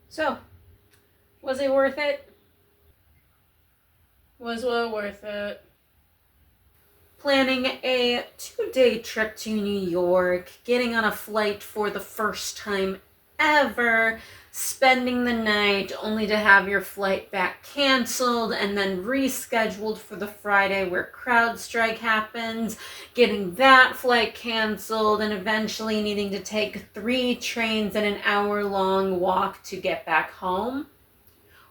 So, was it worth it? Was well worth it. Planning a 2-day trip to New York, getting on a flight for the first time ever, spending the night only to have your flight back canceled and then rescheduled for the Friday where CrowdStrike happens, getting that flight canceled, and eventually needing to take 3 trains and an hour-long walk to get back home.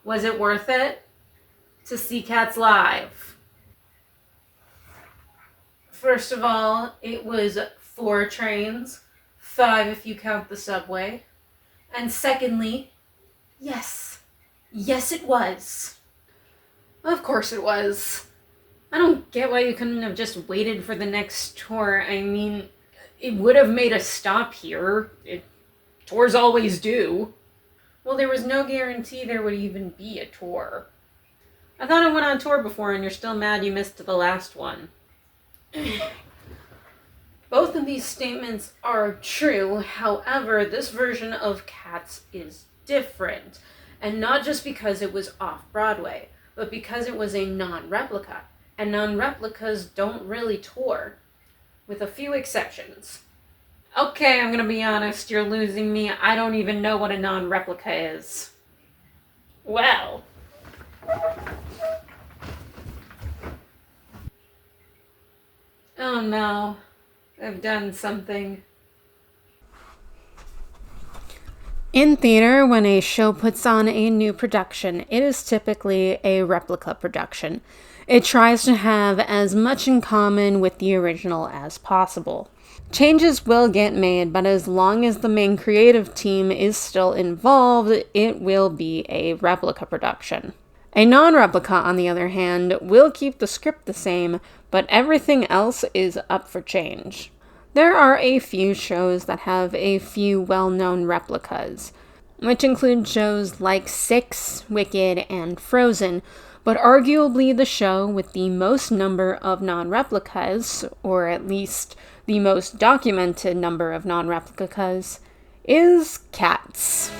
Was it worth it to see Cats live? First of all, it was 4 trains, 5 if you count the subway. And secondly, yes, it was. Of course it was. I don't get why you couldn't have just waited for the next tour. I mean, it would have made a stop here. Tours always do. Well, there was no guarantee there would even be a tour. I thought I went on tour before and you're still mad you missed the last one. Both of these statements are true. However, this version of Cats is different. And not just because it was off-Broadway, but because it was a non-replica. And non-replicas don't really tour, with a few exceptions. Okay, I'm gonna be honest, you're losing me. I don't even know what a non-replica is. Well. Oh no. I've done something. In theater, when a show puts on a new production, it is typically a replica production. It tries to have as much in common with the original as possible. Changes will get made, but as long as the main creative team is still involved, it will be a replica production. A non-replica, on the other hand, will keep the script the same, but everything else is up for change. There are a few shows that have a few well-known replicas, which include shows like Six, Wicked, and Frozen, but arguably the show with the most number of non-replicas, or at least the most documented number of non-replicas, is Cats.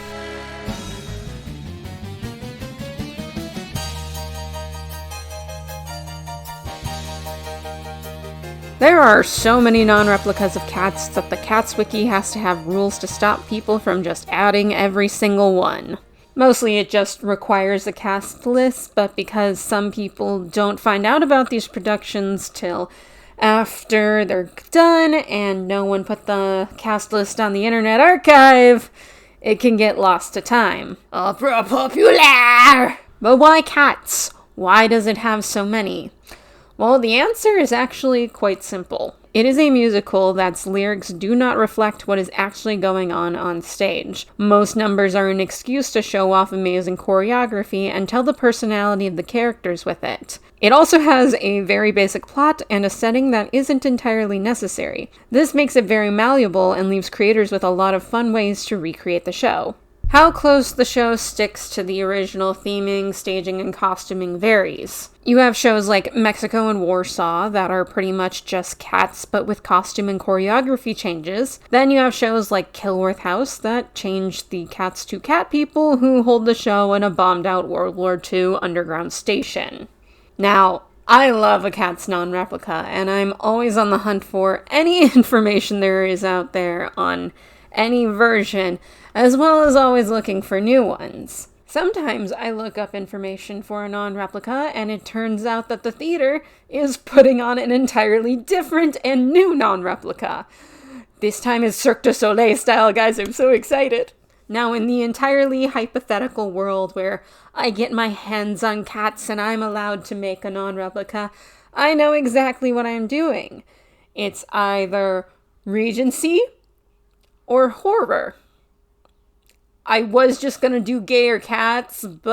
There are so many non-replicas of Cats that the Cats wiki has to have rules to stop people from just adding every single one. Mostly it just requires a cast list, but because some people don't find out about these productions till after they're done and no one put the cast list on the Internet Archive, it can get lost to time. Opera popular! But why Cats? Why does it have so many? Well, the answer is actually quite simple. It is a musical that's lyrics do not reflect what is actually going on stage. Most numbers are an excuse to show off amazing choreography and tell the personality of the characters with it. It also has a very basic plot and a setting that isn't entirely necessary. This makes it very malleable and leaves creators with a lot of fun ways to recreate the show. How close the show sticks to the original theming, staging, and costuming varies. You have shows like Mexico and Warsaw that are pretty much just Cats but with costume and choreography changes. Then you have shows like Kilworth House that change the Cats to cat people who hold the show in a bombed-out World War II underground station. Now, I love a Cats non-replica, and I'm always on the hunt for any information there is out there on any version, as well as always looking for new ones. Sometimes I look up information for a non-replica, and it turns out that the theater is putting on an entirely different and new non-replica. This time is Cirque du Soleil style, guys. I'm so excited. Now, in the entirely hypothetical world where I get my hands on Cats and I'm allowed to make a non-replica, I know exactly what I'm doing. It's either Regency or horror. I was just gonna do gayer Cats, but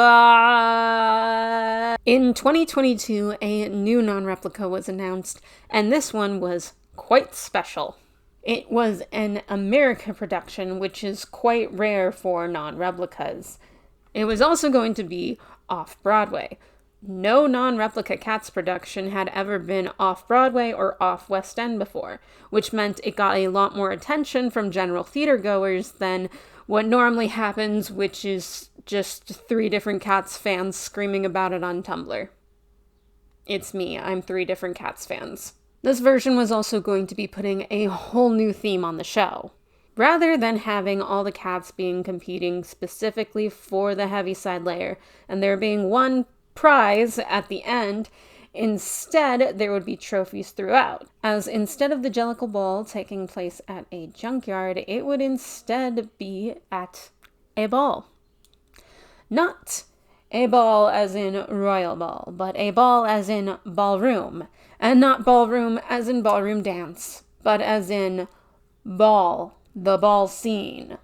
in 2022, a new non-replica was announced, and this one was quite special. It was an America production, which is quite rare for non-replicas. It was also going to be off-Broadway. No non-replica Cats production had ever been off-Broadway or off-West End before, which meant it got a lot more attention from general theater goers than what normally happens, which is just 3 different Cats fans screaming about it on Tumblr. It's me, I'm 3 different Cats fans. This version was also going to be putting a whole new theme on the show. Rather than having all the cats being competing specifically for the Heaviside layer, and there being one prize at the end, instead there would be trophies throughout. As instead of the Jellicle Ball taking place at a junkyard, it would instead be at a ball. Not a ball as in royal ball, but a ball as in ballroom. And not ballroom as in ballroom dance, but as in ball, the ball scene.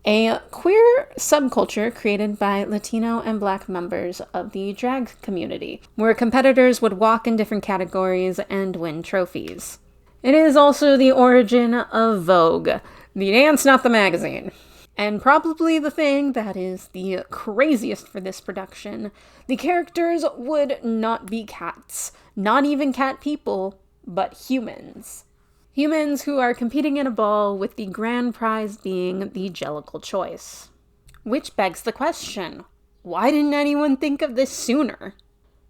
A queer subculture created by Latino and Black members of the drag community, where competitors would walk in different categories and win trophies. It is also the origin of Vogue, the dance, not the magazine. And probably the thing that is the craziest for this production, the characters would not be cats, not even cat people, but humans. Humans who are competing in a ball with the grand prize being the Jellicle choice. Which begs the question, why didn't anyone think of this sooner?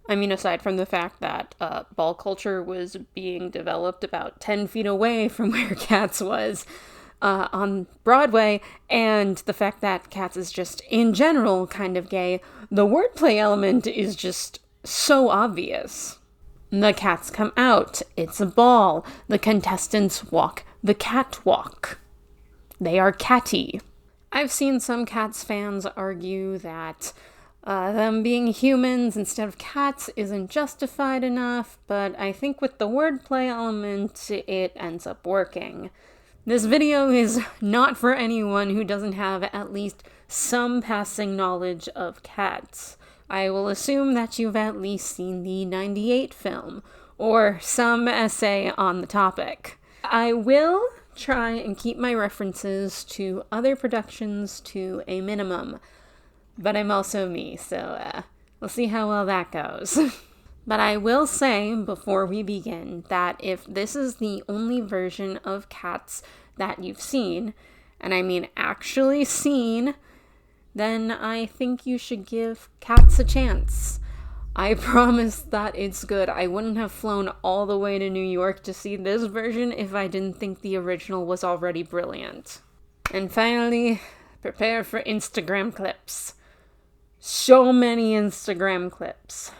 I mean, aside from the fact that ball culture was being developed about 10 feet away from where Cats was, on Broadway, and the fact that Cats is just, in general, kind of gay, the wordplay element is just so obvious. The cats come out, it's a ball, the contestants walk the catwalk. They are catty. I've seen some Cats fans argue that them being humans instead of cats isn't justified enough, but I think with the wordplay element, it ends up working. This video is not for anyone who doesn't have at least some passing knowledge of cats. I will assume that you've at least seen the '98 film, or some essay on the topic. I will try and keep my references to other productions to a minimum, but I'm also me, so we'll see how well that goes. But I will say, before we begin, that if this is the only version of Cats that you've seen, and I mean actually seen, then I think you should give Cats a chance. I promise that it's good. I wouldn't have flown all the way to New York to see this version if I didn't think the original was already brilliant. And finally, prepare for Instagram clips. So many Instagram clips.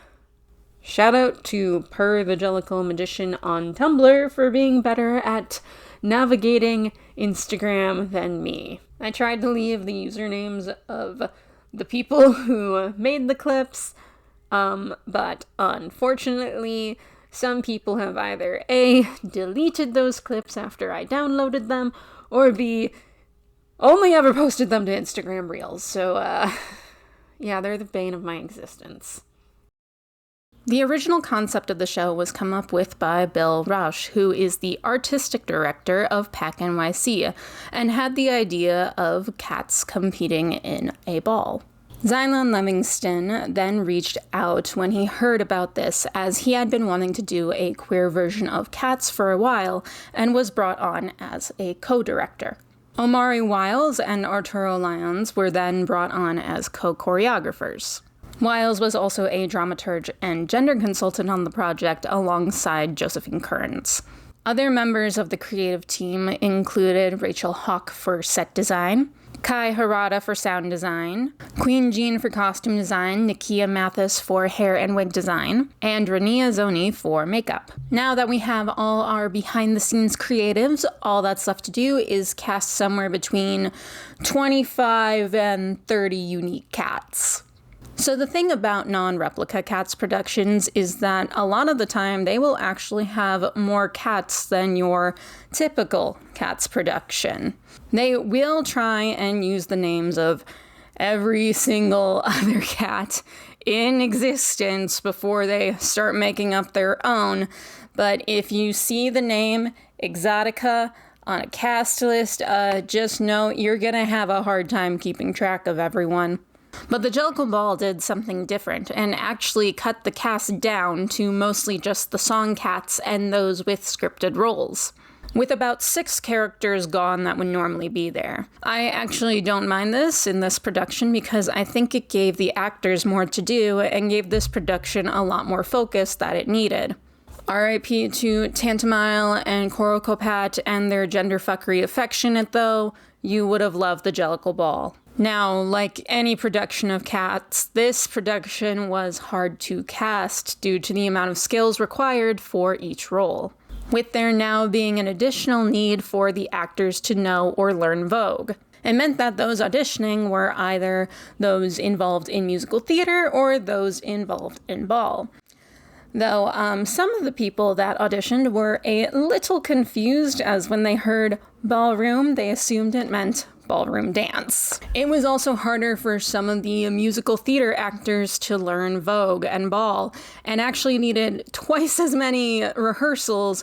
Shout out to Per the Jellicle Magician on Tumblr for being better at navigating Instagram than me. I tried to leave the usernames of the people who made the clips, but unfortunately, some people have either A, deleted those clips after I downloaded them, or B, only ever posted them to Instagram Reels. So, yeah, they're the bane of my existence. The original concept of the show was come up with by Bill Rausch, who is the artistic director of PAC NYC, and had the idea of cats competing in a ball. Xylon Livingston then reached out when he heard about this, as he had been wanting to do a queer version of Cats for a while, and was brought on as a co-director. Omari Wiles and Arturo Lyons were then brought on as co-choreographers. Wiles was also a dramaturge and gender consultant on the project alongside Josephine Kearns. Other members of the creative team included Rachel Hawk for set design, Kai Harada for sound design, Queen Jean for costume design, Nikia Mathis for hair and wig design, and Rania Zoni for makeup. Now that we have all our behind-the-scenes creatives, all that's left to do is cast somewhere between 25 and 30 unique cats. So the thing about non-replica Cats productions is that a lot of the time they will actually have more cats than your typical Cats production. They will try and use the names of every single other cat in existence before they start making up their own, but if you see the name Exotica on a cast list, just know you're gonna have a hard time keeping track of everyone. But the Jellicle Ball did something different, and actually cut the cast down to mostly just the song cats and those with scripted roles. with about 6 characters gone that would normally be there. I actually don't mind this in this production because I think it gave the actors more to do and gave this production a lot more focus that it needed. R.I.P. to Tantamile and Corocopat and their genderfuckery affectionate, though. You would have loved the Jellicle Ball. Now, like any production of Cats, this production was hard to cast due to the amount of skills required for each role, with there now being an additional need for the actors to know or learn Vogue. It meant that those auditioning were either those involved in musical theater or those involved in ball. Though some of the people that auditioned were a little confused, as when they heard ballroom, they assumed it meant ballroom dance. It was also harder for some of the musical theater actors to learn Vogue and ball, and actually needed twice as many rehearsals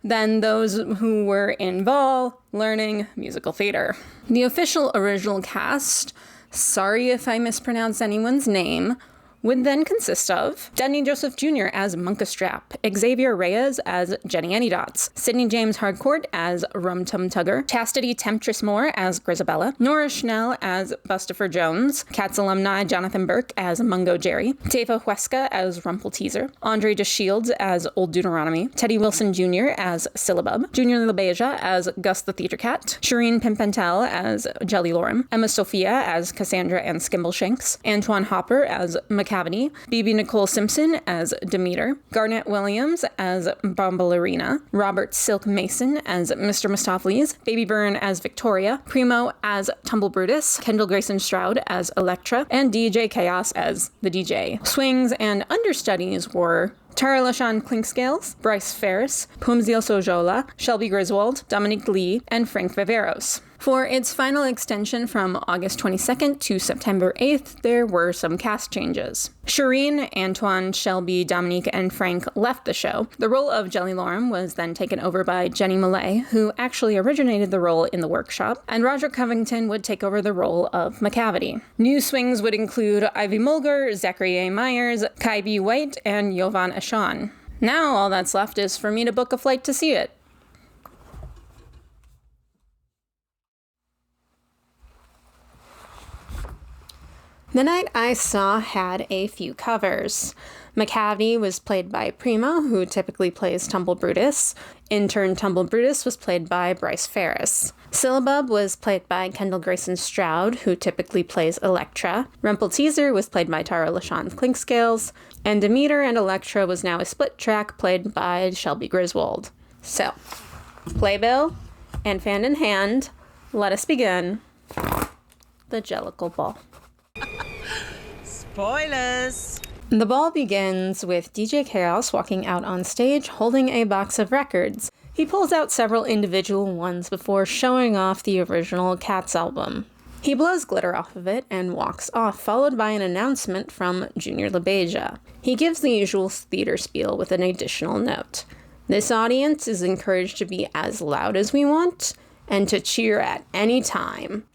than those who were in ball learning musical theater. The official original cast, sorry if I mispronounce anyone's name, would then consist of Denny Joseph Jr. as Munkastrap, Xavier Reyes as Jenny Anydots, Sidney James Harcourt as Rum Tum Tugger, Chastity Temptress Moore as Grisabella, Nora Schnell as Bustopher Jones, Cats alumni Jonathan Burke as Mungo Jerry, Teva Huesca as Rumpelteazer, Andre DeShields as Old Deuteronomy, Teddy Wilson Jr. as Syllabub, Junior LaBeija as Gus the Theater Cat, Shireen Pimpernel as Jelly Lorem, Emma Sophia as Cassandra and Skimbleshanks, Antoine Hopper as McCavity, Bibi Nicole Simpson as Demeter, Garnett Williams as Bombalurina, Robert Silk Mason as Mr. Mistopheles, Baby Byrne as Victoria, Primo as Tumble Brutus, Kendall Grayson Stroud as Electra, and DJ Chaos as the DJ. Swings and understudies were Tara LaShawn Clinkscales, Bryce Ferris, Pumzil Sojola, Shelby Griswold, Dominique Lee, and Frank Viveros. For its final extension from August 22nd to September 8th, there were some cast changes. Shireen, Antoine, Shelby, Dominique, and Frank left the show. The role of Jelly Lorem was then taken over by Jenny Millay, who actually originated the role in the workshop, and Roger Covington would take over the role of McCavity. New swings would include Ivy Mulger, Zachary A. Myers, Kai B. White, and Yovan Ashan. Now all that's left is for me to book a flight to see it. The Night I Saw had a few covers. McCavity was played by Primo, who typically plays Tumble Brutus. Intern Tumble Brutus was played by Bryce Ferris. Syllabub was played by Kendall Grayson Stroud, who typically plays Electra. Rumpelteazer was played by Tara LaShawn Clinkscales. And Demeter and Electra was now a split track played by Shelby Griswold. So, playbill and fan in hand, let us begin the Jellicle Ball. Spoilers! The ball begins with DJ Chaos walking out on stage holding a box of records. He pulls out several individual ones before showing off the original Cats album. He blows glitter off of it and walks off, followed by an announcement from Junior LaBeija. He gives the usual theater spiel with an additional note. This audience is encouraged to be as loud as we want and to cheer at any time.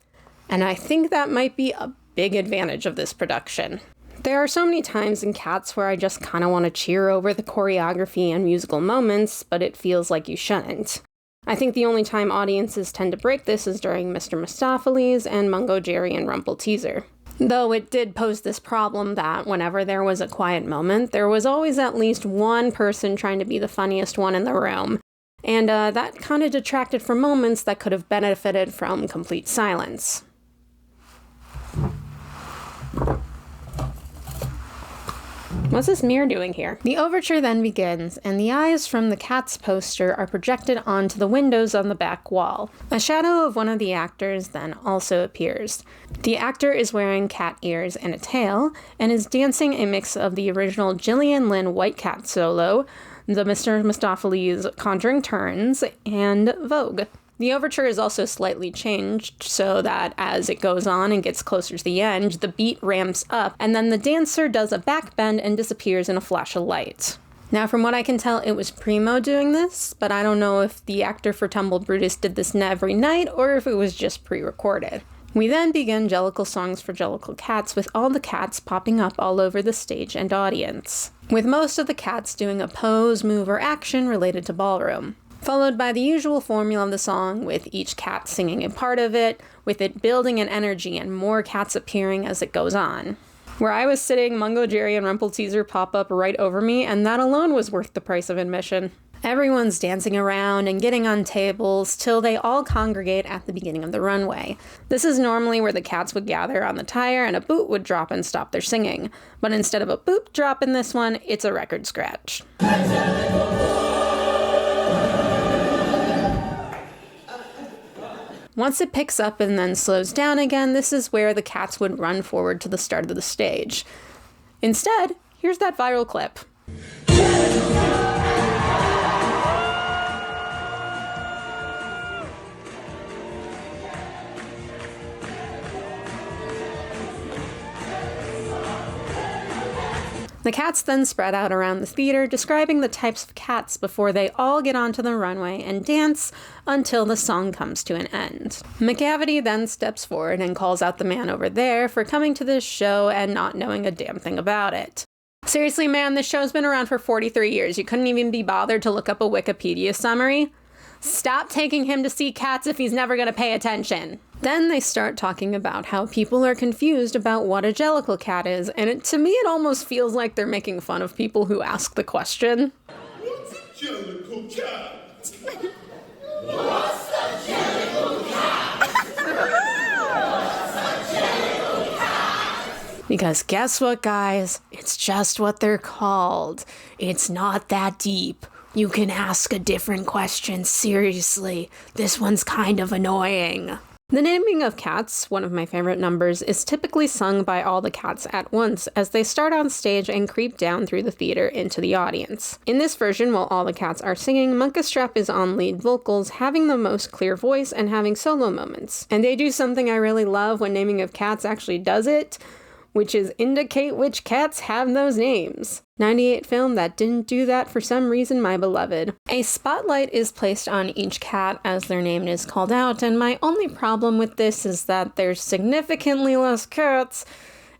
And I think that might be a big advantage of this production. There are so many times in Cats where I just kind of want to cheer over the choreography and musical moments, but it feels like you shouldn't. I think the only time audiences tend to break this is during Mr. Mistopheles and Mungo Jerry and Rumpelteazer. Though it did pose this problem that whenever there was a quiet moment, there was always at least one person trying to be the funniest one in the room, and that kind of detracted from moments that could have benefited from complete silence. What's this mirror doing here? The overture then begins, and the eyes from the Cats poster are projected onto the windows on the back wall. A shadow of one of the actors then also appears. The actor is wearing cat ears and a tail, and is dancing a mix of the original Gillian Lynn White Cat solo, the Mr. Mistopheles Conjuring Turns, and Vogue. The overture is also slightly changed so that as it goes on and gets closer to the end, the beat ramps up, and then the dancer does a backbend and disappears in a flash of light. Now, from what I can tell, it was Primo doing this, but I don't know if the actor for Tumble Brutus did this every night or if it was just pre-recorded. We then begin Jellicle songs for Jellicle Cats, with all the cats popping up all over the stage and audience, with most of the cats doing a pose, move, or action related to ballroom. followed by the usual formula of the song, with each cat singing a part of it, with it building in energy and more cats appearing as it goes on. Where I was sitting, Mungo Jerry and Rumpelteazer pop up right over me, and that alone was worth the price of admission. Everyone's dancing around and getting on tables till they all congregate at the beginning of the runway. This is normally where the cats would gather on the tire and a boot would drop and stop their singing. But instead of a boot drop in this one, it's a record scratch. Once it picks up and then slows down again, this is where the cats would run forward to the start of the stage. Instead, here's that viral clip. The cats then spread out around the theater, describing the types of cats before they all get onto the runway and dance until the song comes to an end. McCavity then steps forward and calls out the man over there for coming to this show and not knowing a damn thing about it. Seriously, man, this show's been around for 43 years. You couldn't even be bothered to look up a Wikipedia summary? Stop taking him to see cats if he's never going to pay attention. Then they start talking about how people are confused about what a Jellicle cat is, and to me it almost feels like they're making fun of people who ask the question. What's a Jellicle cat? What's a Jellicle cat? What's a Jellicle cat? Because guess what, guys? It's just what they're called. It's not that deep. You can ask a different question, seriously. This one's kind of annoying. The naming of cats, one of my favorite numbers, is typically sung by all the cats at once as they start on stage and creep down through the theater into the audience. In this version, while all the cats are singing, Munkustrap is on lead vocals, having the most clear voice and having solo moments. And they do something I really love when naming of cats actually does it, which is indicate which cats have those names. 98 film that didn't do that for some reason, my beloved. A spotlight is placed on each cat as their name is called out, and my only problem with this is that there's significantly less cats.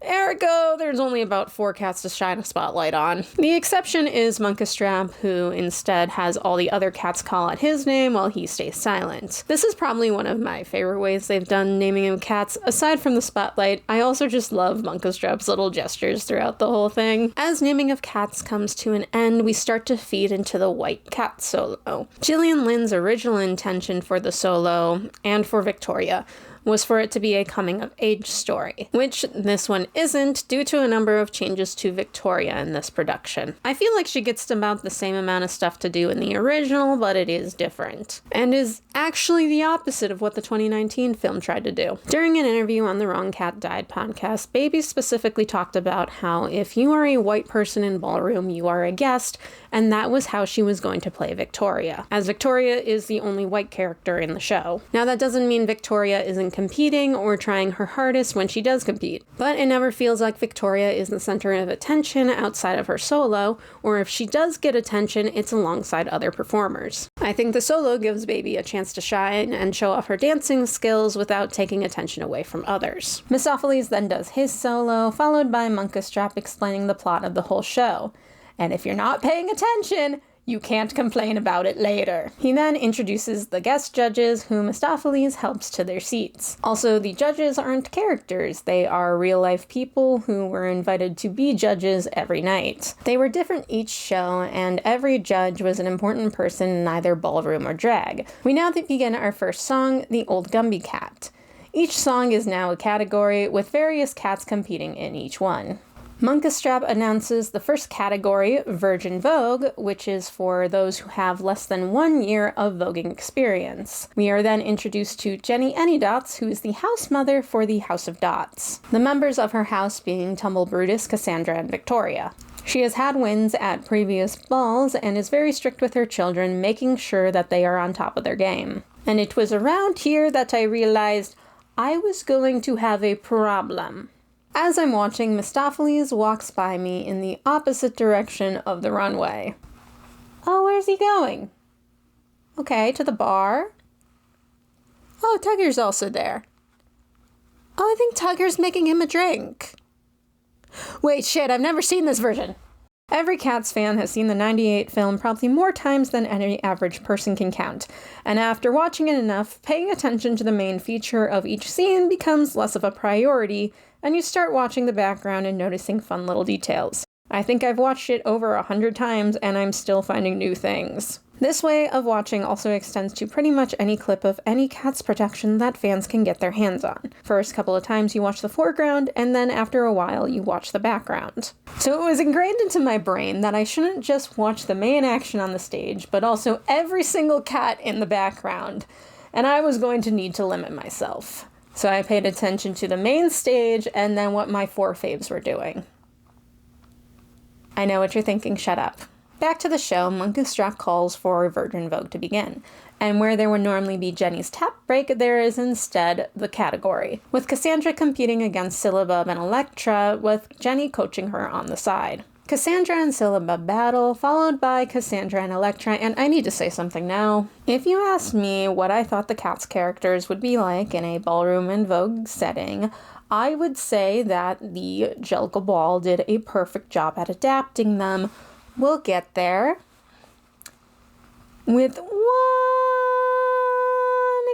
Ergo, there's only about 4 cats to shine a spotlight on. The exception is Munkustrap, who instead has all the other cats call out his name while he stays silent. This is probably one of my favorite ways they've done naming of cats. Aside from the spotlight, I also just love Munkustrap's little gestures throughout the whole thing. As naming of cats comes to an end, we start to feed into the white cat solo. Gillian Lynn's original intention for the solo, and for Victoria, was for it to be a coming-of-age story, which this one isn't due to a number of changes to Victoria in this production. I feel like she gets about the same amount of stuff to do in the original, but it is different, and is actually the opposite of what the 2019 film tried to do. During an interview on the Wrong Cat Died podcast, Baby specifically talked about how if you are a white person in ballroom, you are a guest, and that was how she was going to play Victoria, as Victoria is the only white character in the show. Now, that doesn't mean Victoria isn't competing or trying her hardest when she does compete, but it never feels like Victoria is the center of attention outside of her solo, or if she does get attention, it's alongside other performers. I think the solo gives Baby a chance to shine and show off her dancing skills without taking attention away from others. Mistopheles then does his solo, followed by Munkustrap explaining the plot of the whole show. And if you're not paying attention, you can't complain about it later. He then introduces the guest judges, who Mistopheles helps to their seats. Also, the judges aren't characters. They are real-life people who were invited to be judges every night. They were different each show, and every judge was an important person in either ballroom or drag. We now begin our first song, The Old Gumby Cat. Each song is now a category, with various cats competing in each one. Munkustrap announces the first category, Virgin Vogue, which is for those who have less than 1 year of voguing experience. We are then introduced to Jenny Anydots, who is the house mother for the House of Dots, the members of her house being Tumble Brutus, Cassandra, and Victoria. She has had wins at previous balls and is very strict with her children, making sure that they are on top of their game. And it was around here that I realized I was going to have a problem. As I'm watching, Mistopheles walks by me in the opposite direction of the runway. Oh, where's he going? Okay, to the bar. Oh, Tugger's also there. Oh, I think Tugger's making him a drink. Wait, shit, I've never seen this version. Every Cats fan has seen the 98 film probably more times than any average person can count, and after watching it enough, paying attention to the main feature of each scene becomes less of a priority, and you start watching the background and noticing fun little details. I think I've watched it over 100 times, and I'm still finding new things. This way of watching also extends to pretty much any clip of any Cats production that fans can get their hands on. First couple of times you watch the foreground, and then after a while you watch the background. So it was ingrained into my brain that I shouldn't just watch the main action on the stage, but also every single cat in the background, and I was going to need to limit myself. So I paid attention to the main stage and then what my 4 faves were doing. I know what you're thinking, shut up. Back to the show, Munkustrap calls for Virgin Vogue to begin, and where there would normally be Jenny's tap break, there is instead the category, with Cassandra competing against Syllabub and Electra, with Jenny coaching her on the side. Cassandra and Syllabub battle, followed by Cassandra and Electra, and I need to say something now. If you asked me what I thought the Cats characters would be like in a ballroom and Vogue setting, I would say that the Jellicle Ball did a perfect job at adapting them. We'll get there. With one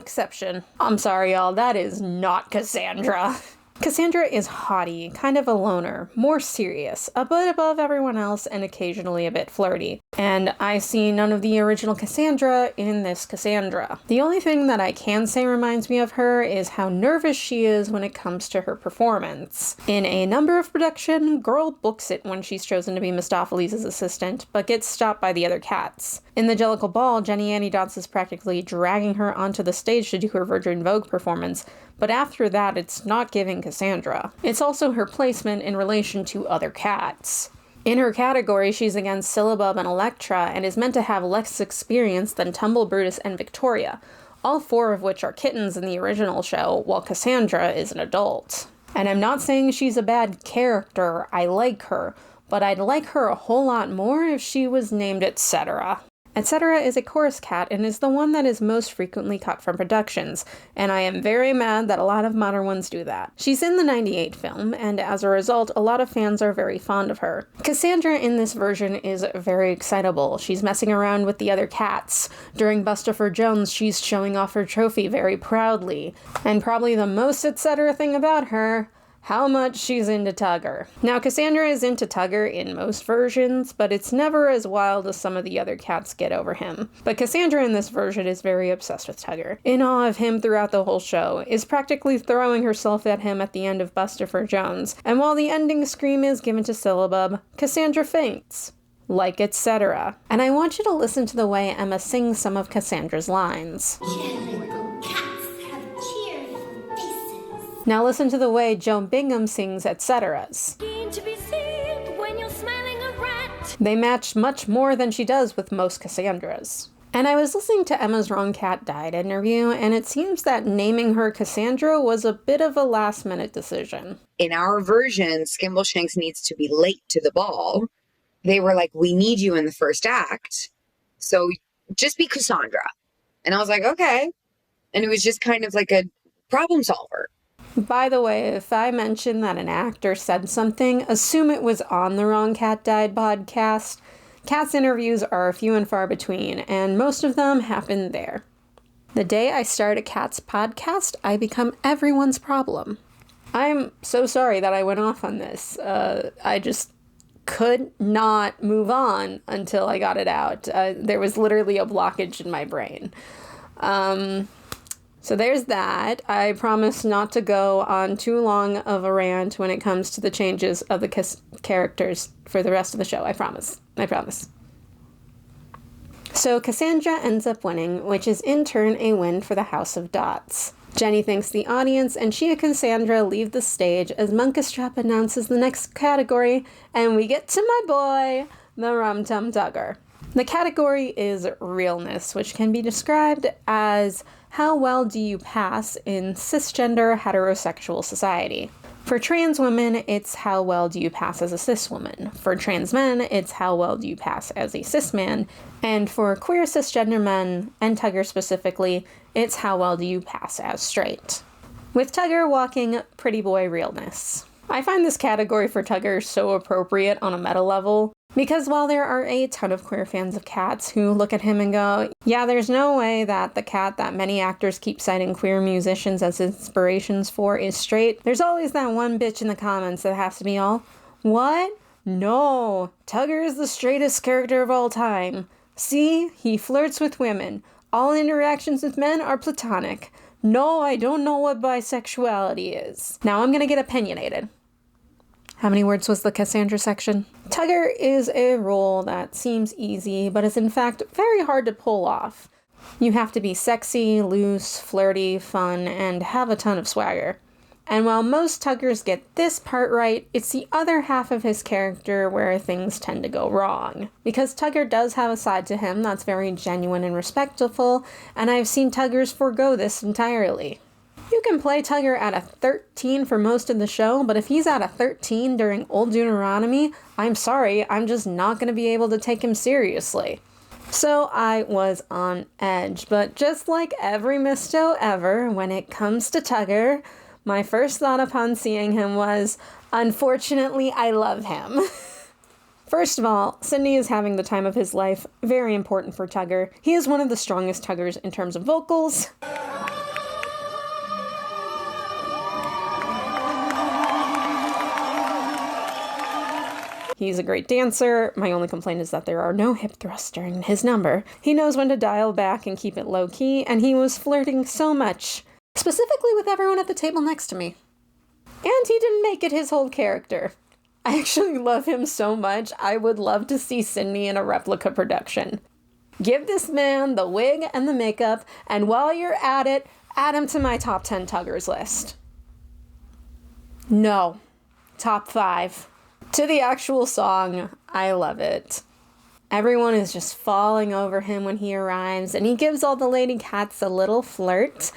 exception. I'm sorry, y'all, that is not Cassandra. Cassandra is haughty, kind of a loner, more serious, a bit above everyone else, and occasionally a bit flirty. And I see none of the original Cassandra in this Cassandra. The only thing that I can say reminds me of her is how nervous she is when it comes to her performance. In a number of production, Girl books it when she's chosen to be Mistopheles' assistant, but gets stopped by the other cats. In the Jellicle Ball, Jenny Annie Dots is practically dragging her onto the stage to do her Virgin Vogue performance, but after that, it's not giving Cassandra. It's also her placement in relation to other cats. In her category, she's against Syllabub and Electra, and is meant to have less experience than Tumble, Brutus, and Victoria, all 4 of which are kittens in the original show, while Cassandra is an adult. And I'm not saying she's a bad character, I like her, but I'd like her a whole lot more if she was named Etc. Etc. is a chorus cat and is the one that is most frequently cut from productions, and I am very mad that a lot of modern ones do that. She's in the 98 film, and as a result, a lot of fans are very fond of her. Cassandra in this version is very excitable. She's messing around with the other cats. During Bustopher Jones, she's showing off her trophy very proudly. And probably the most Etc. thing about her, how much she's into Tugger. Now, Cassandra is into Tugger in most versions, but it's never as wild as some of the other cats get over him. But Cassandra in this version is very obsessed with Tugger, in awe of him throughout the whole show, is practically throwing herself at him at the end of Bustopher Jones, and while the ending scream is given to Syllabub, Cassandra faints. Like Etc. And I want you to listen to the way Emma sings some of Cassandra's lines. Jellicle cats have cheerful faces. Now listen to the way Joan Bingham sings Etceteras. Keen to be seen when you're smelling a rat. They match much more than she does with most Cassandras. And I was listening to Emma's Wrong Cat Died interview, and it seems that naming her Cassandra was a bit of a last-minute decision. In our version, Skimbleshanks needs to be late to the ball. They were like, we need you in the first act, so just be Cassandra. And I was like, okay. And it was just kind of like a problem solver. By the way, if I mention that an actor said something, assume it was on the Wrong Cat Died podcast. Cats interviews are few and far between, and most of them happen there. The day I start a Cats podcast, I become everyone's problem. I'm so sorry that I went off on this. I just could not move on until I got it out. There was literally a blockage in my brain. So there's that. I promise not to go on too long of a rant when it comes to the changes of the characters for the rest of the show. I promise. So Cassandra ends up winning, which is in turn a win for the House of Dots. Jenny thanks the audience, and she and Cassandra leave the stage as Munkustrap announces the next category, and we get to my boy, the Rum Tum Tugger. The category is realness, which can be described as how well do you pass in cisgender heterosexual society. For trans women, it's how well do you pass as a cis woman. For trans men, it's how well do you pass as a cis man. And for queer cisgender men, and Tugger specifically, it's how well do you pass as straight. With Tugger walking pretty boy realness. I find this category for Tugger so appropriate on a meta level. Because while there are a ton of queer fans of Cats who look at him and go, yeah, there's no way that the Cat that many actors keep citing queer musicians as inspirations for is straight, there's always that one bitch in the comments that has to be all, what? No, Tugger is the straightest character of all time. See, he flirts with women. All interactions with men are platonic. No, I don't know what bisexuality is. Now I'm gonna get opinionated. How many words was the Cassandra section? Tugger is a role that seems easy, but is in fact very hard to pull off. You have to be sexy, loose, flirty, fun, and have a ton of swagger. And while most Tuggers get this part right, it's the other half of his character where things tend to go wrong. Because Tugger does have a side to him that's very genuine and respectful, and I've seen Tuggers forego this entirely. You can play Tugger at a 13 for most of the show, but if he's at a 13 during Old Deuteronomy, I'm sorry, I'm just not going to be able to take him seriously. So I was on edge, but just like every misto ever, when it comes to Tugger, my first thought upon seeing him was, unfortunately, I love him. First of all, Cindy is having the time of his life, very important for Tugger. He is one of the strongest Tuggers in terms of vocals. He's a great dancer. My only complaint is that there are no hip thrusts during his number. He knows when to dial back and keep it low-key, and he was flirting so much, specifically with everyone at the table next to me. And he didn't make it his whole character. I actually love him so much, I would love to see Cindy in a replica production. Give this man the wig and the makeup, and while you're at it, add him to my top 10 Tuggers list. No. Top 5. To the actual song, I love it. Everyone is just falling over him when he arrives, and he gives all the lady cats a little flirt.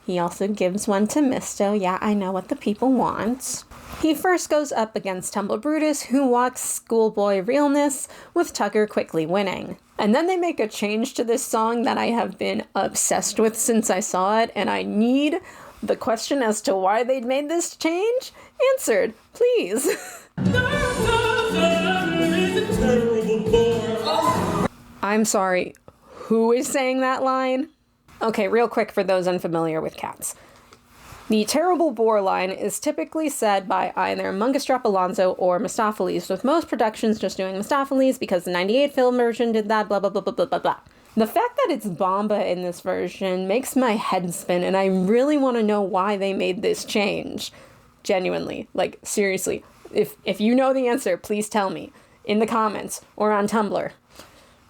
He also gives one to Misto. Yeah, I know what the people want. He first goes up against Tumble Brutus, who walks schoolboy realness, with Tugger quickly winning. And then they make a change to this song that I have been obsessed with since I saw it, and I need the question as to why they'd made this change answered, please. I'm sorry, who is saying that line? Okay, real quick for those unfamiliar with Cats. The terrible bore line is typically said by either Mungostrap Alonso or Mistopheles, with most productions just doing Mistopheles because the 98 film version did that, blah, blah, blah, blah, blah, blah, blah. The fact that it's Bomba in this version makes my head spin, and I really want to know why they made this change. Genuinely. Like, seriously. If you know the answer, please tell me. In the comments, or on Tumblr,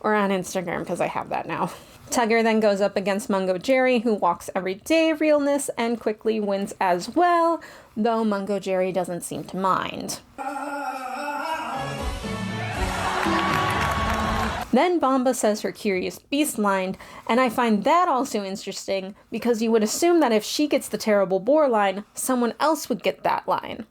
or on Instagram, because I have that now. Tugger then goes up against Mungo Jerry, who walks everyday realness and quickly wins as well, though Mungo Jerry doesn't seem to mind. Then Bomba says her Curious Beast line, and I find that also interesting because you would assume that if she gets the terrible bore line, someone else would get that line.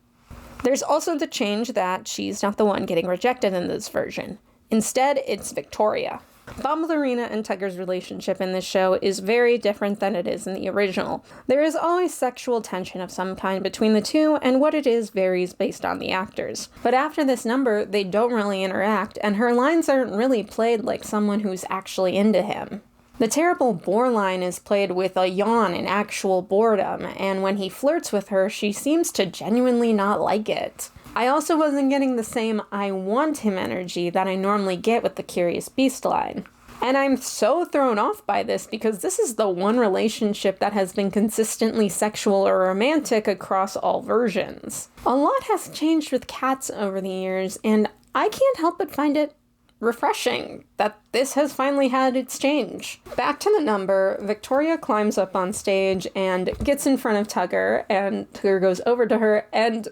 There's also the change that she's not the one getting rejected in this version. Instead, it's Victoria. Bombalurina and Tugger's relationship in this show is very different than it is in the original. There is always sexual tension of some kind between the two, and what it is varies based on the actors. But after this number, they don't really interact, and her lines aren't really played like someone who's actually into him. The terrible bore line is played with a yawn and actual boredom, and when he flirts with her, she seems to genuinely not like it. I also wasn't getting the same I want him energy that I normally get with the Curious Beast line. And I'm so thrown off by this because this is the one relationship that has been consistently sexual or romantic across all versions. A lot has changed with Cats over the years, and I can't help but find it refreshing that this has finally had its change. Back to the number, Victoria climbs up on stage and gets in front of Tugger, and Tugger goes over to her, and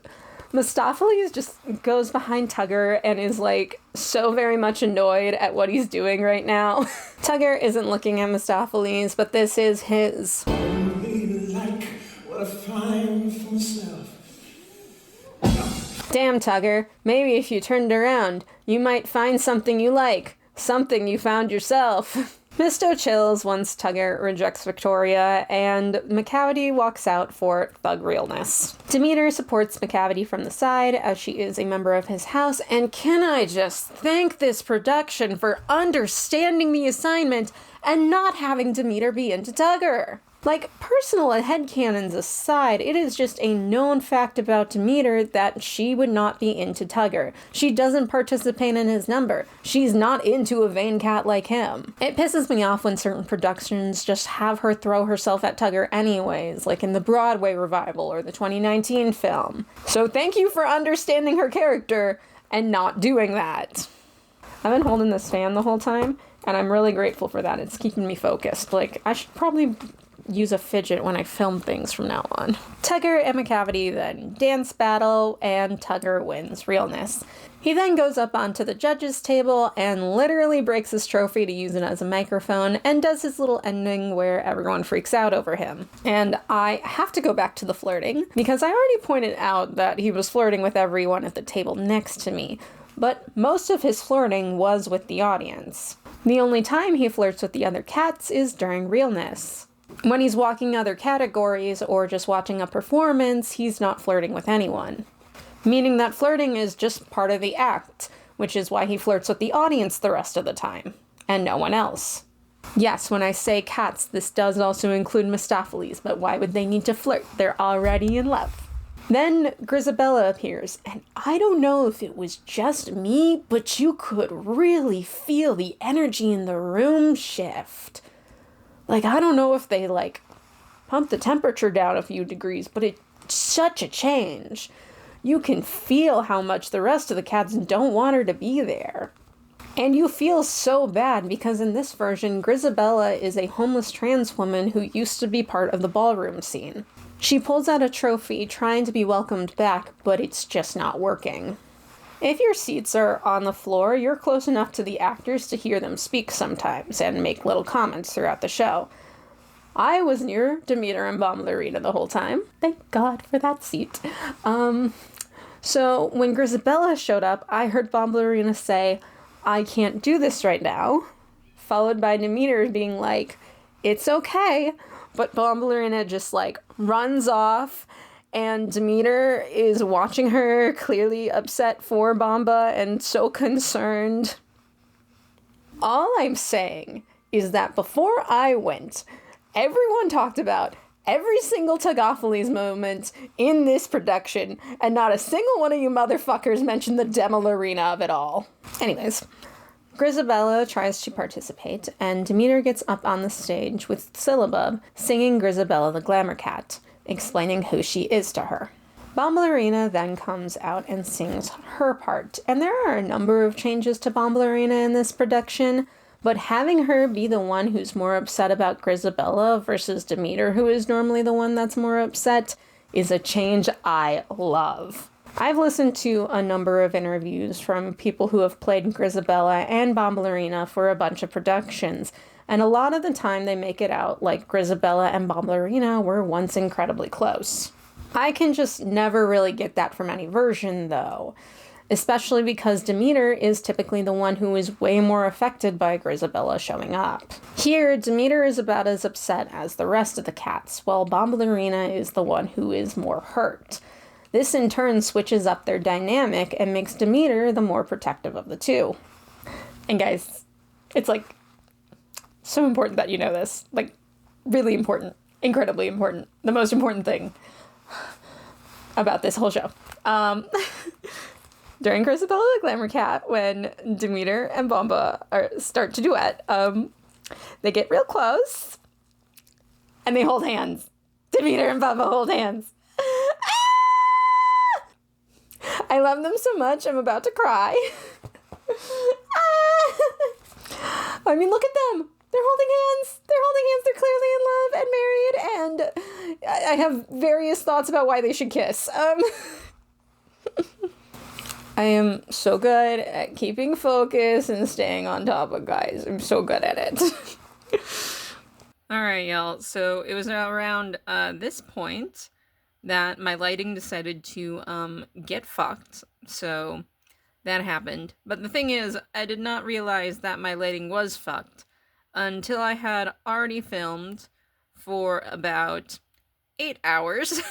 Mistopheles just goes behind Tugger and is like so very much annoyed at what he's doing right now. Tugger isn't looking at Mistopheles, but this is his. Damn, Tugger, maybe if you turned around, you might find something you like. Something you found yourself. Misto chills once Tugger rejects Victoria, and Macavity walks out for thug realness. Demeter supports Macavity from the side, as she is a member of his house, and can I just thank this production for understanding the assignment and not having Demeter be into Tugger? Like, personal headcanons aside, it is just a known fact about Demeter that she would not be into Tugger. She doesn't participate in his number. She's not into a vain cat like him. It pisses me off when certain productions just have her throw herself at Tugger anyways, like in the Broadway revival or the 2019 film. So thank you for understanding her character and not doing that. I've been holding this fan the whole time, and I'm really grateful for that. It's keeping me focused. Like, I should probably use a fidget when I film things from now on. Tugger and Macavity then dance battle, and Tugger wins realness. He then goes up onto the judges' table and literally breaks his trophy to use it as a microphone and does his little ending where everyone freaks out over him. And I have to go back to the flirting, because I already pointed out that he was flirting with everyone at the table next to me, but most of his flirting was with the audience. The only time he flirts with the other cats is during realness. When he's walking other categories or just watching a performance, he's not flirting with anyone. Meaning that flirting is just part of the act, which is why he flirts with the audience the rest of the time, and no one else. Yes, when I say cats, this does also include Mistopheles, but why would they need to flirt? They're already in love. Then Grisabella appears, and I don't know if it was just me, but you could really feel the energy in the room shift. Like, I don't know if they, pumped the temperature down a few degrees, but it's such a change. You can feel how much the rest of the cats don't want her to be there. And you feel so bad because in this version, Grisabella is a homeless trans woman who used to be part of the ballroom scene. She pulls out a trophy trying to be welcomed back, but it's just not working. If your seats are on the floor, you're close enough to the actors to hear them speak sometimes and make little comments throughout the show. I was near Demeter and Bombalurina the whole time. Thank God for that seat. So when Grisabella showed up, I heard Bombalurina say, "I can't do this right now," followed by Demeter being like, "It's okay," but Bombalurina just runs off. And Demeter is watching her, clearly upset for Bomba and so concerned. All I'm saying is that before I went, everyone talked about every single Tugophiles moment in this production, and not a single one of you motherfuckers mentioned the Demolarina of it all. Anyways, Grisabella tries to participate, and Demeter gets up on the stage with Syllabub singing Grisabella the Glamour Cat, explaining who she is to her. Bombalurina then comes out and sings her part, and there are a number of changes to Bombalurina in this production, but having her be the one who's more upset about Grisabella versus Demeter, who is normally the one that's more upset, is a change I love. I've listened to a number of interviews from people who have played Grisabella and Bombalurina for a bunch of productions, and a lot of the time they make it out like Grisabella and Bombalurina were once incredibly close. I can just never really get that from any version, though, especially because Demeter is typically the one who is way more affected by Grisabella showing up. Here, Demeter is about as upset as the rest of the cats, while Bombalurina is the one who is more hurt. This in turn switches up their dynamic and makes Demeter the more protective of the two. And guys, it's so important that you know this. Really important. Incredibly important. The most important thing about this whole show. During Grisabella the Glamour Cat, when Demeter and Bomba start to duet, they get real close, and they hold hands. Demeter and Bomba hold hands. I love them so much, I'm about to cry. I mean, look at them. They're holding hands. They're clearly in love and married, and I have various thoughts about why they should kiss. I am so good at keeping focus and staying on topic, guys. I'm so good at it. Alright, y'all. So it was around this point that my lighting decided to get fucked. So that happened. But the thing is, I did not realize that my lighting was fucked until I had already filmed for about 8 hours.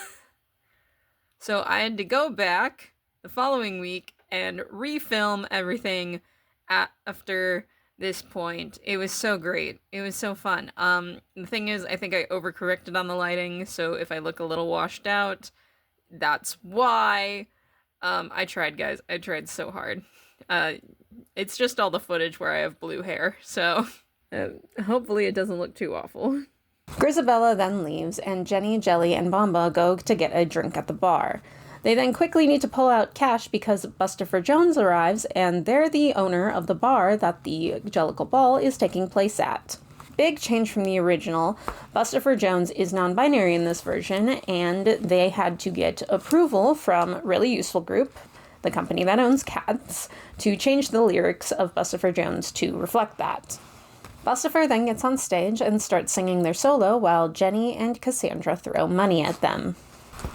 So I had to go back the following week and refilm everything after this point. It was so great. It was so fun. The thing is, I think I overcorrected on the lighting, so if I look a little washed out, that's why. I tried, guys. I tried so hard. It's just all the footage where I have blue hair, so hopefully it doesn't look too awful. Grisabella then leaves, and Jenny, Jelly, and Bomba go to get a drink at the bar. They then quickly need to pull out cash because Bustopher Jones arrives, and they're the owner of the bar that the Jellicle Ball is taking place at. Big change from the original. Bustopher Jones is non-binary in this version, and they had to get approval from Really Useful Group, the company that owns cats, to change the lyrics of Bustopher Jones to reflect that. Bustopher then gets on stage and starts singing their solo while Jenny and Cassandra throw money at them.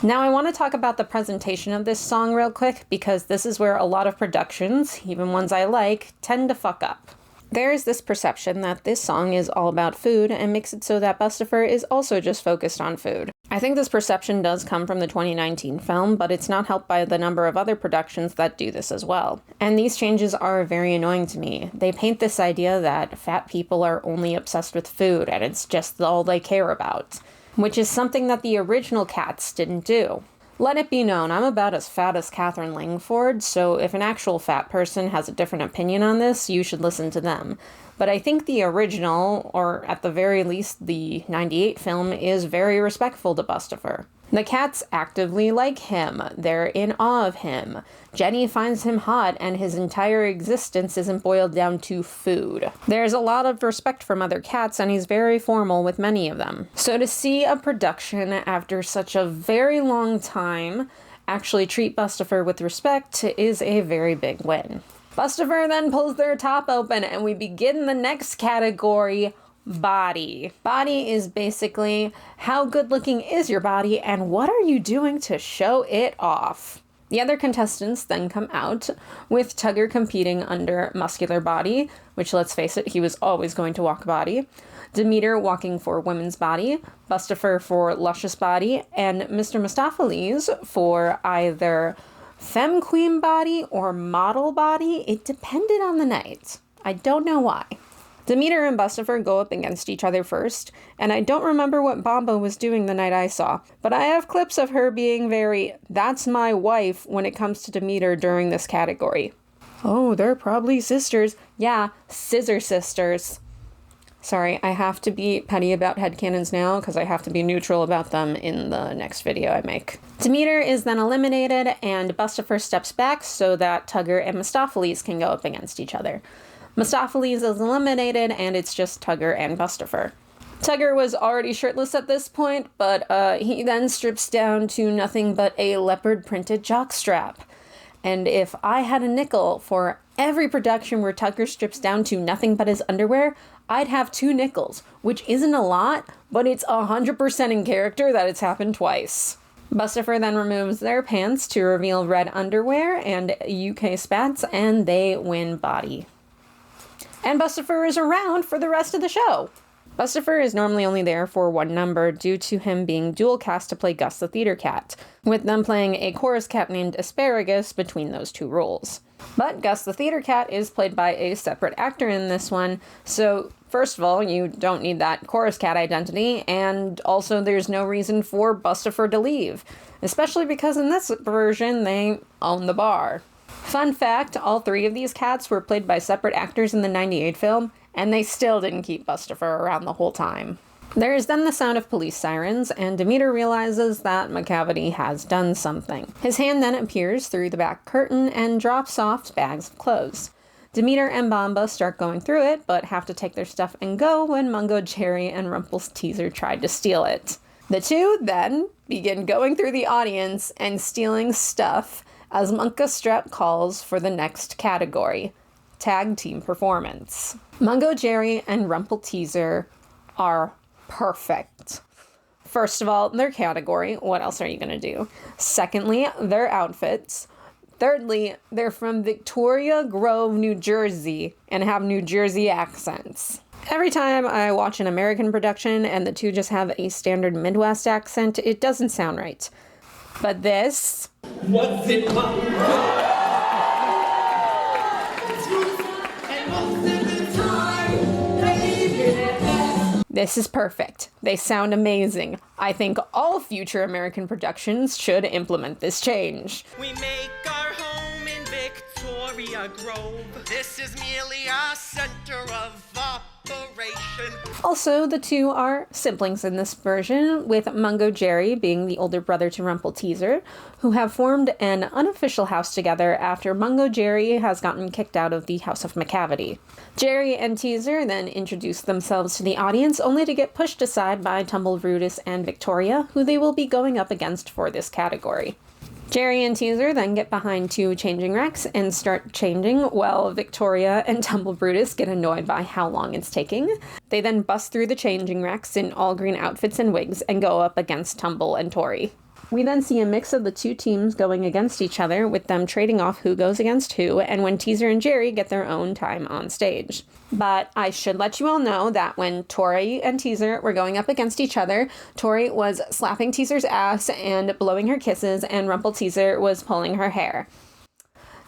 Now I want to talk about the presentation of this song real quick because this is where a lot of productions, even ones I like, tend to fuck up. There's this perception that this song is all about food and makes it so that Bustopher is also just focused on food. I think this perception does come from the 2019 film, but it's not helped by the number of other productions that do this as well. And these changes are very annoying to me. They paint this idea that fat people are only obsessed with food and it's just all they care about, which is something that the original Cats didn't do. Let it be known, I'm about as fat as Catherine Langford, so if an actual fat person has a different opinion on this, you should listen to them. But I think the original, or at the very least the 98 film, is very respectful to Bustopher. The cats actively like him. They're in awe of him. Jenny finds him hot, and his entire existence isn't boiled down to food. There's a lot of respect from other cats, and he's very formal with many of them. So to see a production after such a very long time actually treat Bustopher with respect is a very big win. Bustopher then pulls their top open, and we begin the next category, body. Body is basically how good looking is your body and what are you doing to show it off. The other contestants then come out, with Tugger competing under muscular body, which, let's face it, he was always going to walk body, Demeter walking for women's body, Bustopher for luscious body, and Mr. Mistopheles for either femme queen body or model body. It depended on the night. I don't know why. Demeter and Bustopher go up against each other first, and I don't remember what Bomba was doing the night I saw, but I have clips of her being very, "that's my wife" when it comes to Demeter during this category. Oh, they're probably sisters. Yeah, scissor sisters. Sorry, I have to be petty about headcanons now, because I have to be neutral about them in the next video I make. Demeter is then eliminated, and Bustopher steps back so that Tugger and Mistopheles can go up against each other. Mistopheles is eliminated, and it's just Tugger and Bustopher. Tugger was already shirtless at this point, but he then strips down to nothing but a leopard-printed jockstrap. And if I had a nickel for every production where Tugger strips down to nothing but his underwear, I'd have 2 nickels, which isn't a lot, but it's 100% in character that it's happened twice. Bustopher then removes their pants to reveal red underwear and UK spats, and they win body. And Bustopher is around for the rest of the show. Bustopher is normally only there for one number due to him being dual cast to play Gus the Theater Cat, with them playing a chorus cat named Asparagus between those 2 roles. But Gus the Theater Cat is played by a separate actor in this one, so first of all, you don't need that chorus cat identity, and also there's no reason for Bustopher to leave, especially because in this version they own the bar. Fun fact, all 3 of these cats were played by separate actors in the 98 film, and they still didn't keep Bustopher around the whole time. There is then the sound of police sirens, and Demeter realizes that McCavity has done something. His hand then appears through the back curtain and drops off bags of clothes. Demeter and Bomba start going through it, but have to take their stuff and go when Mungo Jerry and Rumpelsteazer tried to steal it. The 2 then begin going through the audience and stealing stuff as Munka Strap calls for the next category, Tag Team Performance. Mungo Jerry and Rumpelsteazer are perfect. First of all, their category, what else are you going to do? Secondly, their outfits. Thirdly, they're from Victoria Grove, New Jersey, and have New Jersey accents. Every time I watch an American production and the two just have a standard Midwest accent, it doesn't sound right. But this... What's in my... This is perfect. They sound amazing. I think all future American productions should implement this change. We make our home in Victoria Grove. This is merely a center of operation. Also, the two are siblings in this version, with Mungo Jerry being the older brother to Rumple Teaser, who have formed an unofficial house together after Mungo Jerry has gotten kicked out of the House of McCavity. Jerry and Teaser then introduce themselves to the audience, only to get pushed aside by Tumble, Brutus, and Victoria, who they will be going up against for this category. Jerry and Teaser then get behind two changing racks and start changing, while Victoria and Tumble Brutus get annoyed by how long it's taking. They then bust through the changing racks in all green outfits and wigs and go up against Tumble and Tori. We then see a mix of the two teams going against each other, with them trading off who goes against who, and when Teaser and Jerry get their own time on stage. But I should let you all know that when Tori and Teaser were going up against each other, Tori was slapping Teaser's ass and blowing her kisses, and Rumple Teaser was pulling her hair.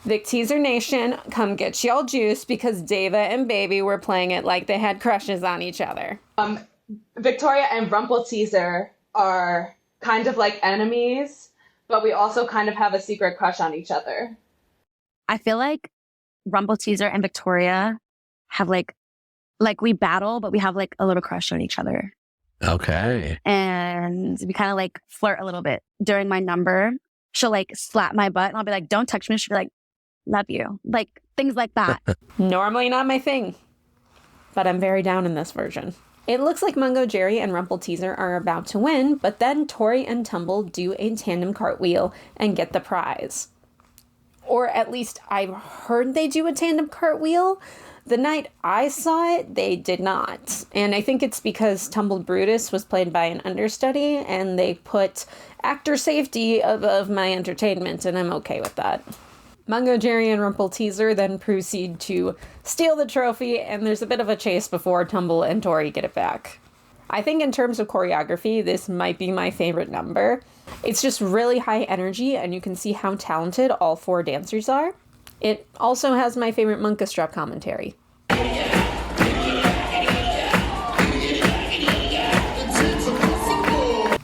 Vic Teaser Nation, come get y'all juice, because Dava and Baby were playing it like they had crushes on each other. Victoria and Rumple Teaser are kind of like enemies, but we also kind of have a secret crush on each other. I feel like Rumple Teaser and Victoria have like we battle, but we have like a little crush on each other. Okay. And we kind of like flirt a little bit. During my number, she'll like slap my butt and I'll be like, don't touch me. She'll be like, love you. Like things like that. Normally not my thing, but I'm very down in this version. It looks like Mungo Jerry and Rumple Teaser are about to win, but then Tori and Tumble do a tandem cartwheel and get the prize. Or at least I've heard they do a tandem cartwheel. The night I saw it, they did not. And I think it's because Tumble Brutus was played by an understudy, and they put actor safety above my entertainment, and I'm okay with that. Mungo Jerry and Rumple Teaser then proceed to steal the trophy, and there's a bit of a chase before Tumble and Tori get it back. I think in terms of choreography, this might be my favorite number. It's just really high energy, and you can see how talented all four dancers are. It also has my favorite Monkastrap commentary.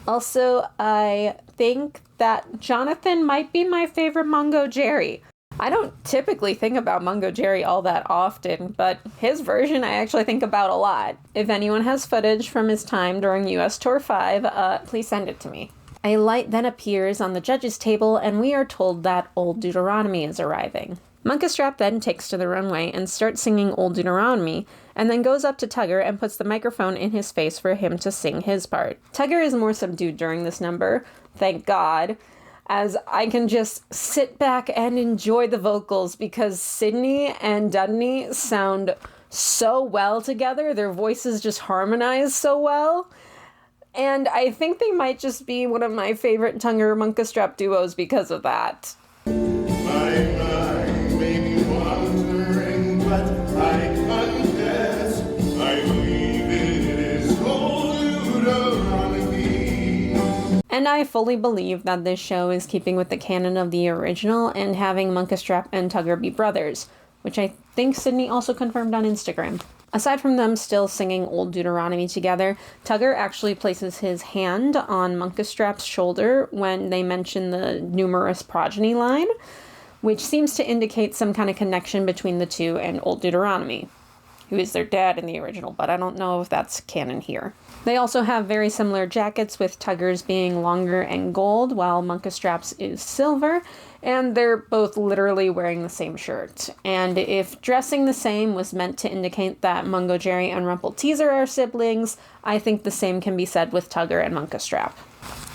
Also, I think that Jonathan might be my favorite Mungo Jerry. I don't typically think about Mungo Jerry all that often, but his version I actually think about a lot. If anyone has footage from his time during US Tour 5, please send it to me. A light then appears on the judges' table, and we are told that Old Deuteronomy is arriving. Monkastrap then takes to the runway and starts singing Old Deuteronomy, and then goes up to Tugger and puts the microphone in his face for him to sing his part. Tugger is more subdued during this number, thank God, as I can just sit back and enjoy the vocals, because Sydney and Dudney sound so well together. Their voices just harmonize so well. And I think they might just be one of my favorite Tugger Monkastrap duos because of that. My mind may be wandering, but I confess I believe it is Old Deuteronomy. And I fully believe that this show is keeping with the canon of the original and having Monkastrap and Tugger be brothers, which I think Sydney also confirmed on Instagram. Aside from them still singing Old Deuteronomy together, Tugger actually places his hand on Monkastrap's shoulder when they mention the numerous progeny line, which seems to indicate some kind of connection between the two and Old Deuteronomy, who is their dad in the original, but I don't know if that's canon here. They also have very similar jackets, with Tugger's being longer and gold, while Monkastrap's is silver, and they're both literally wearing the same shirt. And if dressing the same was meant to indicate that Mungo Jerry and Rumple Teaser are siblings, I think the same can be said with Tugger and Monkastrap.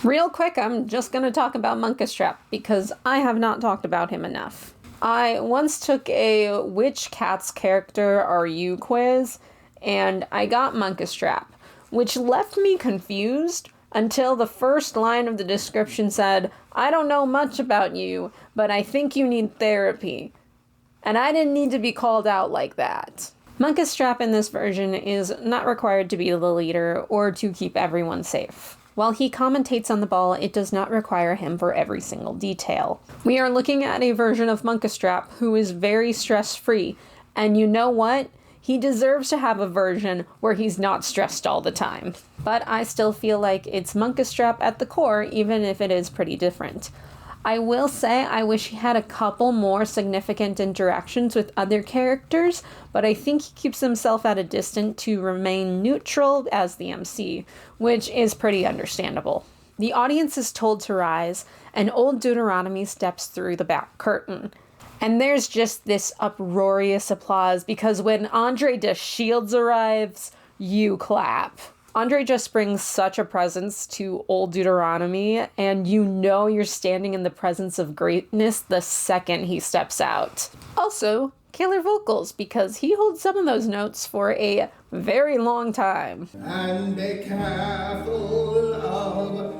Real quick, I'm just going to talk about Monkastrap, because I have not talked about him enough. I once took a Which Cat's Character Are You quiz, and I got Monkastrap, which left me confused until the first line of the description said, "I don't know much about you, but I think you need therapy." And I didn't need to be called out like that. Monkey Strap in this version is not required to be the leader or to keep everyone safe. While he commentates on the ball, it does not require him for every single detail. We are looking at a version of Monkey Strap who is very stress-free, and you know what? He deserves to have a version where he's not stressed all the time. But I still feel like it's Monkey Strap at the core, even if it is pretty different. I will say I wish he had a couple more significant interactions with other characters, but I think he keeps himself at a distance to remain neutral as the MC, which is pretty understandable. The audience is told to rise, and Old Deuteronomy steps through the back curtain. And there's just this uproarious applause because when Andre de Shields arrives, you clap. Andre just brings such a presence to Old Deuteronomy, and you know you're standing in the presence of greatness the second he steps out. Also, killer vocals, because he holds some of those notes for a very long time. And be careful of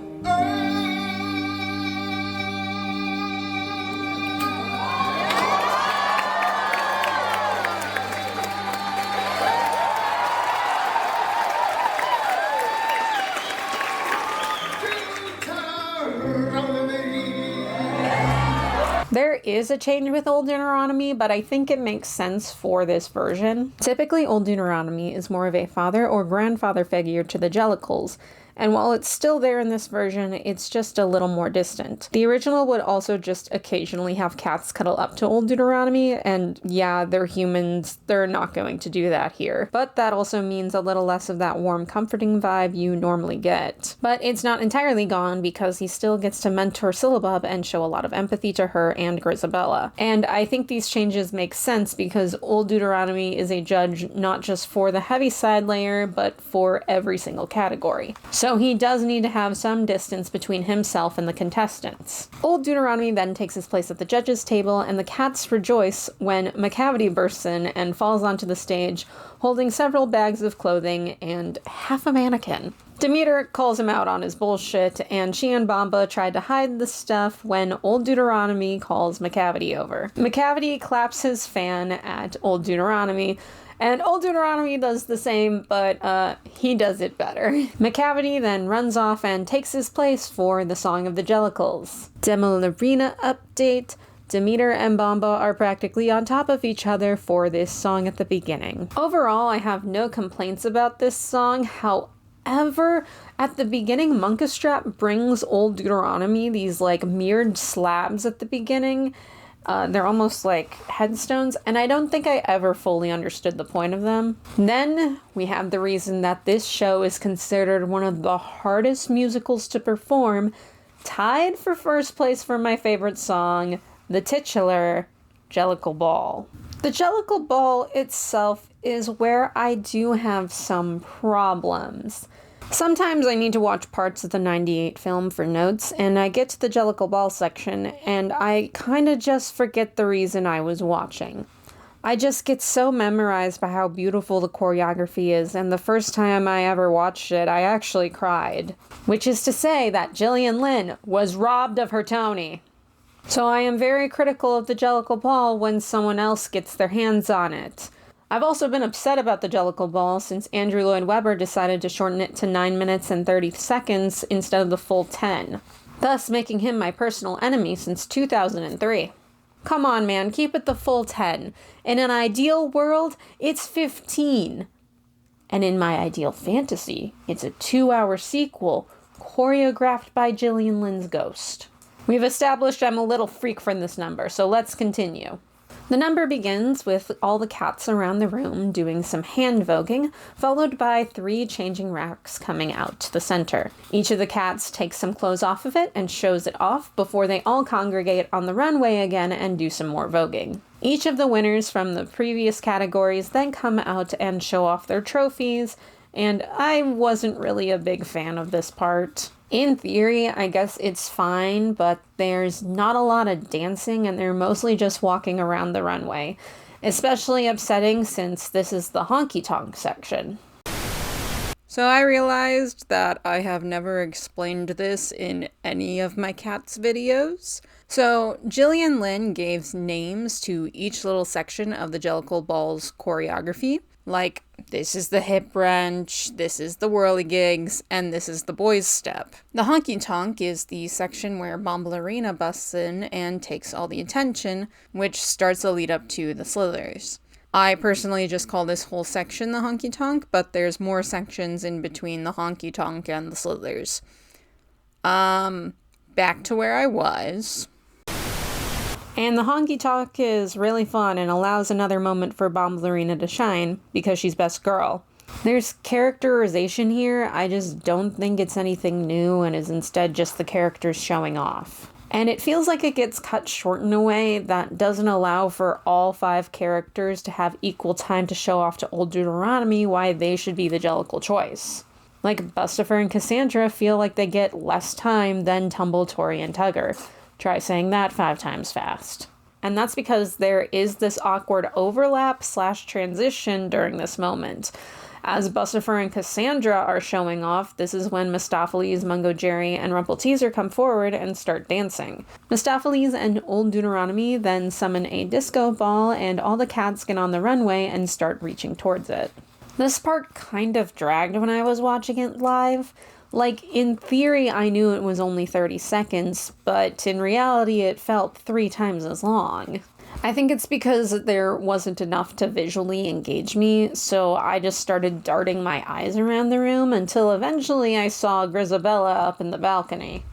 There is a change with Old Deuteronomy, but I think it makes sense for this version. Typically, Old Deuteronomy is more of a father or grandfather figure to the Jellicles, and while it's still there in this version, it's just a little more distant. The original would also just occasionally have cats cuddle up to Old Deuteronomy, and yeah, they're humans, they're not going to do that here. But that also means a little less of that warm, comforting vibe you normally get. But it's not entirely gone because he still gets to mentor Syllabub and show a lot of empathy to her and Grisabella. And I think these changes make sense because Old Deuteronomy is a judge not just for the Heaviside layer, but for every single category. So he does need to have some distance between himself and the contestants. Old Deuteronomy then takes his place at the judges' table, and the cats rejoice when Macavity bursts in and falls onto the stage, holding several bags of clothing and half a mannequin. Demeter calls him out on his bullshit, and she and Bamba tried to hide the stuff when Old Deuteronomy calls Macavity over. Macavity claps his fan at Old Deuteronomy, and Old Deuteronomy does the same, but he does it better. Macavity then runs off and takes his place for the Song of the Jellicles. Demo Arena update. Demeter and Bamba are practically on top of each other for this song at the beginning. Overall, I have no complaints about this song. However, at the beginning, Monkey Strap brings Old Deuteronomy these like mirrored slabs at the beginning. They're almost like headstones, and I don't think I ever fully understood the point of them. Then we have the reason that this show is considered one of the hardest musicals to perform, tied for first place for my favorite song, the titular Jellicle Ball. The Jellicle Ball itself is where I do have some problems. Sometimes I need to watch parts of the 98 film for notes, and I get to the Jellicle Ball section, and I kinda just forget the reason I was watching. I just get so memorized by how beautiful the choreography is, and the first time I ever watched it, I actually cried. Which is to say that Gillian Lynn was robbed of her Tony. So I am very critical of the Jellicle Ball when someone else gets their hands on it. I've also been upset about the Jellicle Ball since Andrew Lloyd Webber decided to shorten it to 9 minutes and 30 seconds instead of the full 10, thus making him my personal enemy since 2003. Come on, man, keep it the full 10. In an ideal world, it's 15. And in my ideal fantasy, it's a 2-hour sequel choreographed by Gillian Lynn's ghost. We've established I'm a little freak from this number, so let's continue. The number begins with all the cats around the room doing some hand voguing, followed by 3 changing racks coming out to the center. Each of the cats takes some clothes off of it and shows it off before they all congregate on the runway again and do some more voguing. Each of the winners from the previous categories then come out and show off their trophies, and I wasn't really a big fan of this part. In theory, I guess it's fine, but there's not a lot of dancing and they're mostly just walking around the runway. Especially upsetting since this is the honky-tonk section. So I realized that I have never explained this in any of my cats videos. So Gillian Lynn gave names to each little section of the Jellicle Ball's choreography. Like, this is the hip wrench, this is the whirligigs, and this is the boys' step. The honky tonk is the section where Bombalurina busts in and takes all the attention, which starts the lead up to the slithers. I personally just call this whole section the honky tonk, but there's more sections in between the honky tonk and the slithers. Back to where I was. And the honky tonk is really fun and allows another moment for Bombalurina to shine because she's best girl. There's characterization here, I just don't think it's anything new and is instead just the characters showing off. And it feels like it gets cut short in a way that doesn't allow for all 5 characters to have equal time to show off to Old Deuteronomy why they should be the Jellicle choice. Like, Bustifer and Cassandra feel like they get less time than Tumble, Tori, and Tugger. Try saying that 5 times fast. And that's because there is this awkward overlap/transition during this moment. As Bustifer and Cassandra are showing off, this is when Mistopheles, Mungo Jerry, and Rumpelteazer come forward and start dancing. Mistopheles and Old Deuteronomy then summon a disco ball, and all the cats get on the runway and start reaching towards it. This part kind of dragged when I was watching it live. Like, in theory, I knew it was only 30 seconds, but in reality, it felt 3 times as long. I think it's because there wasn't enough to visually engage me, so I just started darting my eyes around the room until eventually I saw Grisabella up in the balcony.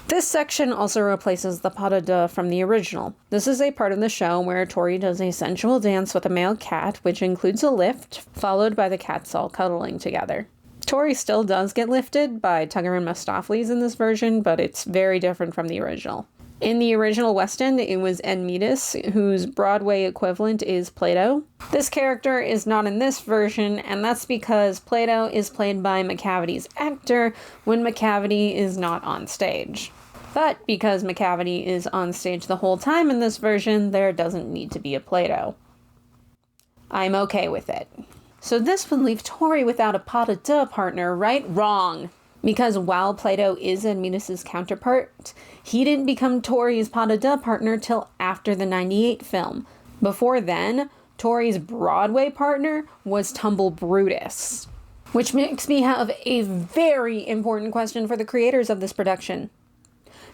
This section also replaces the pas de deux from the original. This is a part of the show where Tori does a sensual dance with a male cat, which includes a lift, followed by the cats all cuddling together. Tori still does get lifted by Tugger and Mistopheles in this version, but it's very different from the original. In the original West End, it was Enmetus, whose Broadway equivalent is Plato. This character is not in this version, and that's because Plato is played by Macavity's actor when Macavity is not on stage. But because Macavity is on stage the whole time in this version, there doesn't need to be a Plato. I'm okay with it. So this would leave Tori without a pas de deux partner, right? Wrong. Because while Plato is Admetus's counterpart, he didn't become Tori's pas de deux partner till after the 98 film. Before then, Tori's Broadway partner was Tumble Brutus. Which makes me have a very important question for the creators of this production.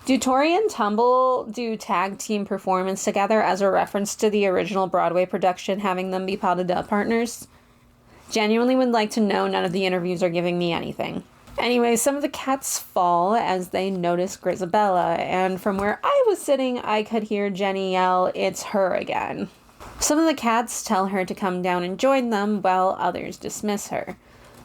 Do Tori and Tumble do tag team performance together as a reference to the original Broadway production having them be pas de deux partners? Genuinely would like to know, none of the interviews are giving me anything. Anyway, some of the cats fall as they notice Grisabella, and from where I was sitting, I could hear Jenny yell, "It's her again." Some of the cats tell her to come down and join them, while others dismiss her.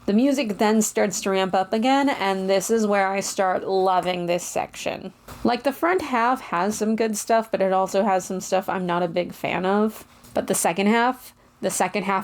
The music then starts to ramp up again, and this is where I start loving this section. Like, the front half has some good stuff, but it also has some stuff I'm not a big fan of. But the second half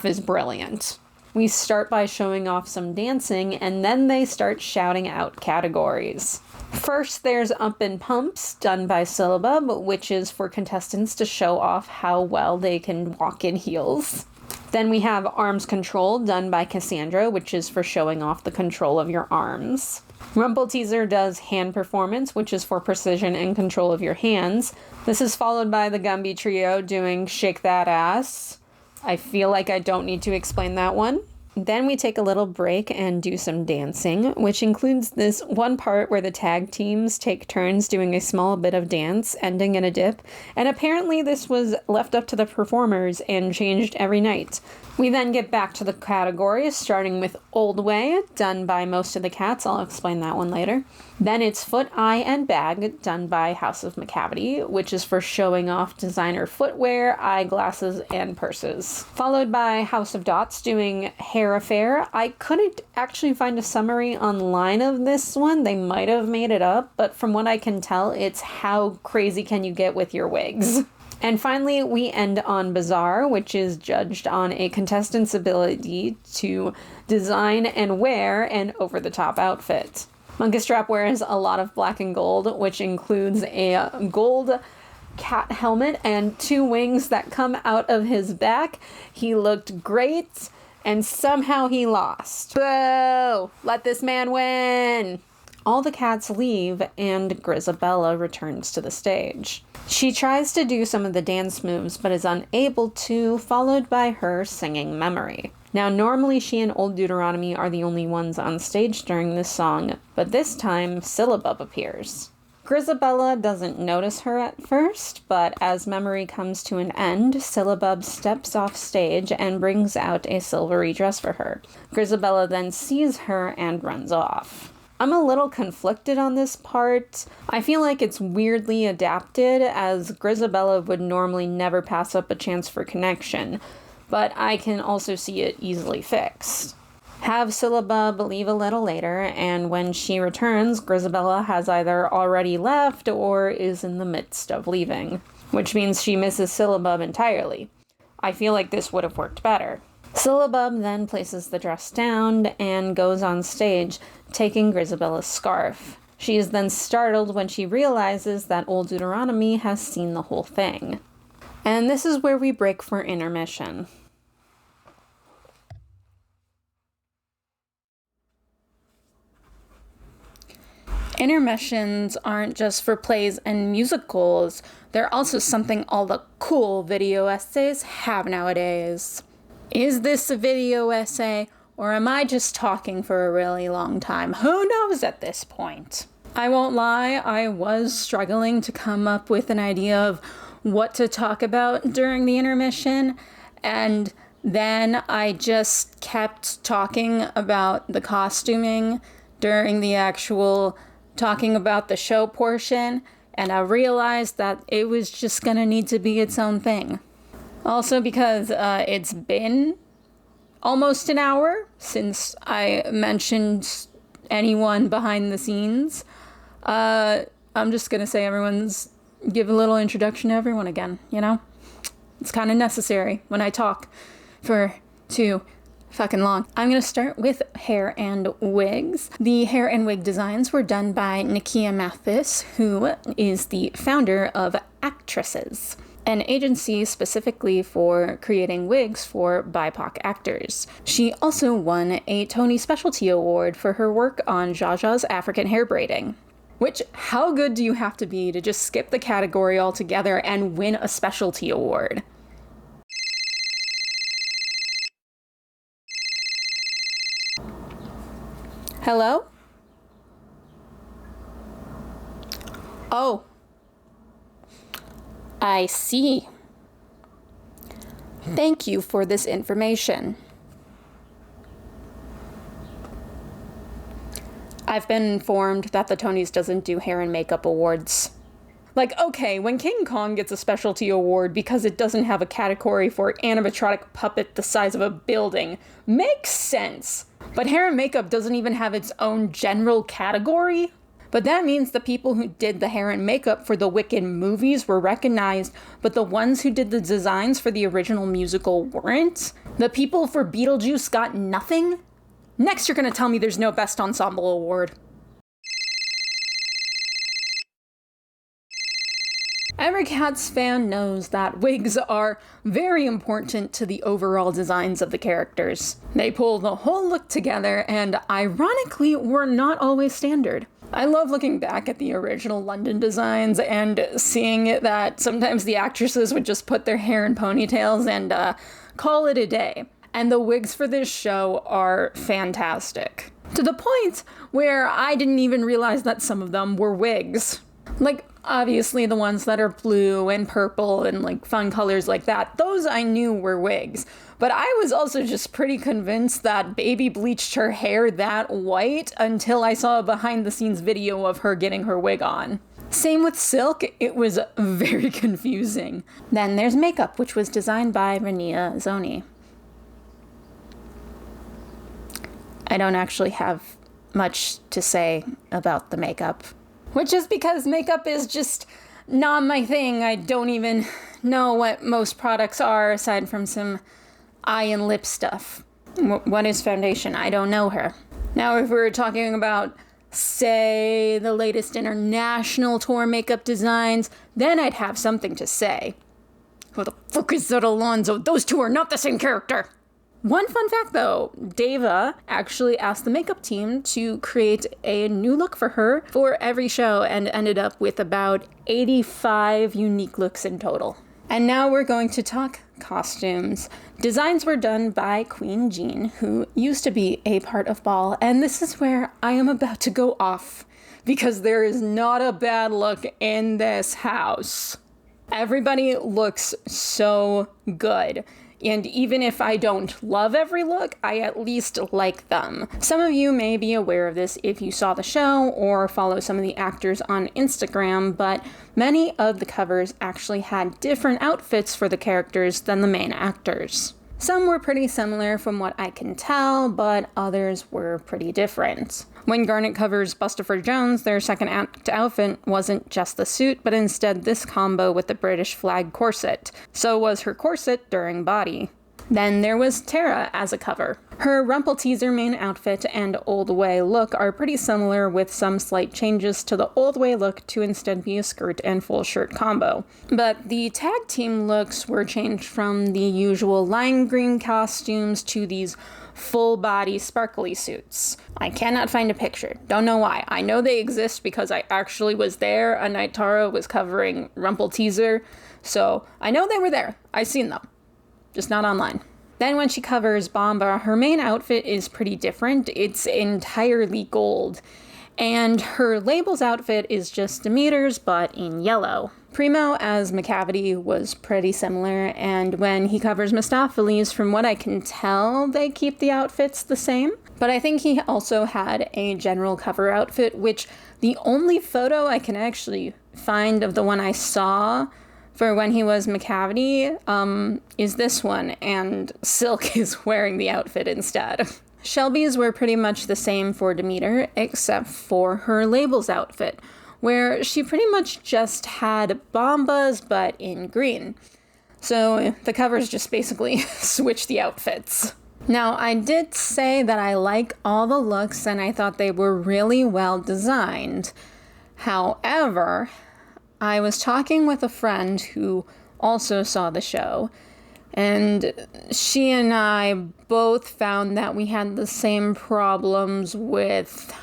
is brilliant. We start by showing off some dancing, and then they start shouting out categories. First, there's Up in Pumps, done by Syllabub, which is for contestants to show off how well they can walk in heels. Then we have Arms Control, done by Cassandra, which is for showing off the control of your arms. Rumpelteazer does Hand Performance, which is for precision and control of your hands. This is followed by the Gumby Trio doing Shake That Ass. I feel like I don't need to explain that one. Then we take a little break and do some dancing, which includes this one part where the tag teams take turns doing a small bit of dance, ending in a dip, and apparently this was left up to the performers and changed every night. We then get back to the categories, starting with Old Way, done by most of the cats. I'll explain that one later. Then it's Foot, Eye, and Bag, done by House of Macavity, which is for showing off designer footwear, eyeglasses, and purses. Followed by House of Dots doing Hair Affair. I couldn't actually find a summary online of this one. They might have made it up, but from what I can tell, it's how crazy can you get with your wigs. And finally, we end on Bazaar, which is judged on a contestant's ability to design and wear an over-the-top outfit. Monkey Strap wears a lot of black and gold, which includes a gold cat helmet and 2 wings that come out of his back. He looked great, and somehow he lost. Boo! Let this man win! All the cats leave, and Grisabella returns to the stage. She tries to do some of the dance moves, but is unable to, followed by her singing Memory. Now, normally she and Old Deuteronomy are the only ones on stage during this song, but this time, Syllabub appears. Grizabella doesn't notice her at first, but as memory comes to an end, Syllabub steps off stage and brings out a silvery dress for her. Grizabella then sees her and runs off. I'm a little conflicted on this part. I feel like it's weirdly adapted, as Grizabella would normally never pass up a chance for connection, but I can also see it easily fixed. Have Syllabub leave a little later, and when she returns, Grizabella has either already left or is in the midst of leaving, which means she misses Syllabub entirely. I feel like this would have worked better. Syllabub then places the dress down and goes on stage, taking Grizabella's scarf. She is then startled when she realizes that Old Deuteronomy has seen the whole thing. And this is where we break for intermission. Intermissions aren't just for plays and musicals, they're also something all the cool video essays have nowadays. Is this a video essay, or am I just talking for a really long time? Who knows at this point? I won't lie, I was struggling to come up with an idea of what to talk about during the intermission, and then I just kept talking about the costuming during the actual talking about the show portion, and I realized that it was just gonna need to be its own thing. Also because it's been almost an hour since I mentioned anyone behind the scenes. I'm just gonna say give a little introduction to everyone again, you know? It's kind of necessary when I talk for too fucking long. I'm gonna start with hair and wigs. The hair and wig designs were done by Nakia Mathis, who is the founder of Actresses, an agency specifically for creating wigs for BIPOC actors. She also won a Tony Specialty Award for her work on Zsa Zsa's African hair braiding. Which, how good do you have to be to just skip the category altogether and win a specialty award? Hello? Oh. I see. Thank you for this information. I've been informed that the Tonys doesn't do hair and makeup awards. Like, okay, when King Kong gets a specialty award because it doesn't have a category for animatronic puppet the size of a building, makes sense. But hair and makeup doesn't even have its own general category. But that means the people who did the hair and makeup for the Wicked movies were recognized, but the ones who did the designs for the original musical weren't? The people for Beetlejuice got nothing? Next you're gonna tell me there's no Best Ensemble Award. Every Cats fan knows that wigs are very important to the overall designs of the characters. They pull the whole look together and, ironically, were not always standard. I love looking back at the original London designs and seeing that sometimes the actresses would just put their hair in ponytails and call it a day. And the wigs for this show are fantastic. To the point where I didn't even realize that some of them were wigs. Like, obviously the ones that are blue and purple and like fun colors like that, those I knew were wigs. But I was also just pretty convinced that Baby bleached her hair that white until I saw a behind the scenes video of her getting her wig on. Same with Silk, it was very confusing. Then there's makeup, which was designed by Rania Zoni. I don't actually have much to say about the makeup. Which is because makeup is just not my thing. I don't even know what most products are aside from some eye and lip stuff. What is foundation? I don't know her. Now, if we were talking about, say, the latest international tour makeup designs, then I'd have something to say. Who the fuck is that Alonzo? Those two are not the same character! One fun fact though, Deva actually asked the makeup team to create a new look for her for every show and ended up with about 85 unique looks in total. And now we're going to talk costumes. Designs were done by Queen Jean, who used to be a part of Ball, and this is where I am about to go off, because there is not a bad look in this house. Everybody looks so good. And even if I don't love every look, I at least like them. Some of you may be aware of this if you saw the show or follow some of the actors on Instagram, but many of the covers actually had different outfits for the characters than the main actors. Some were pretty similar from what I can tell, but others were pretty different. When Garnet covers Bustopher Jones, their second act outfit wasn't just the suit, but instead this combo with the British flag corset. So was her corset during Body. Then there was Tara as a cover. Her Rumpelteazer main outfit and Old Way look are pretty similar, with some slight changes to the Old Way look to instead be a skirt and full shirt combo. But the tag team looks were changed from the usual lime green costumes to these full body sparkly suits. I cannot find a picture. Don't know why. I know they exist because I actually was there a night Tara was covering Rumpelteazer, so I know they were there. I've seen them. Just not online. Then when she covers Bomba, her main outfit is pretty different. It's entirely gold. And her labels outfit is just Demeter's, but in yellow. Primo as Macavity was pretty similar, and when he covers Mistopheles, from what I can tell, they keep the outfits the same. But I think he also had a general cover outfit, which the only photo I can actually find of the one I saw for when he was Macavity is this one, and Silk is wearing the outfit instead. Shelby's were pretty much the same for Demeter, except for her labels outfit, where she pretty much just had Bombas, but in green. So the covers just basically switch the outfits. Now, I did say that I like all the looks and I thought they were really well designed. However, I was talking with a friend who also saw the show, and she and I both found that we had the same problems with,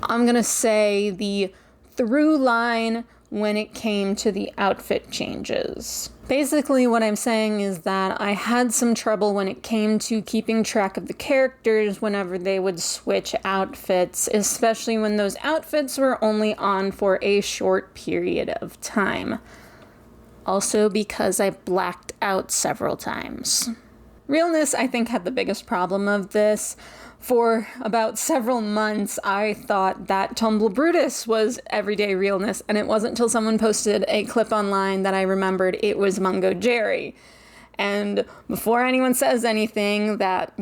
I'm gonna say, the through line when it came to the outfit changes. Basically, what I'm saying is that I had some trouble when it came to keeping track of the characters whenever they would switch outfits, especially when those outfits were only on for a short period of time. Also because I blacked out several times. Realness, I think, had the biggest problem of this. For about several months, I thought that Tumble Brutus was everyday realness, and it wasn't until someone posted a clip online that I remembered it was Mungo Jerry. And before anyone says anything that,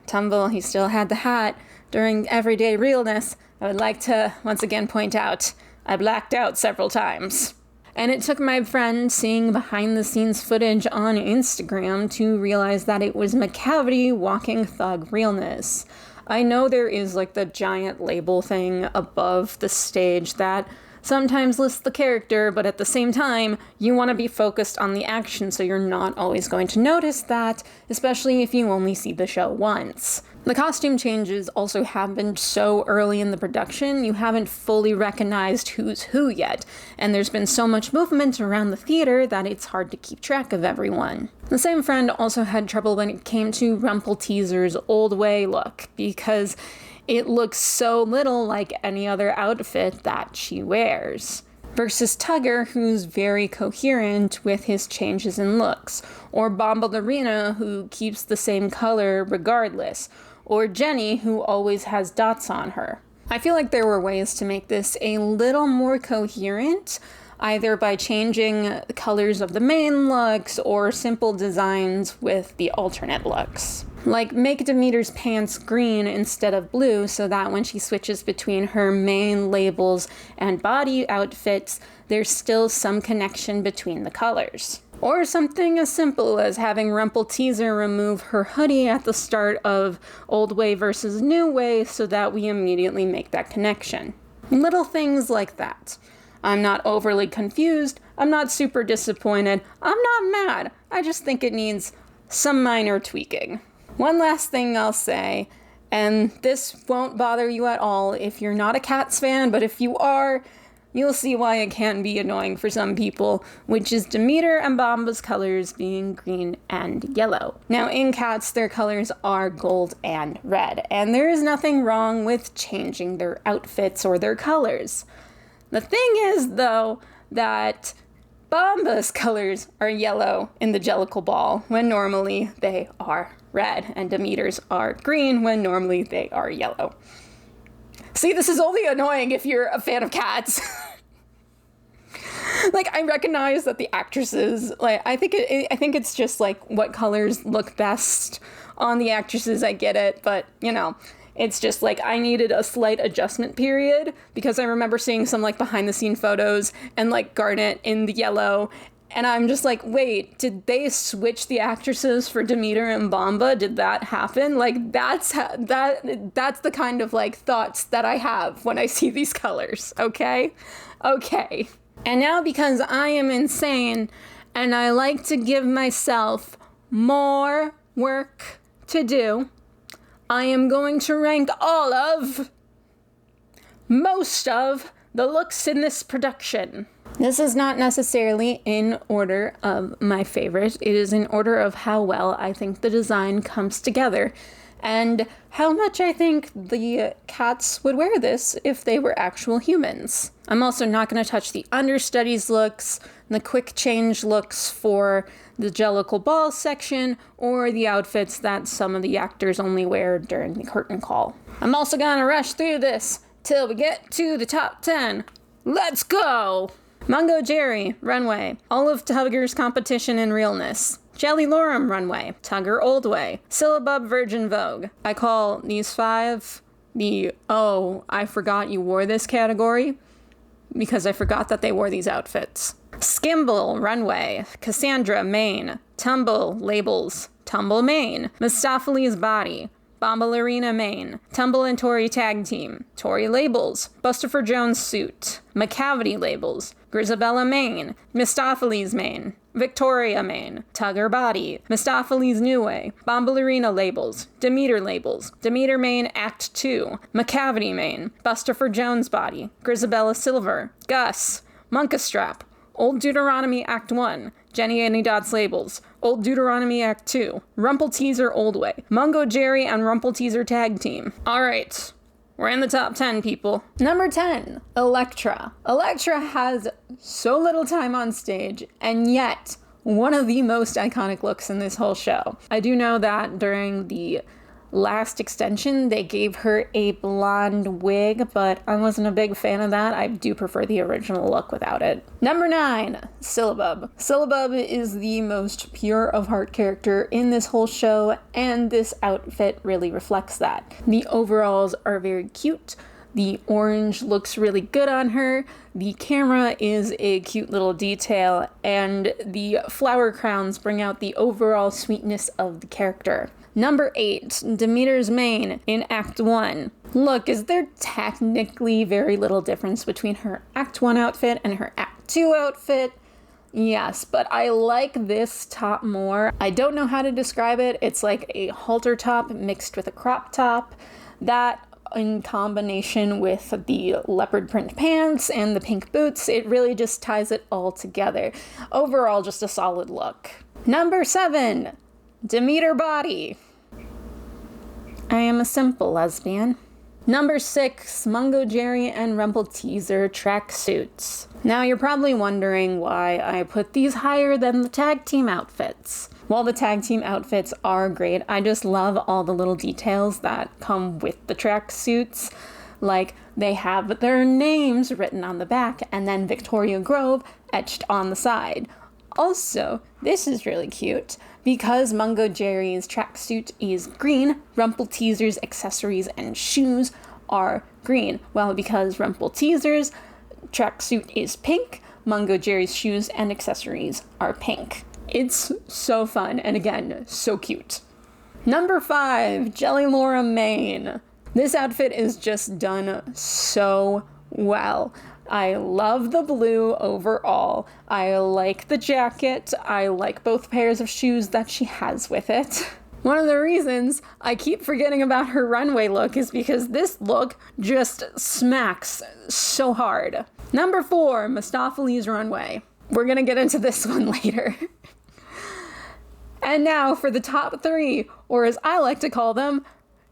Tumble, he still had the hat during everyday realness, I would like to once again point out I blacked out several times. And it took my friend seeing behind-the-scenes footage on Instagram to realize that it was Macavity walking thug realness. I know there is the giant label thing above the stage that sometimes lists the character, but at the same time, you want to be focused on the action, so you're not always going to notice that, especially if you only see the show once. The costume changes also happened so early in the production, you haven't fully recognized who's who yet, and there's been so much movement around the theater that it's hard to keep track of everyone. The same friend also had trouble when it came to Rumpelteazer's Old Way look, because it looks so little like any other outfit that she wears. Versus Tugger, who's very coherent with his changes in looks, or Bombalurina, who keeps the same color regardless, or Jenny, who always has dots on her. I feel like there were ways to make this a little more coherent, either by changing colors of the main looks or simple designs with the alternate looks. Like, make Demeter's pants green instead of blue so that when she switches between her main labels and body outfits, there's still some connection between the colors. Or something as simple as having Rumpelteazer remove her hoodie at the start of Old Way versus New Way so that we immediately make that connection. Little things like that. I'm not overly confused, I'm not super disappointed, I'm not mad, I just think it needs some minor tweaking. One last thing I'll say, and this won't bother you at all if you're not a Cats fan, but if you are, you'll see why it can be annoying for some people, which is Demeter and Bomba's colors being green and yellow. Now, in Cats, their colors are gold and red, and there is nothing wrong with changing their outfits or their colors. The thing is, though, that Bomba's colors are yellow in the Jellicle ball when normally they are red, and Demeter's are green when normally they are yellow. See, this is only annoying if you're a fan of Cats. Like, I recognize that the actresses, like, I think it's just like what colors look best on the actresses. I get it, but you know, it's just like I needed a slight adjustment period because I remember seeing some like behind the scene photos and like Garnet in the yellow. And I'm just like, wait, did they switch the actresses for Demeter and Bomba? Did that happen? Like, that's the kind of like thoughts that I have when I see these colors, okay? Okay. And now, because I am insane and I like to give myself more work to do, I am going to rank most of the looks in this production. This is not necessarily in order of my favorite. It is in order of how well I think the design comes together and how much I think the cats would wear this if they were actual humans. I'm also not going to touch the understudies looks, the quick change looks for the Jellicle ball section, or the outfits that some of the actors only wear during the curtain call. I'm also going to rush through this till we get to the top 10. Let's go! Mungo Jerry, runway. Olive Tugger's competition in realness. Jelly Lorem, runway. Tugger Old Way. Syllabub Virgin Vogue. I call these 5 the "oh, I forgot you wore this" category because I forgot that they wore these outfits. Skimble, runway. Cassandra, main. Tumble, labels. Tumble, main. Mistopheles Body. Bombalurina, main. Tumble and Tori tag team. Tori labels. Bustafer Jones suit. Macavity labels. Grisabella, main. Mistopheles, main. Victoria, main. Tugger body. Mistopheles new way. Bombalurina labels. Demeter labels. Demeter main act 2. Macavity main. Bustafer Jones body. Grisabella silver. Gus. Monkastrap. Old Deuteronomy Act 1. Jenny Annie Dots labels. Old Deuteronomy Act 2. Rumple Teaser Old Way. Mungo Jerry and Rumple Teaser tag team. Alright, we're in the top 10, people. Number 10, Elektra. Elektra has so little time on stage, and yet one of the most iconic looks in this whole show. I do know that during the last extension, they gave her a blonde wig, but I wasn't a big fan of that. I do prefer the original look without it. Number 9, Syllabub. Syllabub is the most pure of heart character in this whole show, and this outfit really reflects that. The overalls are very cute. The orange looks really good on her. The camera is a cute little detail, and the flower crowns bring out the overall sweetness of the character. Number 8, Demeter's main in Act 1. Look, is there technically very little difference between her Act 1 outfit and her Act 2 outfit? Yes, but I like this top more. I don't know how to describe it. It's like a halter top mixed with a crop top. That, in combination with the leopard print pants and the pink boots, it really just ties it all together. Overall, just a solid look. Number 7, Demeter body. I am a simple lesbian. Number 6, Mungo Jerry and Rumple Teaser tracksuits. Now you're probably wondering why I put these higher than the tag team outfits. While the tag team outfits are great, I just love all the little details that come with the tracksuits. Like, they have their names written on the back and then Victoria Grove etched on the side. Also, this is really cute. Because Mungo Jerry's tracksuit is green, Rumple Teaser's accessories and shoes are green. Well, because Rumple Teaser's tracksuit is pink, Mungo Jerry's shoes and accessories are pink. It's so fun, and again, so cute. Number 5, Jelly Laura Main. This outfit is just done so well. I love the blue overall. I like the jacket. I like both pairs of shoes that she has with it. One of the reasons I keep forgetting about her runway look is because this look just smacks so hard. Number 4, Mistopheles Runway. We're gonna get into this one later. And now for the top 3, or as I like to call them,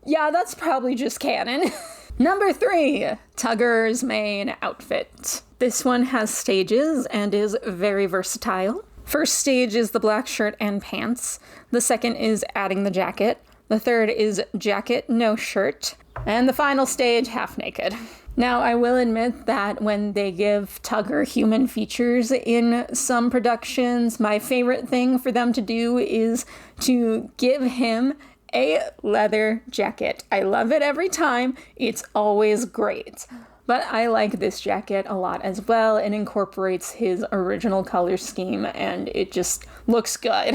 yeah, that's probably just canon. Number 3, Tugger's main outfit. This one has stages and is very versatile. First stage is the black shirt and pants. The second is adding the jacket. The third is jacket, no shirt. And the final stage, half naked. Now, I will admit that when they give Tugger human features in some productions, my favorite thing for them to do is to give him a leather jacket. I love it every time. It's always great. But I like this jacket a lot as well. It incorporates his original color scheme and it just looks good.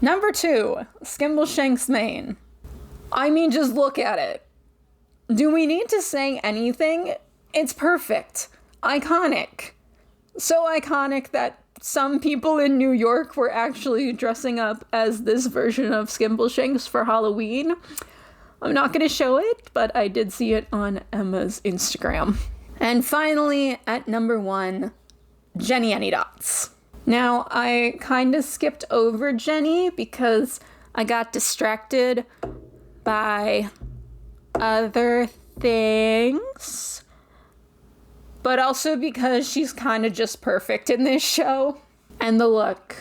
Number 2, Skimbleshank's mane. I mean, just look at it. Do we need to say anything? It's perfect. Iconic. So iconic that some people in New York were actually dressing up as this version of Skimbleshanks for Halloween. I'm not going to show it, but I did see it on Emma's Instagram. And finally, at number 1, Jenny Anydots. Now, I kind of skipped over Jenny because I got distracted by other things, but also because she's kind of just perfect in this show. And the look.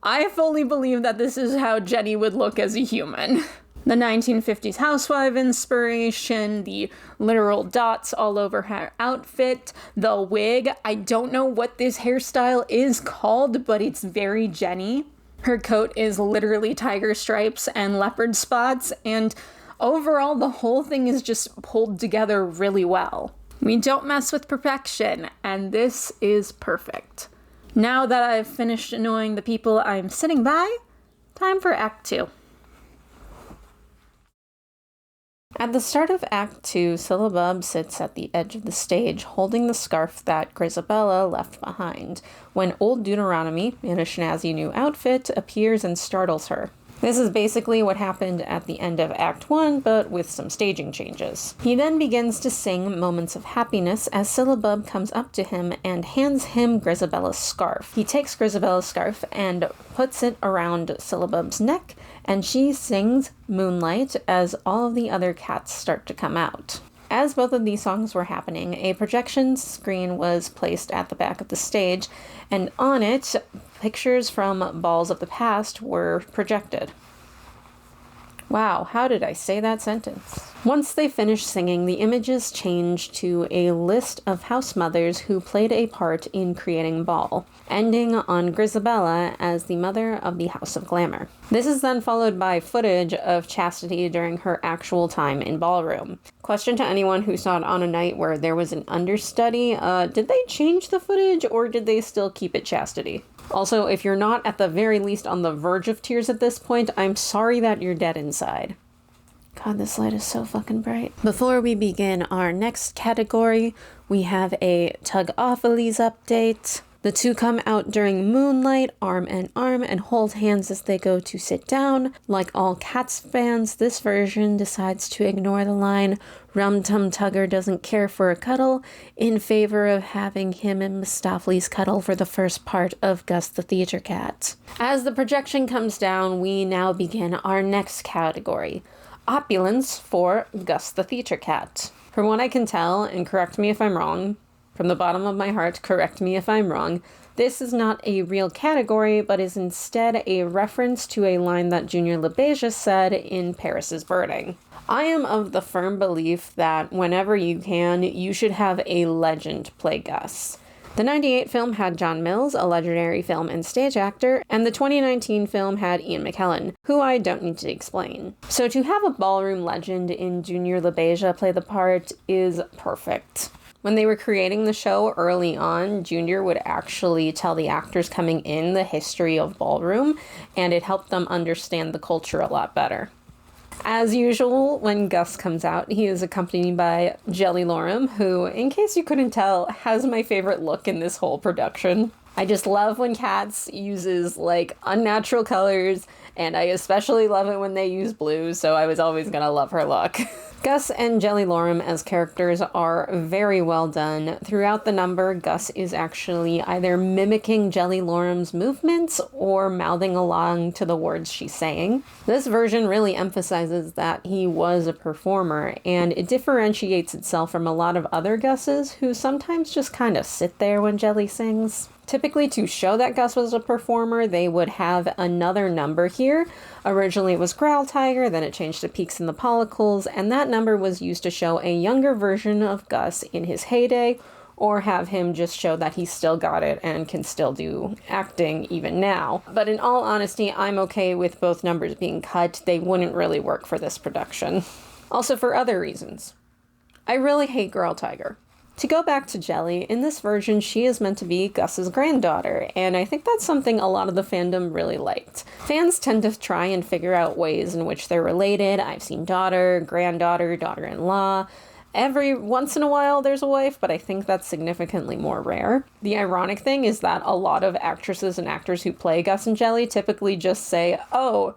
I fully believe that this is how Jenny would look as a human. The 1950s housewife inspiration, the literal dots all over her outfit, the wig. I don't know what this hairstyle is called, but it's very Jenny. Her coat is literally tiger stripes and leopard spots, and overall the whole thing is just pulled together really well. We don't mess with perfection, and this is perfect. Now that I've finished annoying the people I'm sitting by, time for Act 2. At the start of Act 2, Syllabub sits at the edge of the stage, holding the scarf that Grisabella left behind, when old Deuteronomy, in a snazzy new outfit, appears and startles her. This is basically what happened at the end of Act 1, but with some staging changes. He then begins to sing Moments of Happiness as Syllabub comes up to him and hands him Grisabella's scarf. He takes Grisabella's scarf and puts it around Syllabub's neck, and she sings Moonlight as all of the other cats start to come out. As both of these songs were happening, a projection screen was placed at the back of the stage, and on it, pictures from balls of the past were projected. Wow, how did I say that sentence? Once they finished singing, the images changed to a list of house mothers who played a part in creating Ball, ending on Grisabella as the mother of the House of Glamour. This is then followed by footage of Chastity during her actual time in Ballroom. Question to anyone who saw it on a night where there was an understudy, did they change the footage or did they still keep it Chastity? Also, if you're not at the very least on the verge of tears at this point, I'm sorry that you're dead inside. God, this light is so fucking bright. Before we begin our next category, we have a Tugophiles update. The two come out during Moonlight, arm in arm, and hold hands as they go to sit down. Like all Cats fans, this version decides to ignore the line, Rum Tum Tugger doesn't care for a cuddle, in favor of having him and Mistopheles cuddle for the first part of Gus the Theater Cat. As the projection comes down, we now begin our next category, Opulence for Gus the Theater Cat. From what I can tell, and correct me if I'm wrong, from the bottom of my heart, correct me if I'm wrong, this is not a real category, but is instead a reference to a line that Junior LaBeija said in Paris is Burning. I am of the firm belief that whenever you can, you should have a legend play Gus. The 98 film had John Mills, a legendary film and stage actor, and the 2019 film had Ian McKellen, who I don't need to explain. So to have a ballroom legend in Junior LaBeija play the part is perfect. When they were creating the show early on, Junior would actually tell the actors coming in the history of ballroom, and it helped them understand the culture a lot better. As usual, when Gus comes out, he is accompanied by Jelly Lorem, who, in case you couldn't tell, has my favorite look in this whole production. I just love when Cats uses, unnatural colors, and I especially love it when they use blue, so I was always gonna love her look. Gus and Jelly Lorem as characters are very well done. Throughout the number, Gus is actually either mimicking Jelly Lorem's movements or mouthing along to the words she's saying. This version really emphasizes that he was a performer, and it differentiates itself from a lot of other Gus's who sometimes just kind of sit there when Jelly sings. Typically, to show that Gus was a performer, they would have another number here. Originally it was Growl Tiger, then it changed to Peaks in the Pollicles, and that number was used to show a younger version of Gus in his heyday, or have him just show that he still got it and can still do acting even now. But in all honesty, I'm okay with both numbers being cut. They wouldn't really work for this production. Also for other reasons. I really hate Growl Tiger. To go back to Jelly, in this version, she is meant to be Gus's granddaughter, and I think that's something a lot of the fandom really liked. Fans tend to try and figure out ways in which they're related. I've seen daughter, granddaughter, daughter-in-law. Every once in a while there's a wife, but I think that's significantly more rare. The ironic thing is that a lot of actresses and actors who play Gus and Jelly typically just say, oh,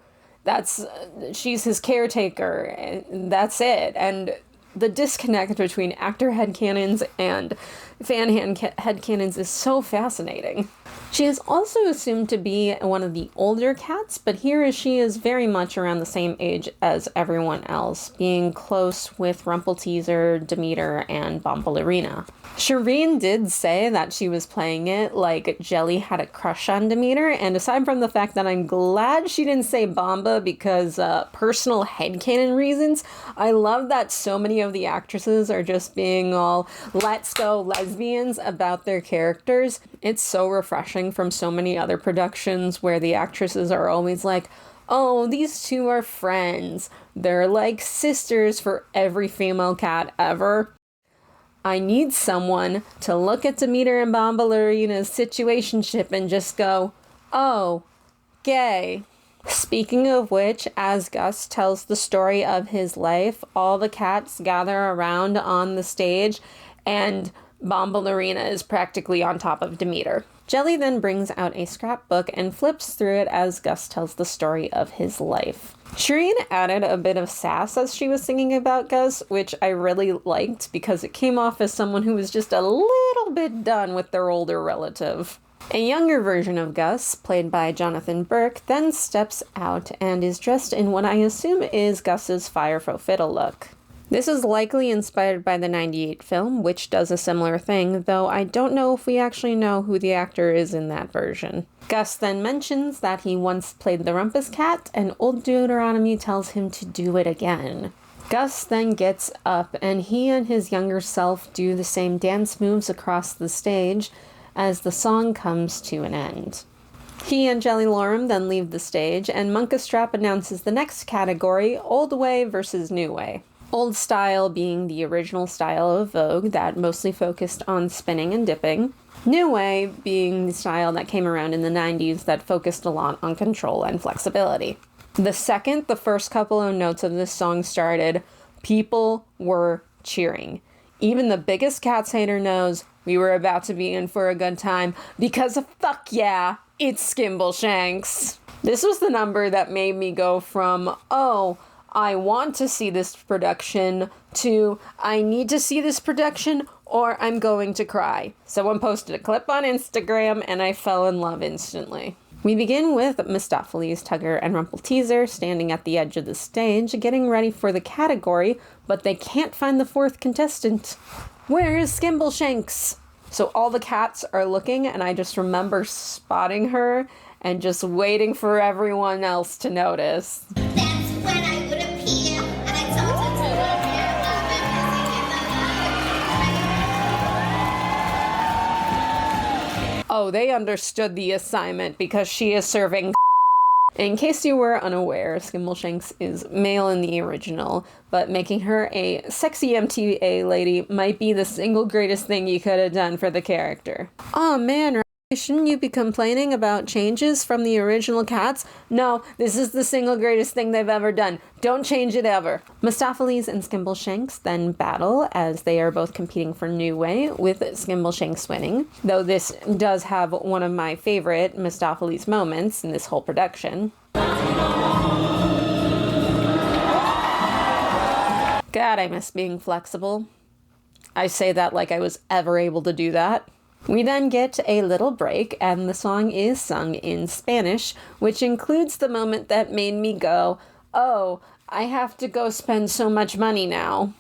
she's his caretaker, and that's it. And the disconnect between actor headcanons and fan headcanons is so fascinating. She is also assumed to be one of the older cats, but here she is very much around the same age as everyone else, being close with Rumpelteazer, Demeter, and Bombalurina. Shireen did say that she was playing it like Jelly had a crush on Demeter, and aside from the fact that I'm glad she didn't say Bomba because personal headcanon reasons, I love that so many of the actresses are just being all let's go lesbians about their characters. It's so refreshing from so many other productions where the actresses are always like, oh, these two are friends. They're like sisters for every female cat ever. I need someone to look at Demeter and Bombalurina's situationship and just go, oh, gay. Speaking of which, as Gus tells the story of his life, all the cats gather around on the stage, and Bombalurina is practically on top of Demeter. Jelly then brings out a scrapbook and flips through it as Gus tells the story of his life. Shireen added a bit of sass as she was singing about Gus, which I really liked because it came off as someone who was just a little bit done with their older relative. A younger version of Gus, played by Jonathan Burke, then steps out and is dressed in what I assume is Gus's Fire Fro Fiddle look. This is likely inspired by the '98 film, which does a similar thing, though I don't know if we actually know who the actor is in that version. Gus then mentions that he once played the Rumpus Cat, and Old Deuteronomy tells him to do it again. Gus then gets up, and he and his younger self do the same dance moves across the stage as the song comes to an end. He and Jelly Lorem then leave the stage, and Munkustrap announces the next category, Old Way versus New Way. Old style being the original style of Vogue that mostly focused on spinning and dipping. New Way being the style that came around in the 90s that focused a lot on control and flexibility. The second the first couple of notes of this song started, people were cheering. Even the biggest Cats hater knows we were about to be in for a good time because fuck yeah, it's Skimbleshanks. This was the number that made me go from, oh, I want to see this production to I need to see this production or I'm going to cry. Someone posted a clip on Instagram and I fell in love instantly. We begin with Mistopheles, Tugger, and Rumpelteazer standing at the edge of the stage, getting ready for the category, but they can't find the fourth contestant. Where is Skimbleshanks? So all the cats are looking, and I just remember spotting her and just waiting for everyone else to notice. That's when I would appear, and I told her to appear. Oh, they understood the assignment because she is serving. In case you were unaware, Skimbleshanks is male in the original, but making her a sexy MTA lady might be the single greatest thing you could have done for the character. Oh man, shouldn't you be complaining about changes from the original Cats? No, this is the single greatest thing they've ever done. Don't change it ever. Mistopheles and Skimbleshanks then battle as they are both competing for New Way, with Skimbleshanks winning, though this does have one of my favorite Mistopheles moments in this whole production. God, I miss being flexible. I say that like I was ever able to do that. We then get a little break, and the song is sung in Spanish, which includes the moment that made me go, oh, I have to go spend so much money now.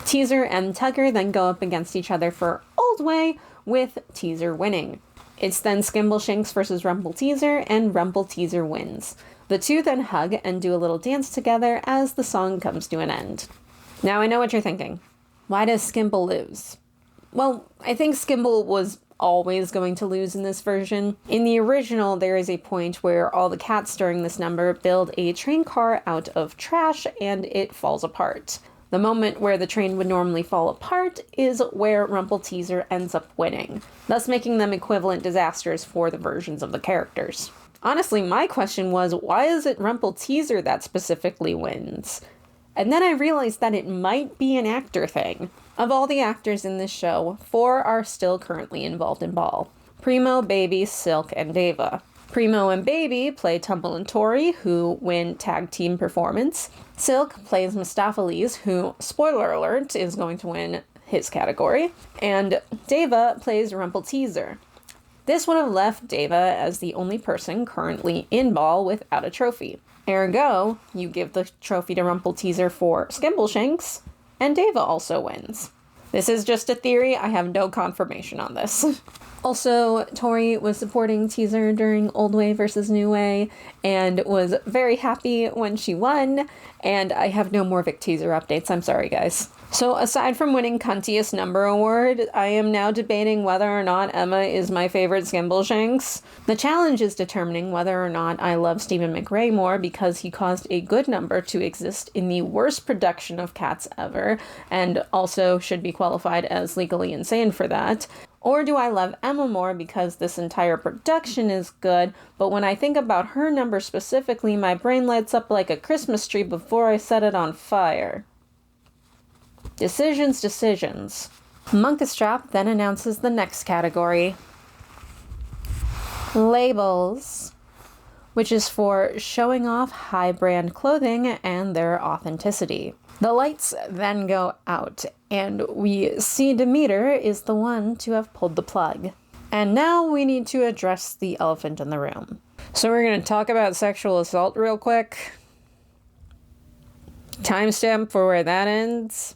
Teaser and Tugger then go up against each other for Old Way, with Teaser winning. It's then Skimbleshanks versus Rumpleteazer, and Rumpleteazer wins. The two then hug and do a little dance together as the song comes to an end. Now I know what you're thinking. Why does Skimble lose? Well, I think Skimble was always going to lose in this version. In the original, there is a point where all the cats during this number build a train car out of trash and it falls apart. The moment where the train would normally fall apart is where Rumpleteazer ends up winning, thus making them equivalent disasters for the versions of the characters. Honestly, my question was, why is it Rumpleteazer that specifically wins? And then I realized that it might be an actor thing. Of all the actors in this show, 4 are still currently involved in Ball: Primo, Baby, Silk, and Deva. Primo and Baby play Tumble and Tori, who win tag team performance. Silk plays Mustapha, who, spoiler alert, is going to win his category. And Deva plays Rumpleteazer. This would have left Deva as the only person currently in Ball without a trophy. Ergo, you give the trophy to Rumpleteazer for Skimbleshanks, and Deva also wins. This is just a theory, I have no confirmation on this. Also, Tori was supporting Teaser during Old Way versus New Way, and was very happy when she won, and I have no more Vic Teaser updates, I'm sorry guys. So aside from winning Cuntiest Number Award, I am now debating whether or not Emma is my favorite Skimbleshanks. The challenge is determining whether or not I love Stephen McRae more because he caused a good number to exist in the worst production of Cats ever, and also should be qualified as legally insane for that. Or do I love Emma more because this entire production is good, but when I think about her number specifically, my brain lights up like a Christmas tree before I set it on fire. Decisions. Monkastrap then announces the next category. Labels, which is for showing off high brand clothing and their authenticity. The lights then go out, and we see Demeter is the one to have pulled the plug. And now we need to address the elephant in the room. So we're going to talk about sexual assault real quick. Timestamp for where that ends.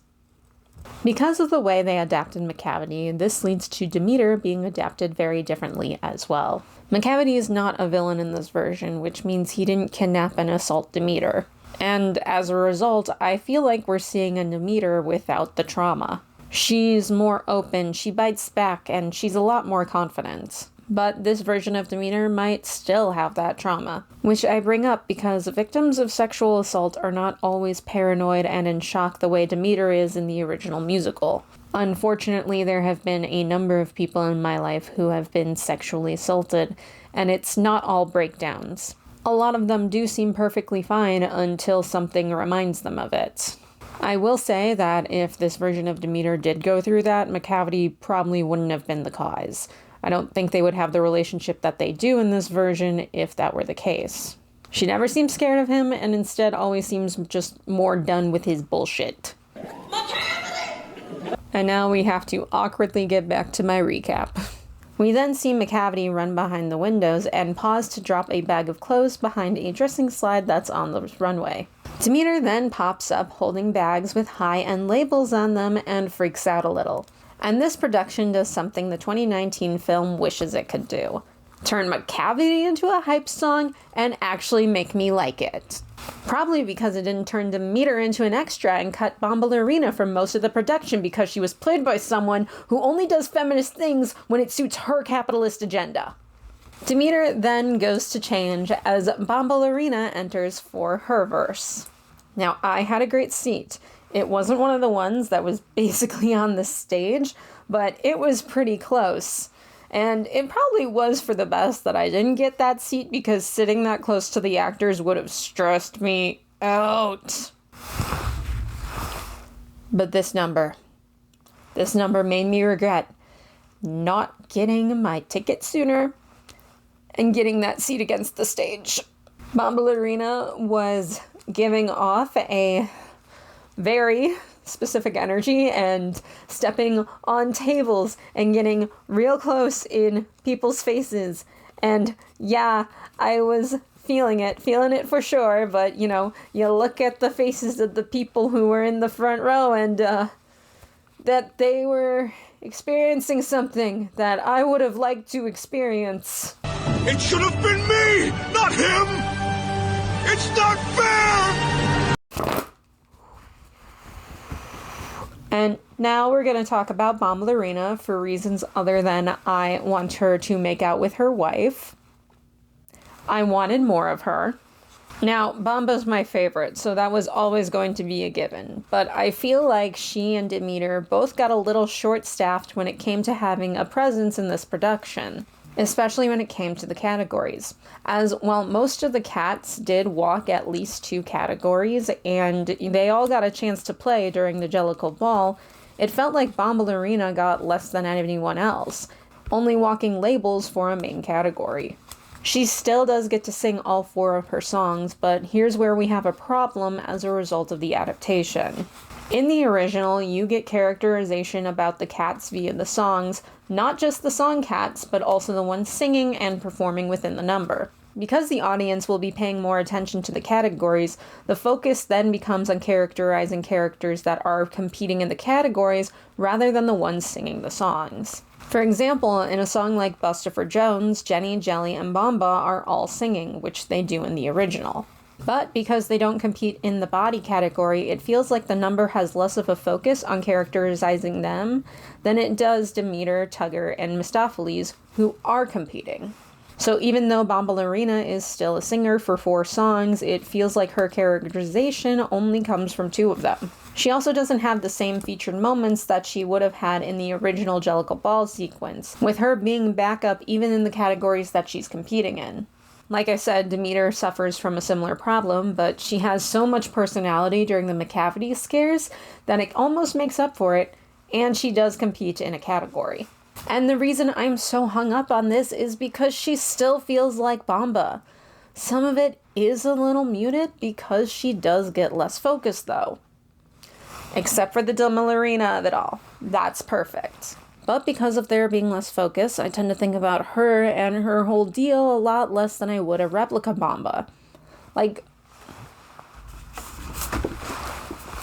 Because of the way they adapted Macavity, this leads to Demeter being adapted very differently as well. Macavity is not a villain in this version, which means he didn't kidnap and assault Demeter. And as a result, I feel like we're seeing a Demeter without the trauma. She's more open, she bites back, and she's a lot more confident. But this version of Demeter might still have that trauma, which I bring up because victims of sexual assault are not always paranoid and in shock the way Demeter is in the original musical. Unfortunately, there have been a number of people in my life who have been sexually assaulted, and it's not all breakdowns. A lot of them do seem perfectly fine until something reminds them of it. I will say that if this version of Demeter did go through that, Macavity probably wouldn't have been the cause. I don't think they would have the relationship that they do in this version if that were the case. She never seems scared of him, and instead always seems just more done with his bullshit. And now we have to awkwardly get back to my recap. We then see Macavity run behind the windows and pause to drop a bag of clothes behind a dressing slide that's on the runway. Demeter then pops up holding bags with high-end labels on them and freaks out a little. And this production does something the 2019 film wishes it could do. Turn Macavity into a hype song and actually make me like it. Probably because it didn't turn Demeter into an extra and cut Bombalurina from most of the production because she was played by someone who only does feminist things when it suits her capitalist agenda. Demeter then goes to change as Bombalurina enters for her verse. Now, I had a great seat. It wasn't one of the ones that was basically on the stage, but it was pretty close. And it probably was for the best that I didn't get that seat because sitting that close to the actors would have stressed me out. But this number made me regret not getting my ticket sooner and getting that seat against the stage. Bombalurina was giving off a very specific energy and stepping on tables and getting real close in people's faces. And yeah, I was feeling it for sure, but you know, you look at the faces of the people who were in the front row and that they were experiencing something that I would have liked to experience. It should have been me, not him! It's not fair! And now we're going to talk about Bombalurina for reasons other than I want her to make out with her wife. I wanted more of her. Now, Bomba's my favorite, so that was always going to be a given. But I feel like she and Demeter both got a little short-staffed when it came to having a presence in this production, especially when it came to the categories. As while most of the cats did walk at least 2 categories, and they all got a chance to play during the Jellicle Ball, it felt like Bombalurina got less than anyone else, only walking labels for a main category. She still does get to sing all 4 of her songs, but here's where we have a problem as a result of the adaptation. In the original, you get characterization about the cats via the songs, not just the song cats, but also the ones singing and performing within the number. Because the audience will be paying more attention to the categories, the focus then becomes on characterizing characters that are competing in the categories rather than the ones singing the songs. For example, in a song like Bustafer Jones, Jenny, Jelly, and Bomba are all singing, which they do in the original. But because they don't compete in the body category, it feels like the number has less of a focus on characterizing them than it does Demeter, Tugger, and Mistopheles, who are competing. So even though Bombalurina is still a singer for 4 songs, it feels like her characterization only comes from 2 of them. She also doesn't have the same featured moments that she would have had in the original Jellicle Ball sequence, with her being backup even in the categories that she's competing in. Like I said, Demeter suffers from a similar problem, but she has so much personality during the McCavity scares that it almost makes up for it, and she does compete in a category. And the reason I'm so hung up on this is because she still feels like Bomba. Some of it is a little muted because she does get less focused though. Except for the Bombalurina of it all. That's perfect. But because of there being less focus, I tend to think about her and her whole deal a lot less than I would a replica Bomba. Like,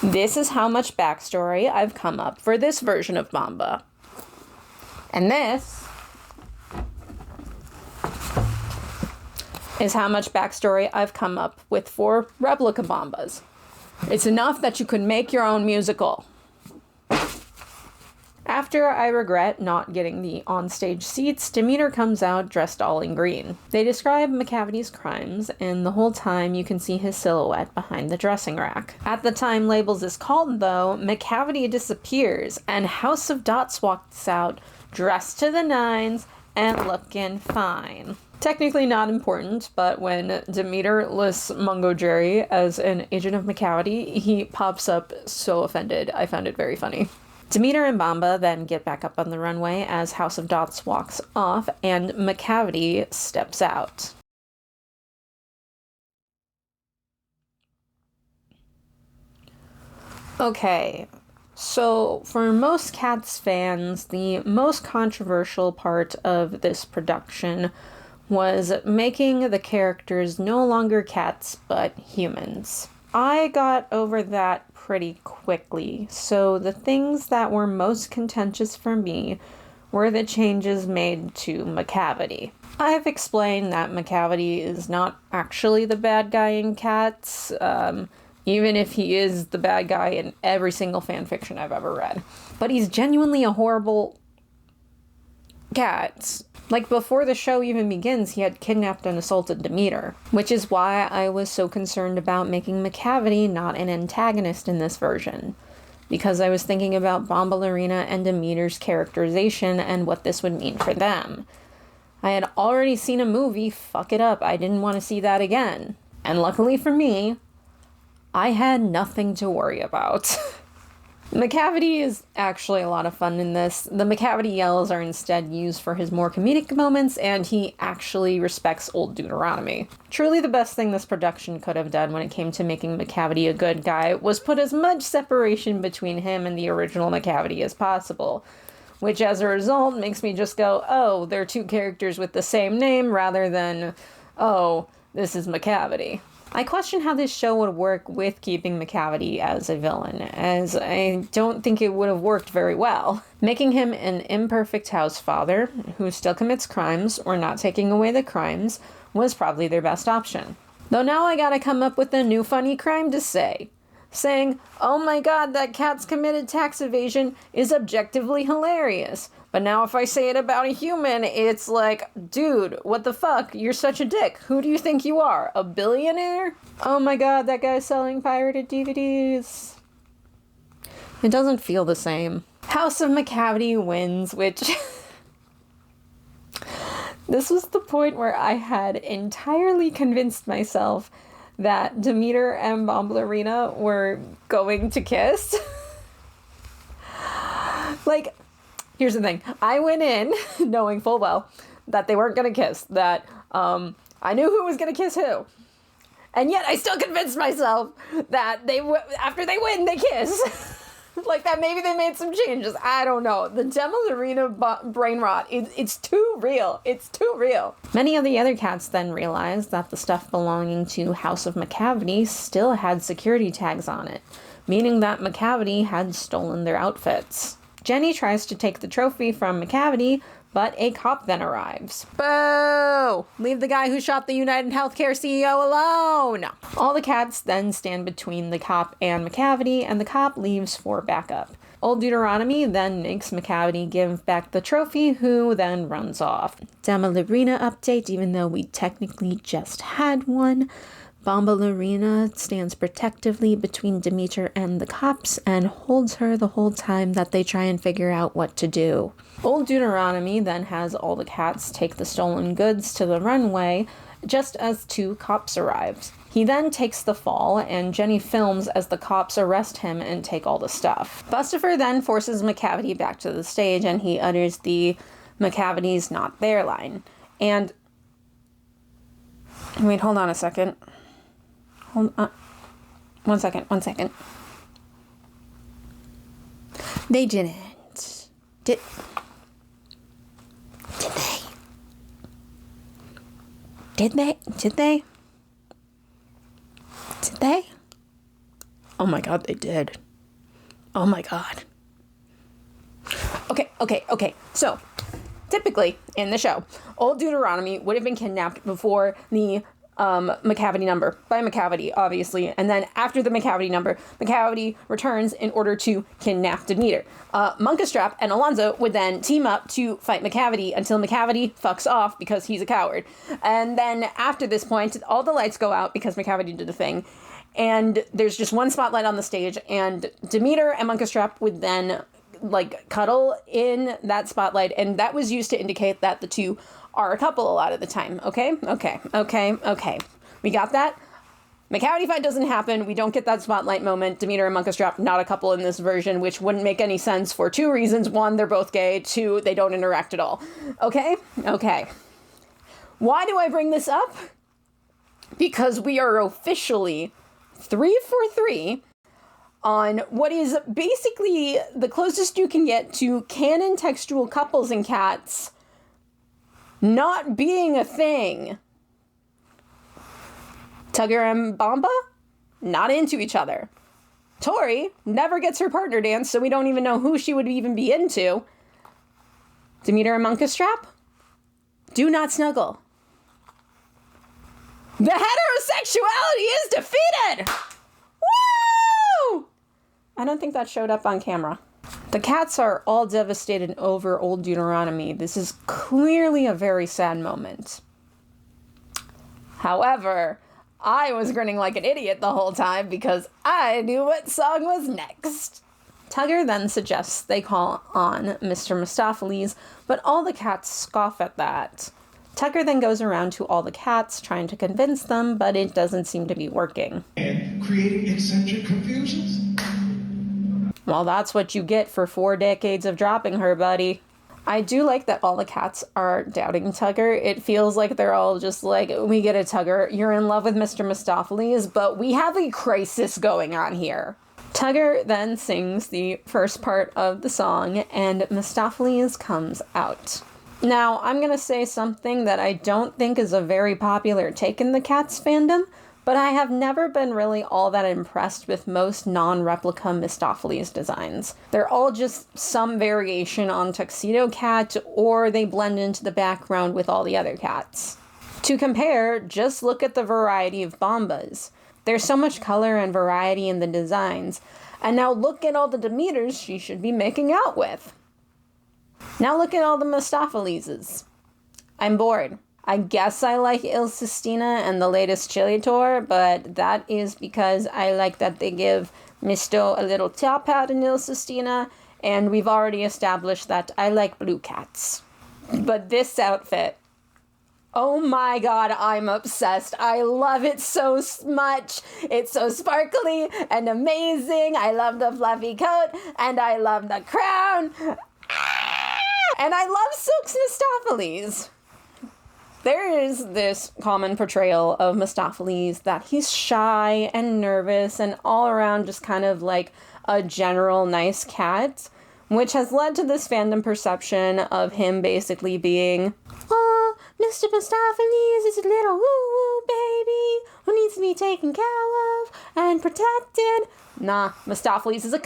this is how much backstory I've come up for this version of Bomba. And this is how much backstory I've come up with for replica Bombas. It's enough that you could make your own musical. After I regret not getting the onstage seats, Demeter comes out dressed all in green. They describe McCavity's crimes, and the whole time you can see his silhouette behind the dressing rack. At the time Labels is called, though, McCavity disappears, and House of Dots walks out, dressed to the nines, and looking fine. Technically not important, but when Demeter lists Mungo Jerry as an agent of McCavity, he pops up so offended. I found it very funny. Demeter and Bomba then get back up on the runway as House of Dots walks off and McCavity steps out. Okay, so for most Cats fans, the most controversial part of this production was making the characters no longer cats but humans. I got over that pretty quickly, so the things that were most contentious for me were the changes made to McCavity. I've explained that McCavity is not actually the bad guy in Cats, even if he is the bad guy in every single fanfiction I've ever read. But he's genuinely a horrible cat. Like, before the show even begins, he had kidnapped and assaulted Demeter, which is why I was so concerned about making McCavity not an antagonist in this version, because I was thinking about Bombalurina and Demeter's characterization and what this would mean for them. I had already seen a movie fuck it up. I didn't want to see that again. And luckily for me, I had nothing to worry about. Macavity is actually a lot of fun in this. The Macavity yells are instead used for his more comedic moments, and he actually respects Old Deuteronomy. Truly the best thing this production could have done when it came to making Macavity a good guy was put as much separation between him and the original Macavity as possible. Which, as a result, makes me just go, oh, they're two characters with the same name, rather than, oh, this is Macavity. I question how this show would work with keeping Macavity as a villain, as I don't think it would have worked very well. Making him an imperfect house father, who still commits crimes, or not taking away the crimes, was probably their best option. Though now I gotta come up with a new funny crime to say. Saying, oh my god, that cat's committed tax evasion is objectively hilarious. But now if I say it about a human, it's like, dude, what the fuck? You're such a dick. Who do you think you are? A billionaire? Oh my god, that guy's selling pirated DVDs. It doesn't feel the same. House of Macavity wins, which... This was the point where I had entirely convinced myself that Demeter and Bombalurina were going to kiss. Like, here's the thing. I went in knowing full well that they weren't going to kiss, that I knew who was going to kiss who. And yet I still convinced myself that after they win, they kiss. Like that maybe they made some changes. I don't know. The Demolurina brain rot, it's too real. It's too real. Many of the other cats then realized that the stuff belonging to House of Macavity still had security tags on it, meaning that Macavity had stolen their outfits. Jenny tries to take the trophy from Macavity, but a cop then arrives. Boo! Leave the guy who shot the United Healthcare CEO alone! All the cats then stand between the cop and Macavity, and the cop leaves for backup. Old Deuteronomy then makes Macavity give back the trophy, who then runs off. Demolurina update, even though we technically just had one. Bombalurina stands protectively between Demeter and the cops and holds her the whole time that they try and figure out what to do. Old Deuteronomy then has all the cats take the stolen goods to the runway just as two cops arrive. He then takes the fall, and Jenny films as the cops arrest him and take all the stuff. Bustifer then forces Macavity back to the stage, and he utters the Macavity's not there line. And... wait, hold on a second. Hold on. One second. They didn't. Did they? Did they? Oh my god, they did. Oh my god. Okay. So, typically, in the show, Old Deuteronomy would have been kidnapped before the Macavity number, by Macavity, obviously, and then after the Macavity number, Macavity returns in order to kidnap Demeter. Munkastrap and Alonzo would then team up to fight Macavity until Macavity fucks off because he's a coward. And then after this point, all the lights go out because Macavity did the thing, and there's just one spotlight on the stage, and Demeter and Munkastrap would then cuddle in that spotlight, and that was used to indicate that the two are a couple a lot of the time. Okay. We got that? Macavity fight doesn't happen. We don't get that spotlight moment. Demeter and Munkastrap not a couple in this version, which wouldn't make any sense for two reasons. One, they're both gay. Two, they don't interact at all. Okay. Why do I bring this up? Because we are officially 3 for 3 on what is basically the closest you can get to canon textual couples in cats not being a thing. Tugger and Bomba? Not into each other. Tori never gets her partner dance, so we don't even know who she would even be into. Demeter and Munkastrap? Do not snuggle. The heterosexuality is defeated! Woo! I don't think that showed up on camera. The cats are all devastated over Old Deuteronomy. This is clearly a very sad moment. However, I was grinning like an idiot the whole time because I knew what song was next. Tugger then suggests they call on Mr. Mistopheles, but all the cats scoff at that. Tugger then goes around to all the cats trying to convince them, but it doesn't seem to be working. And creating eccentric confusions? Well, that's what you get for 4 decades of dropping her, buddy. I do like that all the cats are doubting Tugger. It feels like they're all just like, we get it, Tugger. You're in love with Mr. Mistopheles, but we have a crisis going on here. Tugger then sings the first part of the song, and Mistopheles comes out. Now, I'm going to say something that I don't think is a very popular take in the Cats fandom, but I have never been really all that impressed with most non-replica Mistopheles designs. They're all just some variation on Tuxedo Cat, or they blend into the background with all the other cats. To compare, just look at the variety of Bombas. There's so much color and variety in the designs, and now look at all the Demeters she should be making out with. Now look at all the Mistopheleses. I'm bored. I guess I like Il Sistina and the latest Jellicle, but that is because I like that they give Misto a little top hat in Il Sistina, and we've already established that I like blue cats. But this outfit, oh my god, I'm obsessed. I love it so much. It's so sparkly and amazing. I love the fluffy coat, and I love the crown. And I love Silk's Mistopheles. There is this common portrayal of Mistopheles that he's shy and nervous and all around just kind of like a general nice cat, which has led to this fandom perception of him basically being, oh, Mr. Mistopheles is a little woo-woo baby who needs to be taken care of and protected. Nah, Mistopheles is a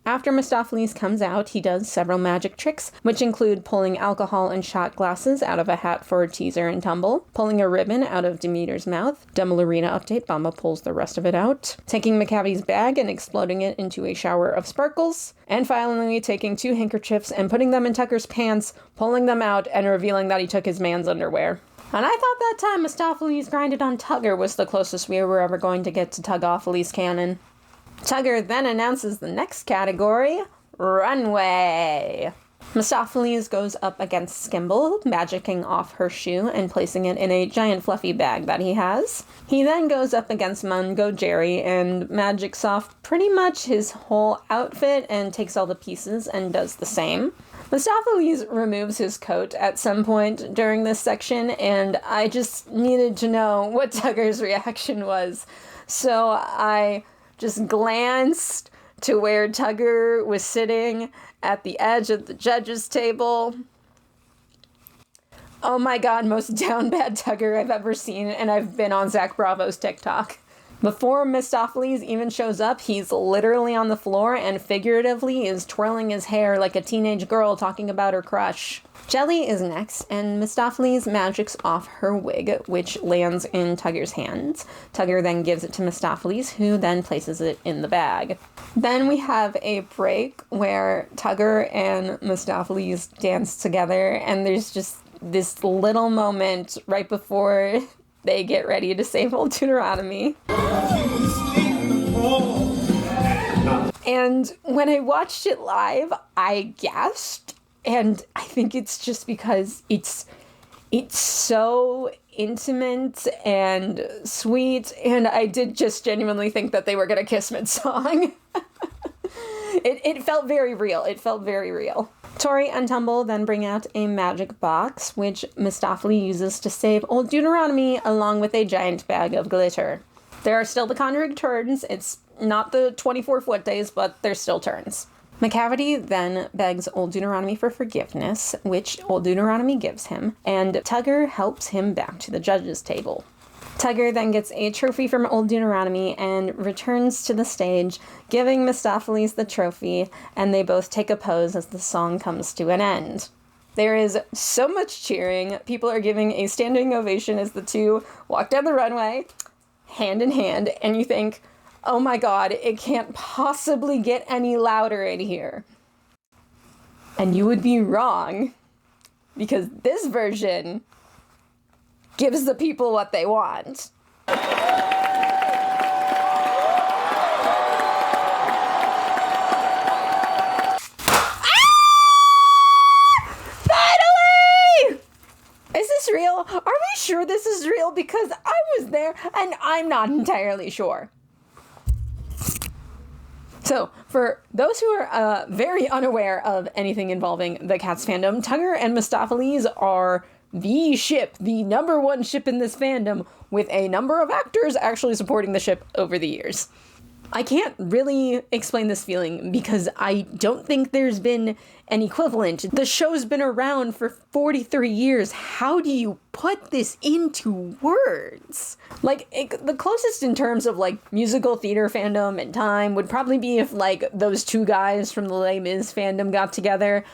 After Mistopheles comes out, he does several magic tricks, which include pulling alcohol and shot glasses out of a hat for Teaser and Tumble, pulling a ribbon out of Demeter's mouth, Dumble Arena update, Bomba pulls the rest of it out, taking Macavity's bag and exploding it into a shower of sparkles, and finally taking 2 handkerchiefs and putting them in Tucker's pants, pulling them out, and revealing that he took his man's underwear. And I thought that time Mistopheles grinded on Tugger was the closest we were ever going to get to Tugopheles canon. Tugger then announces the next category, Runway. Mistopheles goes up against Skimble, magicking off her shoe and placing it in a giant fluffy bag that he has. He then goes up against Mungo Jerry and magics off pretty much his whole outfit and takes all the pieces and does the same. Mistopheles removes his coat at some point during this section, and I just needed to know what Tugger's reaction was. So I just glanced to where Tugger was sitting at the edge of the judges' table. Oh my god, most down bad Tugger I've ever seen, and I've been on Zach Bravo's TikTok. Before Mistopheles even shows up, he's literally on the floor and figuratively is twirling his hair like a teenage girl talking about her crush. Jelly is next, and Mistopheles magics off her wig, which lands in Tugger's hands. Tugger then gives it to Mistopheles, who then places it in the bag. Then we have a break where Tugger and Mistopheles dance together, and there's just this little moment right before they get ready to save Old Deuteronomy. And when I watched it live, I gasped. And I think it's just because it's so intimate and sweet. And I did just genuinely think that they were going to kiss mid-song. It felt very real. It felt very real. Tori and Tumble then bring out a magic box, which Mistopheles uses to save Old Deuteronomy along with a giant bag of glitter. There are still the Conrig turns. It's not the 24-foot days, but there's still turns. Macavity then begs Old Deuteronomy for forgiveness, which Old Deuteronomy gives him, and Tugger helps him back to the judges' table. Tugger then gets a trophy from Old Deuteronomy and returns to the stage, giving Mistopheles the trophy, and they both take a pose as the song comes to an end. There is so much cheering. People are giving a standing ovation as the two walk down the runway, hand in hand, and you think, oh my god, it can't possibly get any louder in here. And you would be wrong, because this version gives the people what they want. Finally! Is this real? Are we sure this is real? Because I was there and I'm not entirely sure. So, for those who are very unaware of anything involving the Cats fandom, Tugger and Mistopheles are the ship, the number one ship in this fandom, with a number of actors actually supporting the ship over the years. I can't really explain this feeling because I don't think there's been an equivalent. The show's been around for 43 years. How do you put this into words? Like, the closest in terms of, like, musical theater fandom and time would probably be if, like, those two guys from the Les Mis fandom got together.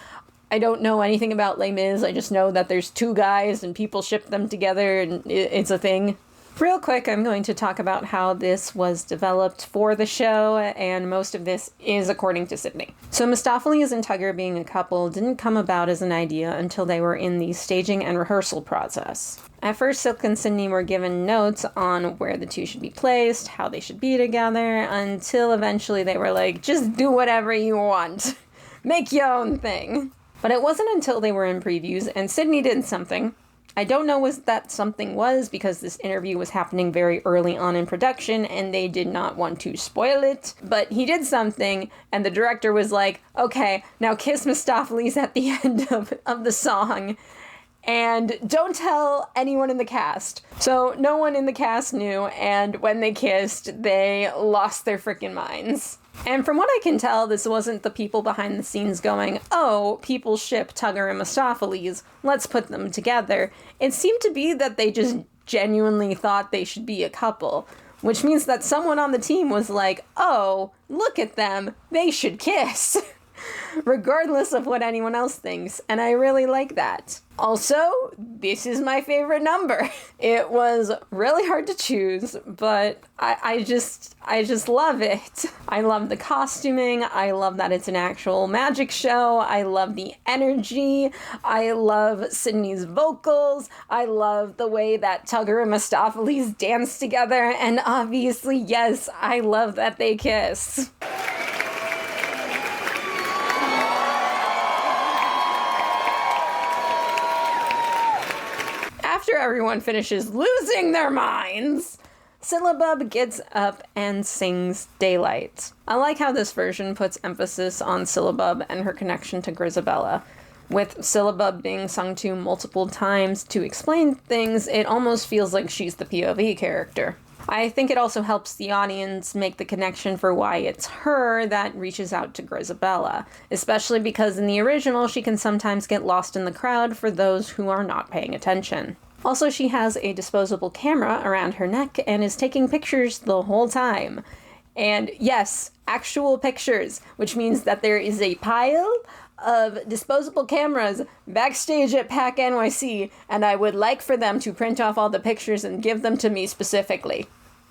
I don't know anything about Les Mis. I just know that there's two guys and people ship them together and it's a thing. Real quick, I'm going to talk about how this was developed for the show, and most of this is according to Sydney. So Mistopheles and Tugger being a couple didn't come about as an idea until they were in the staging and rehearsal process. At first, Silk and Sydney were given notes on where the two should be placed, how they should be together, until eventually they were like, just do whatever you want. Make your own thing. But it wasn't until they were in previews and Sydney did something. I don't know what that something was because this interview was happening very early on in production and they did not want to spoil it. But he did something and the director was like, okay, now kiss Mistopheles at the end of the song. And don't tell anyone in the cast. So no one in the cast knew, and when they kissed, they lost their freaking minds. And from what I can tell, this wasn't the people behind the scenes going, oh, people ship Tugger and Mistopheles, let's put them together. It seemed to be that they just genuinely thought they should be a couple, which means that someone on the team was like, oh, look at them, they should kiss. Regardless of what anyone else thinks, and I really like that. Also, this is my favorite number. It was really hard to choose, but I just love it. I love the costuming, I love that it's an actual magic show, I love the energy, I love Sydney's vocals, I love the way that Tugger and Mistopheles dance together, and obviously, yes, I love that they kiss. After everyone finishes losing their minds, Syllabub gets up and sings Daylight. I like how this version puts emphasis on Syllabub and her connection to Grisabella. With Syllabub being sung to multiple times to explain things, it almost feels like she's the POV character. I think it also helps the audience make the connection for why it's her that reaches out to Grisabella, especially because in the original she can sometimes get lost in the crowd for those who are not paying attention. Also, she has a disposable camera around her neck and is taking pictures the whole time. And yes, actual pictures, which means that there is a pile of disposable cameras backstage at PAC NYC, and I would like for them to print off all the pictures and give them to me specifically.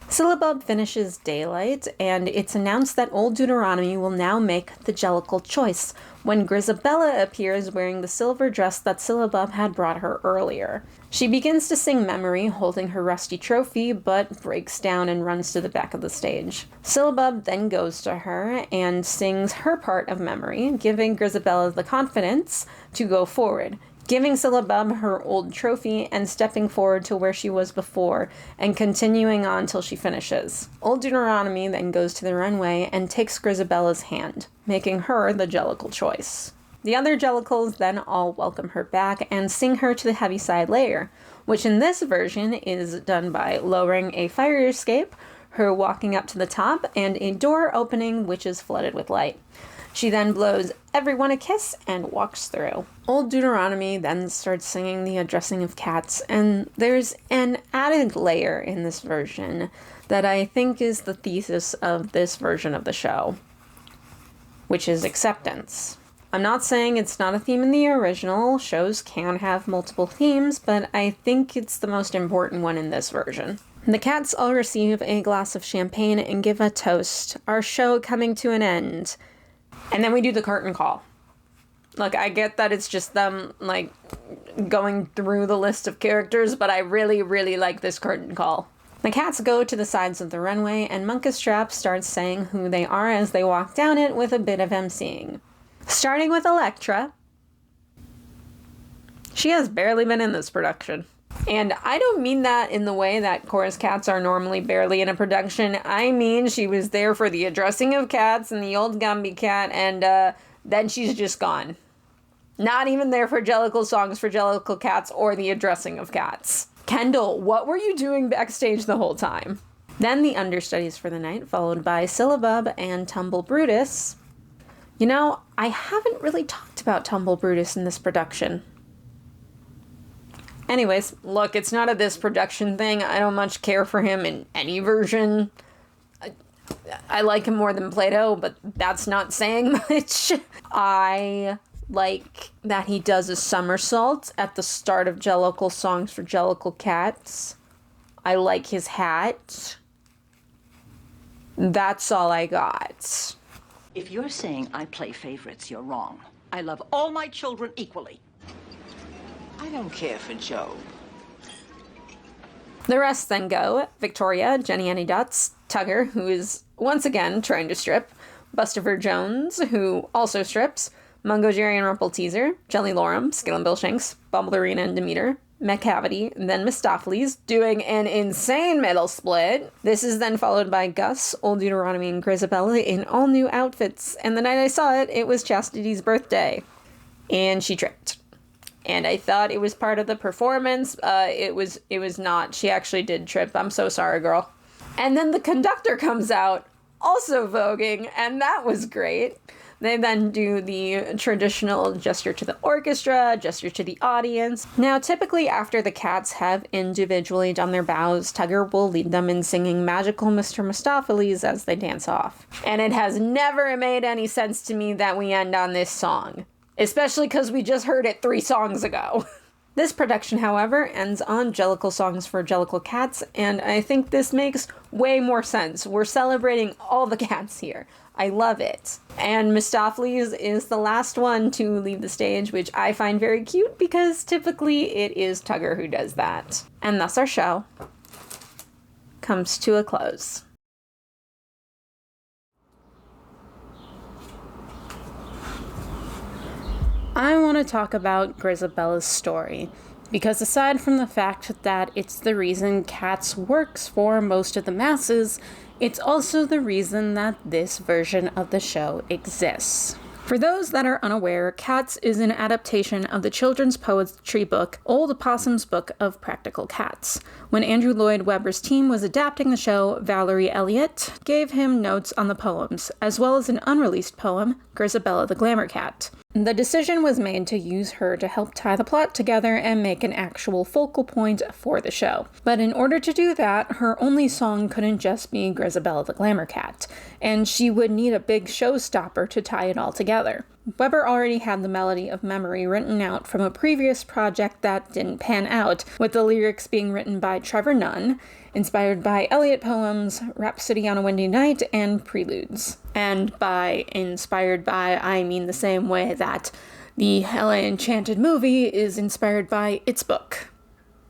Syllabub finishes Daylight, and it's announced that Old Deuteronomy will now make the Jellicle choice when Grisabella appears wearing the silver dress that Syllabub had brought her earlier. She begins to sing Memory, holding her rusty trophy, but breaks down and runs to the back of the stage. Syllabub then goes to her and sings her part of Memory, giving Grisabella the confidence to go forward, giving Syllabub her old trophy and stepping forward to where she was before and continuing on till she finishes. Old Deuteronomy then goes to the runway and takes Grisabella's hand, making her the Jellicle choice. The other Jellicles then all welcome her back and sing her to the Heaviside layer, which in this version is done by lowering a fire escape, her walking up to the top, and a door opening which is flooded with light. She then blows everyone a kiss and walks through. Old Deuteronomy then starts singing the addressing of cats, and there's an added layer in this version that I think is the thesis of this version of the show, which is acceptance. I'm not saying it's not a theme in the original. Shows can have multiple themes, but I think it's the most important one in this version. The cats all receive a glass of champagne and give a toast, our show coming to an end. And then we do the curtain call. Look, I get that it's just them, like, going through the list of characters, but I really, really like this curtain call. The cats go to the sides of the runway, and Munkustrap starts saying who they are as they walk down it with a bit of emceeing. Starting with Electra. She has barely been in this production. And I don't mean that in the way that chorus cats are normally barely in a production. I mean she was there for the addressing of cats and the old Gumby cat, and then she's just gone. Not even there for Jellicle songs for Jellicle cats or the addressing of cats. Kendall, what were you doing backstage the whole time? Then the understudies for the night, followed by Syllabub and Tumble Brutus. You know, I haven't really talked about Tumble Brutus in this production. Anyways, look, it's not a this production thing. I don't much care for him in any version. I like him more than Plato, but that's not saying much. I like that he does a somersault at the start of Jellicle songs for Jellicle cats. I like his hat. That's all I got. If you're saying I play favorites, you're wrong. I love all my children equally. I don't care for Joe. The rest then go Victoria, Jenny Annie Dutz, Tugger, who is once again trying to strip, Bustifer Jones, who also strips, Mungo Jerry and Rumple Teaser, Jelly Lorem, Skill and Bill Shanks, Bumblerina and Demeter, Macavity, then Mistopheles, doing an insane metal split. This is then followed by Gus, Old Deuteronomy, and Grisabella in all new outfits, and the night I saw it, it was Chastity's birthday. And she tripped. And I thought it was part of the performance. It was not. She actually did trip. I'm so sorry, girl. And then the conductor comes out, also voguing, and that was great. They then do the traditional gesture to the orchestra, gesture to the audience. Now, typically after the cats have individually done their bows, Tugger will lead them in singing Magical Mr. Mistopheles as they dance off. And it has never made any sense to me that we end on this song. Especially because we just heard it 3 songs ago. This production, however, ends on Jellicle songs for Jellicle cats, and I think this makes way more sense. We're celebrating all the cats here. I love it. And Mistopheles is the last one to leave the stage, which I find very cute because typically it is Tugger who does that. And thus our show comes to a close. I want to talk about Grisabella's story, because aside from the fact that it's the reason Cats works for most of the masses, it's also the reason that this version of the show exists. For those that are unaware, Cats is an adaptation of the children's poetry book, Old Opossum's Book of Practical Cats. When Andrew Lloyd Webber's team was adapting the show, Valerie Elliott gave him notes on the poems, as well as an unreleased poem, Grisabella the Glamour Cat. The decision was made to use her to help tie the plot together and make an actual focal point for the show. But in order to do that, her only song couldn't just be Grisabella the Glamour Cat, and she would need a big showstopper to tie it all together. Webber already had the melody of Memory written out from a previous project that didn't pan out, with the lyrics being written by Trevor Nunn, inspired by Eliot poems, Rhapsody on a Windy Night, and Preludes. And by inspired by, I mean the same way that the Ella Enchanted movie is inspired by its book,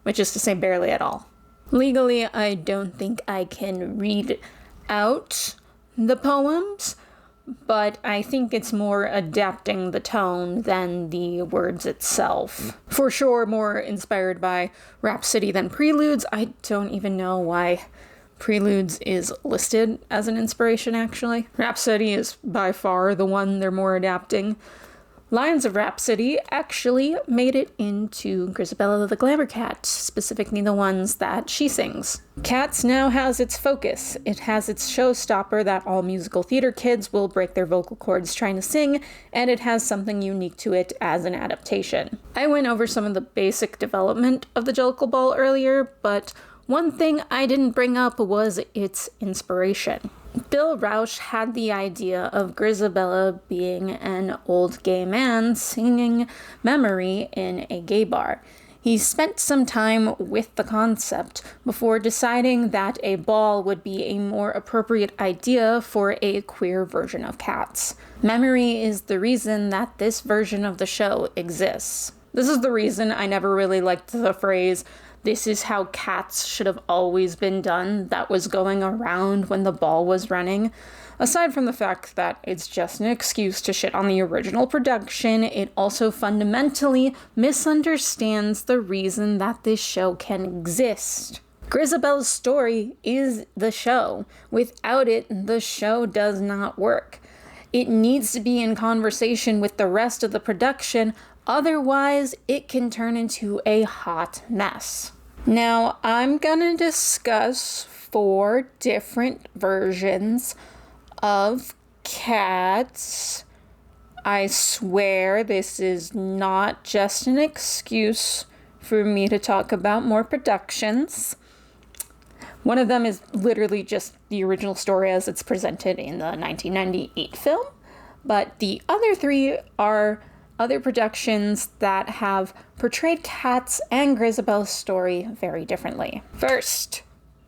which is to say barely at all. Legally, I don't think I can read out the poems, but I think it's more adapting the tone than the words itself. For sure, more inspired by Rhapsody than Preludes. I don't even know why Preludes is listed as an inspiration, actually. Rhapsody is by far the one they're more adapting. Lines of Rhapsody actually made it into Grisabella the Glamour Cat, specifically the ones that she sings. Cats now has its focus. It has its showstopper that all musical theater kids will break their vocal cords trying to sing, and it has something unique to it as an adaptation. I went over some of the basic development of the Jellicle Ball earlier, but one thing I didn't bring up was its inspiration. Bill Rausch had the idea of Grisabella being an old gay man singing Memory in a gay bar. He spent some time with the concept before deciding that a ball would be a more appropriate idea for a queer version of Cats. Memory is the reason that this version of the show exists. This is the reason I never really liked the phrase this is how Cats should have always been done that was going around when the ball was running. Aside from the fact that it's just an excuse to shit on the original production, it also fundamentally misunderstands the reason that this show can exist. Grisabella's story is the show. Without it, the show does not work. It needs to be in conversation with the rest of the production, otherwise it can turn into a hot mess. Now, I'm gonna discuss 4 different versions of Cats. I swear this is not just an excuse for me to talk about more productions. One of them is literally just the original story as it's presented in the 1998 film, but the other 3 are other productions that have portrayed Cats and Grisabella's story very differently. First,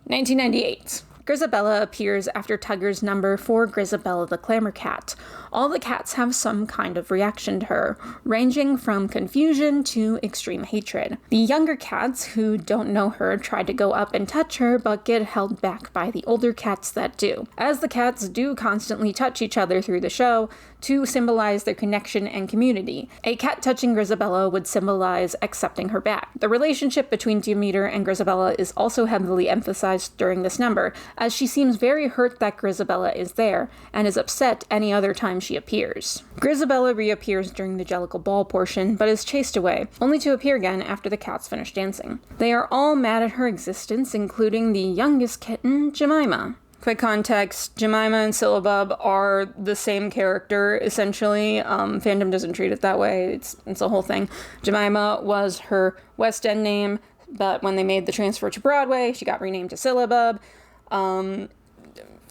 1998. Grisabella appears after Tugger's number for Grisabella the Glamour Cat. All the cats have some kind of reaction to her, ranging from confusion to extreme hatred. The younger cats who don't know her try to go up and touch her, but get held back by the older cats that do. As the cats do constantly touch each other through the show to symbolize their connection and community. A cat touching Grisabella would symbolize accepting her back. The relationship between Demeter and Grisabella is also heavily emphasized during this number, as she seems very hurt that Grisabella is there, and is upset any other time she appears. Grisabella reappears during the Jellicle ball portion, but is chased away, only to appear again after the cats finish dancing. They are all mad at her existence, including the youngest kitten, Jemima. Quick context, Jemima and Syllabub are the same character, essentially. Fandom doesn't treat it that way. It's a whole thing. Jemima was her West End name, but when they made the transfer to Broadway, she got renamed to Syllabub.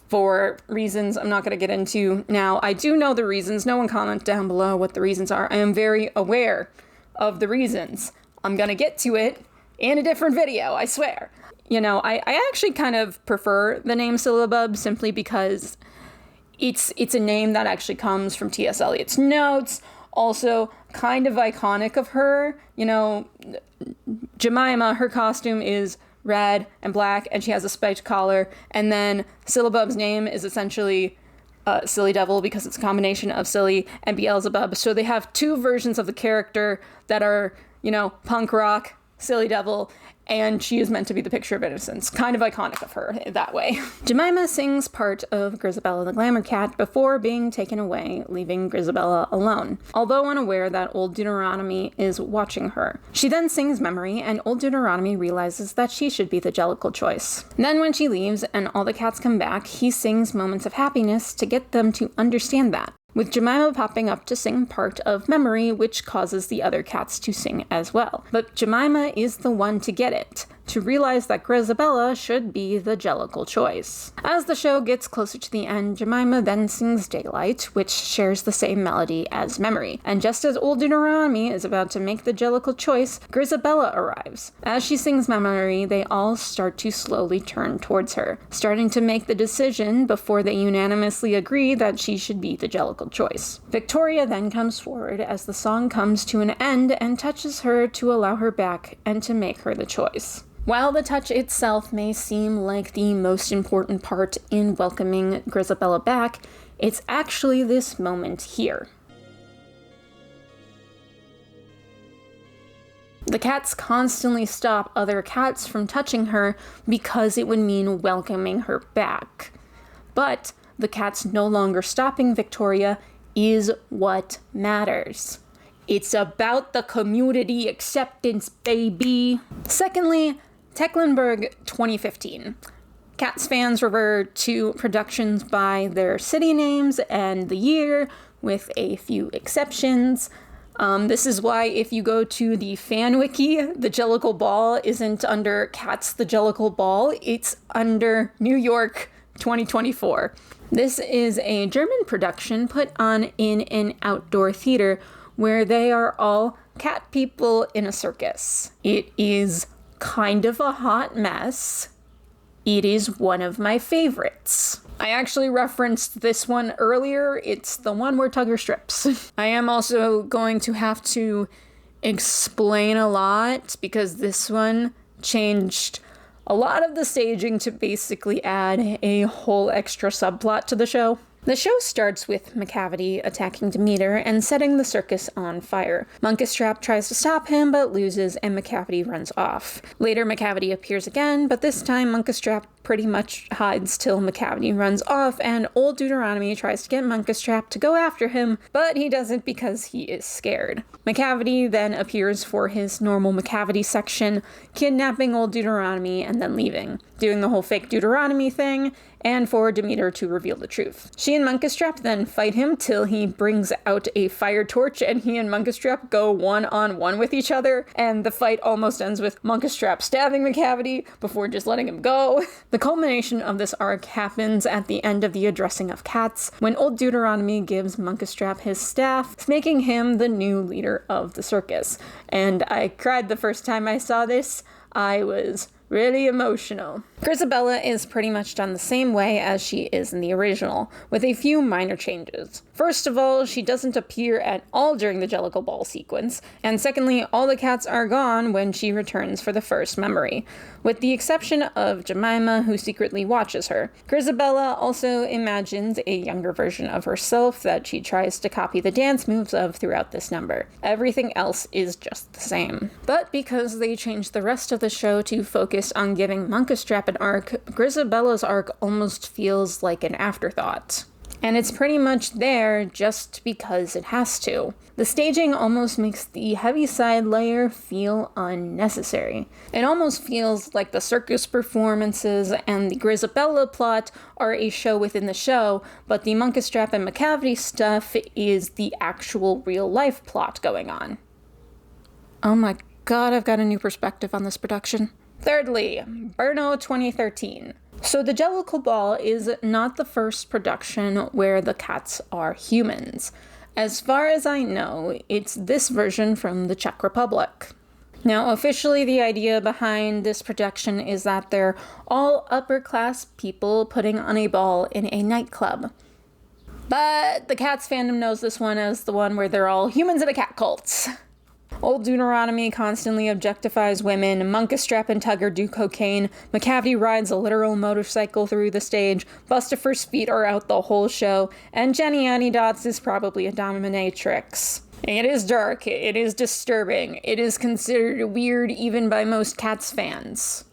For reasons I'm not going to get into now. I do know the reasons. No one comment down below what the reasons are. I am very aware of the reasons. I'm going to get to it in a different video, I swear. You know, I actually kind of prefer the name Syllabub simply because it's a name that actually comes from T.S. Eliot's notes. Also, kind of iconic of her. You know, Jemima, her costume is red and black, and she has a spiked collar, and then Syllabub's name is essentially Silly Devil because it's a combination of Silly and Beelzebub. So they have 2 versions of the character that are, you know, punk rock, Silly Devil, and she is meant to be the picture of innocence. Kind of iconic of her that way. Jemima sings part of Grisabella the Glamour Cat before being taken away, leaving Grisabella alone, although unaware that Old Deuteronomy is watching her. She then sings Memory, and Old Deuteronomy realizes that she should be the Jellicle choice. Then when she leaves and all the cats come back, he sings Moments of Happiness to get them to understand that, with Jemima popping up to sing part of Memory, which causes the other cats to sing as well. But Jemima is the one to get it, to realize that Grisabella should be the Jellicle choice. As the show gets closer to the end, Jemima then sings Daylight, which shares the same melody as Memory. And just as Old Deuteronomy is about to make the Jellicle choice, Grisabella arrives. As she sings Memory, they all start to slowly turn towards her, starting to make the decision before they unanimously agree that she should be the Jellicle choice. Victoria then comes forward as the song comes to an end and touches her to allow her back and to make her the choice. While the touch itself may seem like the most important part in welcoming Grisabella back, it's actually this moment here. The cats constantly stop other cats from touching her because it would mean welcoming her back. But the cats no longer stopping Victoria is what matters. It's about the community acceptance, baby. Secondly, Tecklenburg 2015. Cats fans revert to productions by their city names and the year, with a few exceptions. This is why if you go to the fan wiki, the Jellicle Ball isn't under Cats the Jellicle Ball, it's under New York 2024. This is a German production put on in an outdoor theater where they are all cat people in a circus. It is kind of a hot mess. It is one of my favorites. I actually referenced this one earlier. It's the one where Tugger strips. I am also going to have to explain a lot because this one changed a lot of the staging to basically add a whole extra subplot to the show. The show starts with Macavity attacking Demeter and setting the circus on fire. Monkestrap tries to stop him, but loses, and Macavity runs off. Later, Macavity appears again, but this time Monkestrap pretty much hides till Macavity runs off, and old Deuteronomy tries to get Monkestrap to go after him, but he doesn't because he is scared. Macavity then appears for his normal Macavity section, kidnapping old Deuteronomy and then leaving, doing the whole fake Deuteronomy thing, and for Demeter to reveal the truth. She and Monkestrap then fight him till he brings out a fire torch and he and Monkestrap go one-on-one with each other, and the fight almost ends with Monkestrap stabbing Macavity before just letting him go. The culmination of this arc happens at the end of the addressing of cats, when old Deuteronomy gives Monkestrap his staff, making him the new leader of the circus. And I cried the first time I saw this. I was really emotional. Grisabella is pretty much done the same way as she is in the original, with a few minor changes. First of all, she doesn't appear at all during the Jellicle Ball sequence, and secondly, all the cats are gone when she returns for the first memory, with the exception of Jemima, who secretly watches her. Grisabella also imagines a younger version of herself that she tries to copy the dance moves of throughout this number. Everything else is just the same. But because they changed the rest of the show to focus on giving Monkestrap an arc, Grisabella's arc almost feels like an afterthought. And it's pretty much there just because it has to. The staging almost makes the Heaviside layer feel unnecessary. It almost feels like the circus performances and the Grisabella plot are a show within the show, but the Monkestrap and Macavity stuff is the actual real-life plot going on. Oh my god, I've got a new perspective on this production. Thirdly, Brno 2013. So the Jellicle Ball is not the first production where the cats are humans. As far as I know, it's this version from the Czech Republic. Now, officially, the idea behind this production is that they're all upper-class people putting on a ball in a nightclub. But the Cats fandom knows this one as the one where they're all humans in a cat cult. Old Deuteronomy constantly objectifies women, Monkestrap and Tugger do cocaine, Macavity rides a literal motorcycle through the stage, Bustafer's feet are out the whole show, and Jenny Annie Dots is probably a dominatrix. It is dark, it is disturbing, it is considered weird even by most Cats fans.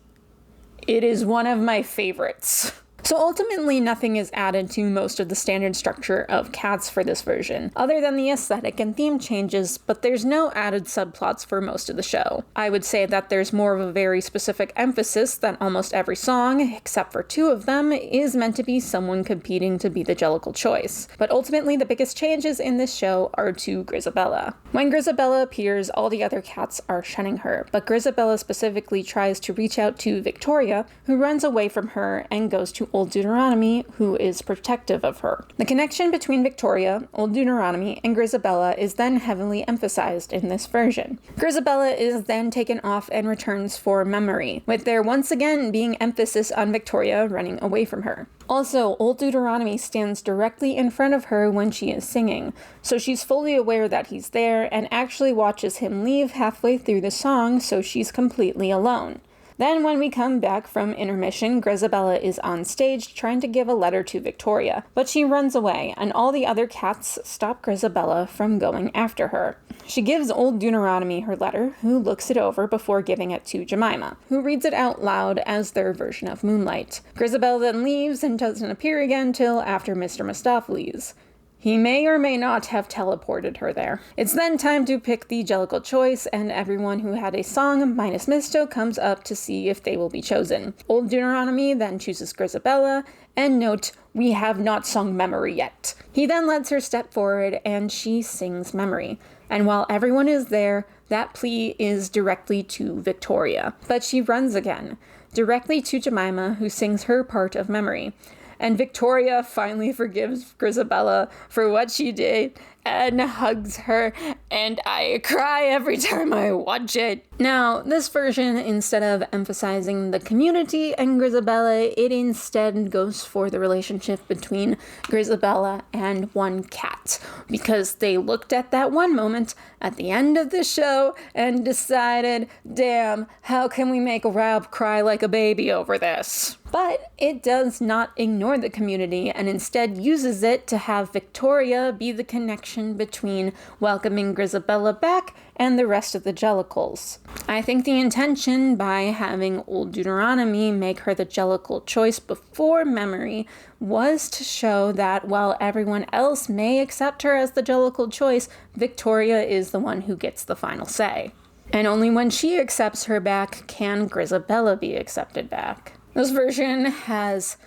It is one of my favorites. So ultimately, nothing is added to most of the standard structure of Cats for this version, other than the aesthetic and theme changes, but there's no added subplots for most of the show. I would say that there's more of a very specific emphasis that almost every song, except for 2 of them, is meant to be someone competing to be the Jellicle choice. But ultimately, the biggest changes in this show are to Grisabella. When Grisabella appears, all the other cats are shunning her, but Grisabella specifically tries to reach out to Victoria, who runs away from her and goes to Old Deuteronomy, who is protective of her. The connection between Victoria, Old Deuteronomy, and Grisabella is then heavily emphasized in this version. Grisabella is then taken off and returns for memory, with there once again being emphasis on Victoria running away from her. Also, Old Deuteronomy stands directly in front of her when she is singing, so she's fully aware that he's there and actually watches him leave halfway through the song, so she's completely alone. Then when we come back from intermission, Grisabella is on stage trying to give a letter to Victoria, but she runs away, and all the other cats stop Grisabella from going after her. She gives Old Deuteronomy her letter, who looks it over before giving it to Jemima, who reads it out loud as their version of Moonlight. Grisabella then leaves and doesn't appear again till after Mr. Mistopheles. He may or may not have teleported her there. It's then time to pick the Jellicle choice, and everyone who had a song minus Misto comes up to see if they will be chosen. Old Deuteronomy then chooses Grisabella, and note, we have not sung Memory yet. He then lets her step forward, and she sings Memory. And while everyone is there, that plea is directly to Victoria. But she runs again, directly to Jemima, who sings her part of Memory. And Victoria finally forgives Grisabella for what she did, and hugs her, and I cry every time I watch it. Now, this version, instead of emphasizing the community and Grisabella, it instead goes for the relationship between Grisabella and one cat, because they looked at that one moment at the end of the show and decided, damn, how can we make Rob cry like a baby over this? But it does not ignore the community and instead uses it to have Victoria be the connection between welcoming Grisabella back and the rest of the Jellicles. I think the intention by having Old Deuteronomy make her the Jellicle choice before Memory was to show that while everyone else may accept her as the Jellicle choice, Victoria is the one who gets the final say. And only when she accepts her back can Grisabella be accepted back. This version has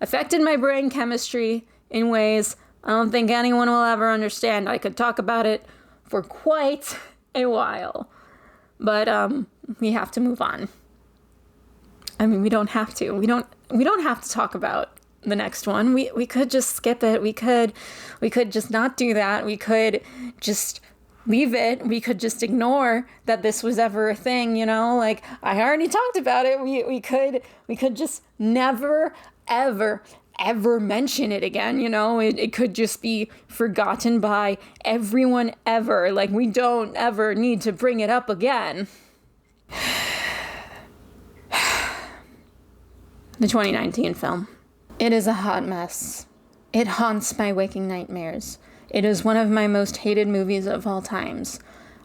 affected my brain chemistry in ways I don't think anyone will ever understand. I could talk about it for quite a while, but we have to move on. I mean, we don't have to. We don't have to talk about the next one. We could just skip it. We could just not do that. We could just leave it. We could just ignore that this was ever a thing, you know? Like, I already talked about it. We could just never, ever mention it again, you know? It could just be forgotten by everyone ever. Like, we don't ever need to bring it up again. The 2019 film. It is a hot mess. It haunts my waking nightmares. It is one of my most hated movies of all times.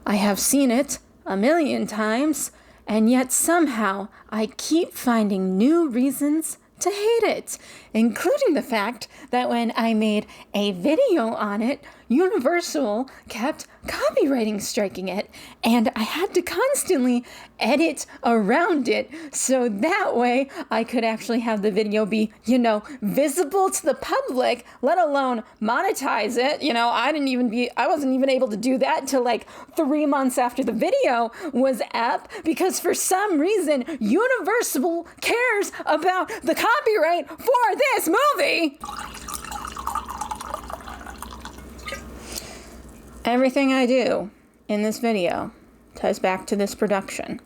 I have seen it 1,000,000 times, and yet somehow I keep finding new reasons to hate it, including the fact that when I made a video on it, Universal kept copywriting striking it, and I had to constantly edit around it so that way I could actually have the video be, you know, visible to the public, let alone monetize it. You know, I wasn't even able to do that till like 3 months after the video was up, because for some reason Universal cares about the copyright for this movie. Everything I do in this video ties back to this production.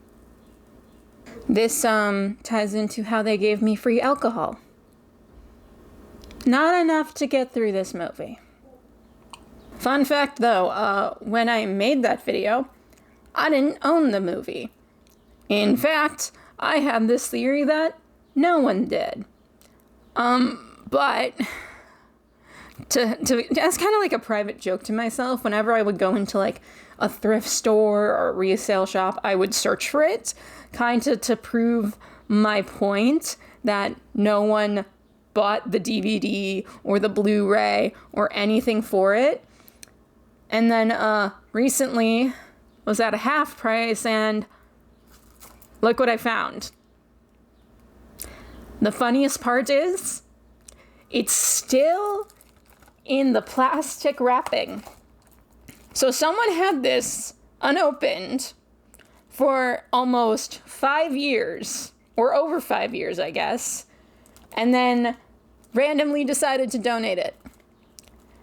This ties into how they gave me free alcohol. Not enough to get through this movie. Fun fact though, when I made that video, I didn't own the movie. In fact, I had this theory that no one did. But as kind of like a private joke to myself, whenever I would go into like a thrift store or a resale shop, I would search for it, kind of to prove my point that no one bought the DVD or the Blu-ray or anything for it. And then recently was at a half price, and look what I found. The funniest part is, it's still in the plastic wrapping. So someone had this unopened for almost 5 years, or over 5 years, I guess, and then randomly decided to donate it.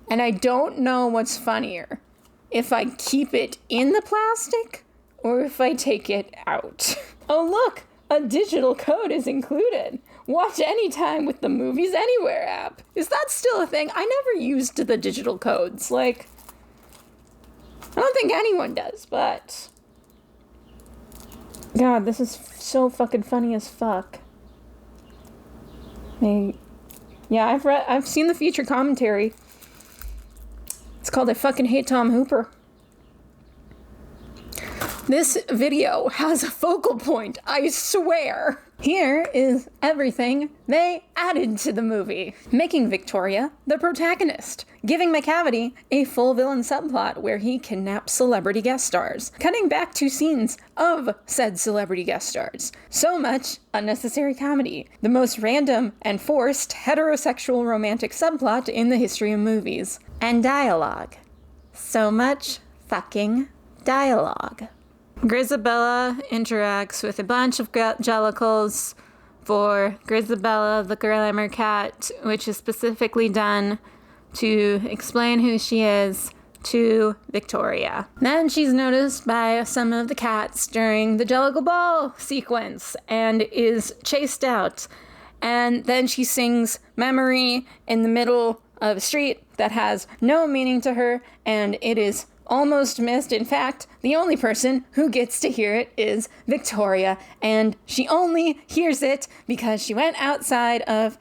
And I don't know what's funnier, if I keep it in the plastic or if I take it out. Oh look, a digital code is included. Watch anytime with the Movies Anywhere app. Is that still a thing? I never used the digital codes. Like, I don't think anyone does, but God, this is so fucking funny as fuck. I've seen the feature commentary. It's called I Fucking Hate Tom Hooper. This video has a focal point, I swear. Here is everything they added to the movie. Making Victoria the protagonist. Giving McCavity a full villain subplot where he kidnaps celebrity guest stars. Cutting back to scenes of said celebrity guest stars. So much unnecessary comedy. The most random and forced heterosexual romantic subplot in the history of movies. And dialogue. So much fucking dialogue. Grisabella interacts with a bunch of Jellicles for Grisabella the Glamour Cat, which is specifically done to explain who she is to Victoria. Then she's noticed by some of the cats during the Jellicle Ball sequence and is chased out. And then she sings Memory in the middle of a street that has no meaning to her, and it is almost missed. In fact, the only person who gets to hear it is Victoria, and she only hears it because she went outside of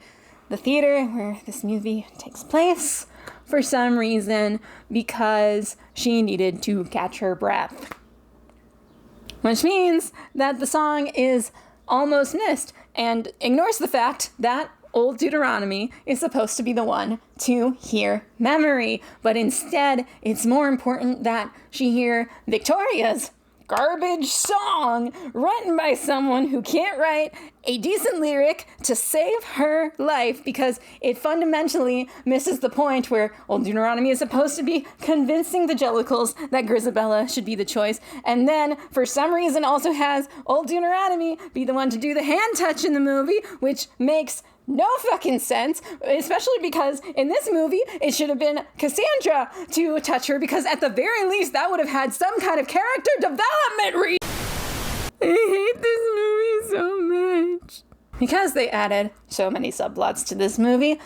the theater where this movie takes place for some reason, because she needed to catch her breath. Which means that the song is almost missed and ignores the fact that Old Deuteronomy is supposed to be the one to hear Memory, but instead it's more important that she hear Victoria's garbage song written by someone who can't write a decent lyric to save her life, because it fundamentally misses the point where Old Deuteronomy is supposed to be convincing the Jellicles that Grisabella should be the choice, and then for some reason also has Old Deuteronomy be the one to do the hand touch in the movie, which makes no fucking sense, especially because in this movie, it should have been Cassandra to touch her, because at the very least, that would have had some kind of character development I hate this movie so much. Because they added so many subplots to this movie,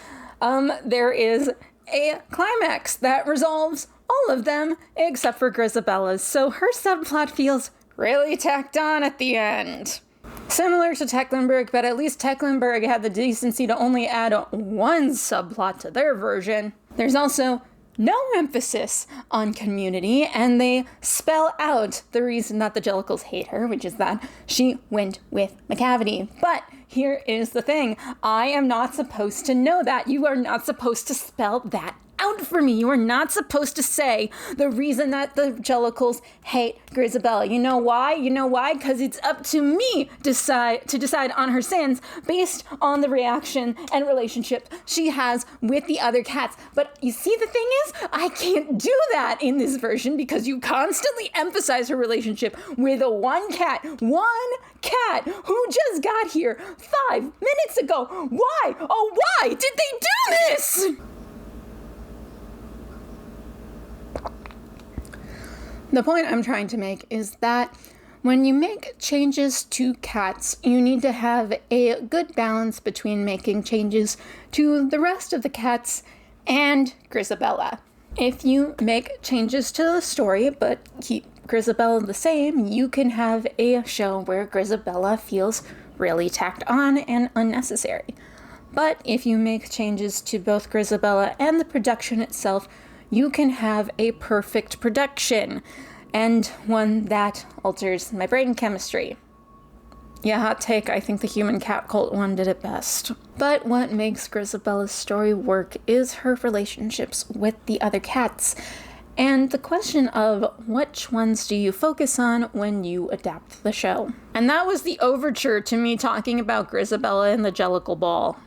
there is a climax that resolves all of them except for Grisabella's, so her subplot feels really tacked on at the end. Similar to Tecklenburg, but at least Tecklenburg had the decency to only add one subplot to their version. There's also no emphasis on community, and they spell out the reason that the Jellicles hate her, which is that she went with Macavity. But here is the thing. I am not supposed to know that. You are not supposed to spell that out for me. You are not supposed to say the reason that the Jellicles hate Grisabella. You know why? Because it's up to me to decide on her sins based on the reaction and relationship she has with the other cats. But you see, the thing is, I can't do that in this version because you constantly emphasize her relationship with one cat who just got here 5 minutes ago. Why? Oh, why did they do this? The point I'm trying to make is that when you make changes to cats, you need to have a good balance between making changes to the rest of the cats and Grisabella. If you make changes to the story but keep Grisabella the same, you can have a show where Grisabella feels really tacked on and unnecessary. But if you make changes to both Grisabella and the production itself, you can have a perfect production, and one that alters my brain chemistry. Yeah, hot take, I think the human cat cult one did it best. But what makes Grisabella's story work is her relationships with the other cats, and the question of which ones do you focus on when you adapt the show. And that was the overture to me talking about Grisabella and the Jellicle Ball.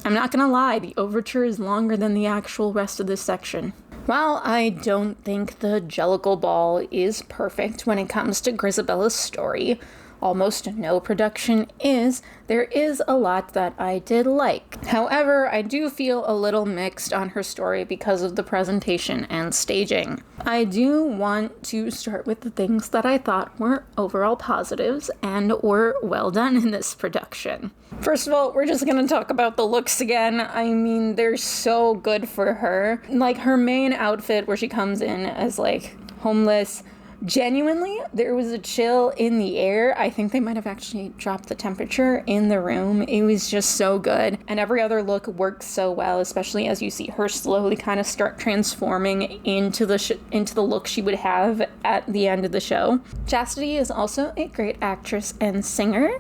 I'm not gonna lie, the overture is longer than the actual rest of this section. While I don't think the Jellicle Ball is perfect when it comes to Grisabella's story, almost no production is, there is a lot that I did like. However, I do feel a little mixed on her story because of the presentation and staging. I do want to start with the things that I thought were overall positives and were well done in this production. First of all, we're just gonna talk about the looks again. I mean, they're so good for her. Like, her main outfit where she comes in as, like, homeless, genuinely, there was a chill in the air. I think they might have actually dropped the temperature in the room. It was just so good. And every other look works so well, especially as you see her slowly kind of start transforming into the look she would have at the end of the show. Chastity is also a great actress and singer.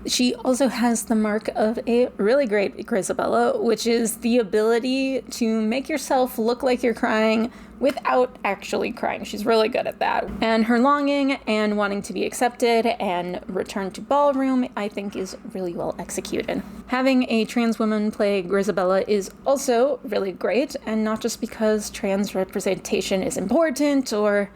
She also has the mark of a really great Grisabella, which is the ability to make yourself look like you're crying without actually crying. She's really good at that. And her longing and wanting to be accepted and return to ballroom, I think, is really well executed. Having a trans woman play Grisabella is also really great, and not just because trans representation is important or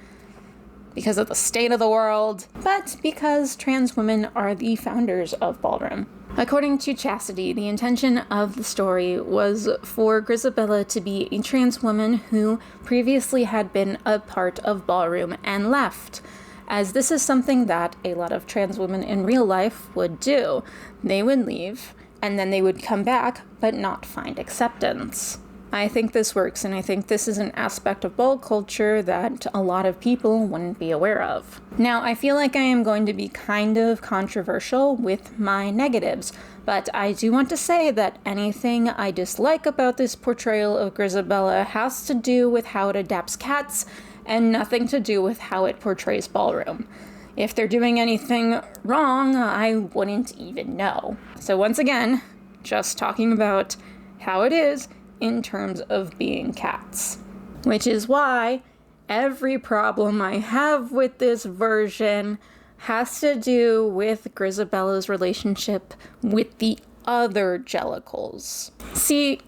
because of the state of the world, but because trans women are the founders of ballroom. According to Chastity, the intention of the story was for Grisabella to be a trans woman who previously had been a part of ballroom and left, as this is something that a lot of trans women in real life would do. They would leave, and then they would come back, but not find acceptance. I think this works, and I think this is an aspect of ball culture that a lot of people wouldn't be aware of. Now, I feel like I am going to be kind of controversial with my negatives, but I do want to say that anything I dislike about this portrayal of Grisabella has to do with how it adapts cats, and nothing to do with how it portrays ballroom. If they're doing anything wrong, I wouldn't even know. So once again, just talking about how it is in terms of being cats. Which is why every problem I have with this version has to do with Grisabella's relationship with the other Jellicles. See,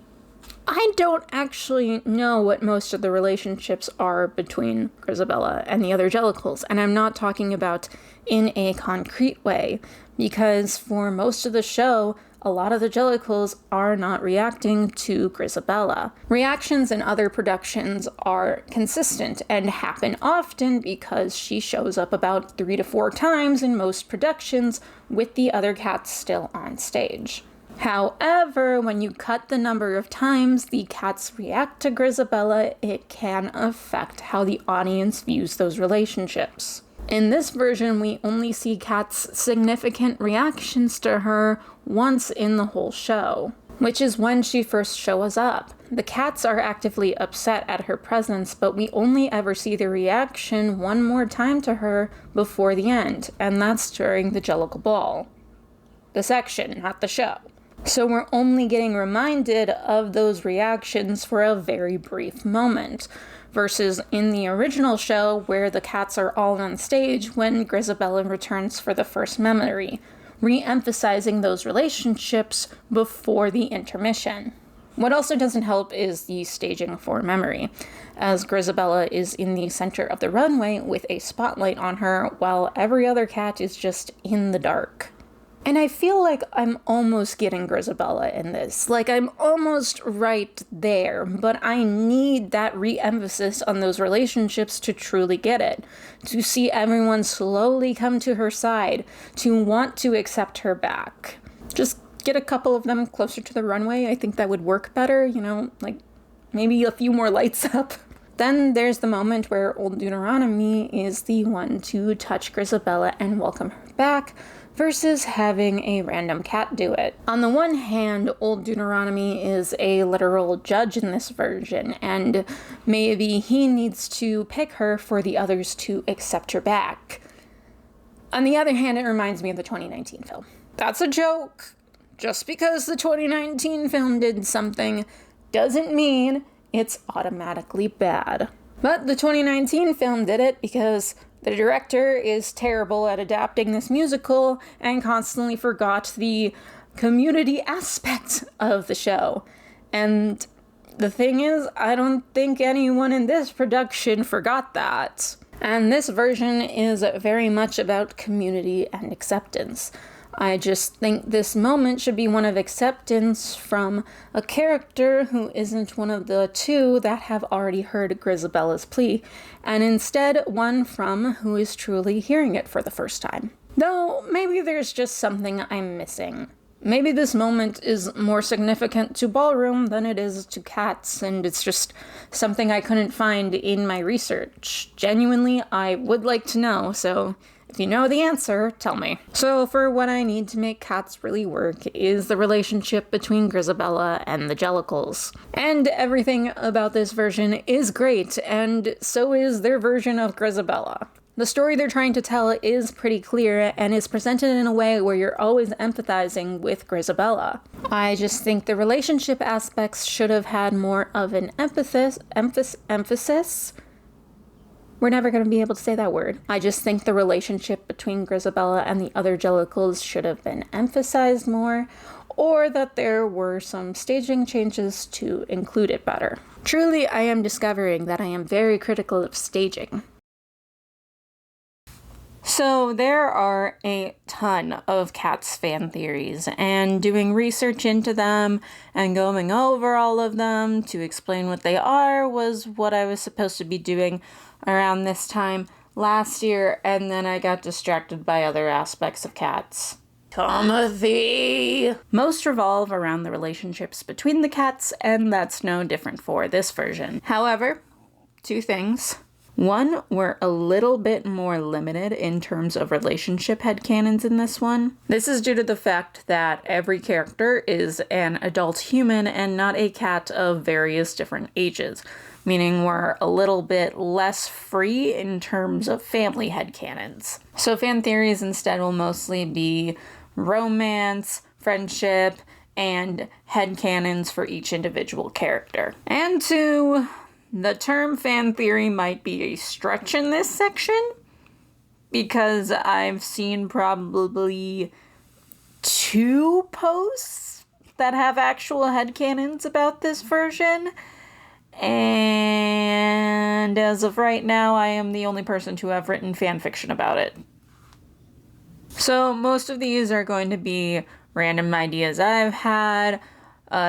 I don't actually know what most of the relationships are between Grisabella and the other Jellicles, and I'm not talking about in a concrete way, because for most of the show, a lot of the Jellicles are not reacting to Grisabella. Reactions in other productions are consistent and happen often because she shows up about 3 to 4 times in most productions with the other cats still on stage. However, when you cut the number of times the cats react to Grisabella, it can affect how the audience views those relationships. In this version, we only see Kat's significant reactions to her once in the whole show, which is when she first shows up. The cats are actively upset at her presence, but we only ever see the reaction one more time to her before the end, and that's during the Jellicle Ball. The section, not the show. So we're only getting reminded of those reactions for a very brief moment, versus in the original show where the cats are all on stage when Grisabella returns for the first memory, re-emphasizing those relationships before the intermission. What also doesn't help is the staging for memory, as Grisabella is in the center of the runway with a spotlight on her while every other cat is just in the dark. And I feel like I'm almost getting Grisabella in this. Like, I'm almost right there, but I need that re-emphasis on those relationships to truly get it. To see everyone slowly come to her side, to want to accept her back. Just get a couple of them closer to the runway. I think that would work better, like maybe a few more lights up. Then there's the moment where Old Deuteronomy is the one to touch Grisabella and welcome her back, versus having a random cat do it. On the one hand, Old Deuteronomy is a literal judge in this version, and maybe he needs to pick her for the others to accept her back. On the other hand, it reminds me of the 2019 film. That's a joke. Just because the 2019 film did something doesn't mean it's automatically bad. But the 2019 film did it because the director is terrible at adapting this musical and constantly forgot the community aspect of the show. And the thing is, I don't think anyone in this production forgot that. And this version is very much about community and acceptance. I just think this moment should be one of acceptance from a character who isn't one of the two that have already heard Grisabella's plea, and instead one from who is truly hearing it for the first time. Though, maybe there's just something I'm missing. Maybe this moment is more significant to ballroom than it is to cats, and it's just something I couldn't find in my research. Genuinely, I would like to know, so if you know the answer, tell me. So for what I need to make cats really work is the relationship between Grisabella and the Jellicles. And everything about this version is great, and so is their version of Grisabella. The story they're trying to tell is pretty clear and is presented in a way where you're always empathizing with Grisabella. I just think the relationship aspects should have had more of an emphasis. We're never going to be able to say that word. I just think the relationship between Grisabella and the other Jellicles should have been emphasized more, or that there were some staging changes to include it better. Truly, I am discovering that I am very critical of staging. So there are a ton of Cats fan theories, and doing research into them and going over all of them to explain what they are was what I was supposed to be doing around this time last year, and then I got distracted by other aspects of Cats. Timothy! Most revolve around the relationships between the cats, and that's no different for this version. However, two things. One, we're a little bit more limited in terms of relationship headcanons in this one. This is due to the fact that every character is an adult human and not a cat of various different ages, meaning we're a little bit less free in terms of family headcanons. So fan theories instead will mostly be romance, friendship, and headcanons for each individual character. And two, the term fan theory might be a stretch in this section, because I've seen probably 2 posts that have actual headcanons about this version, and as of right now, I am the only person to have written fan fiction about it. So most of these are going to be random ideas I've had,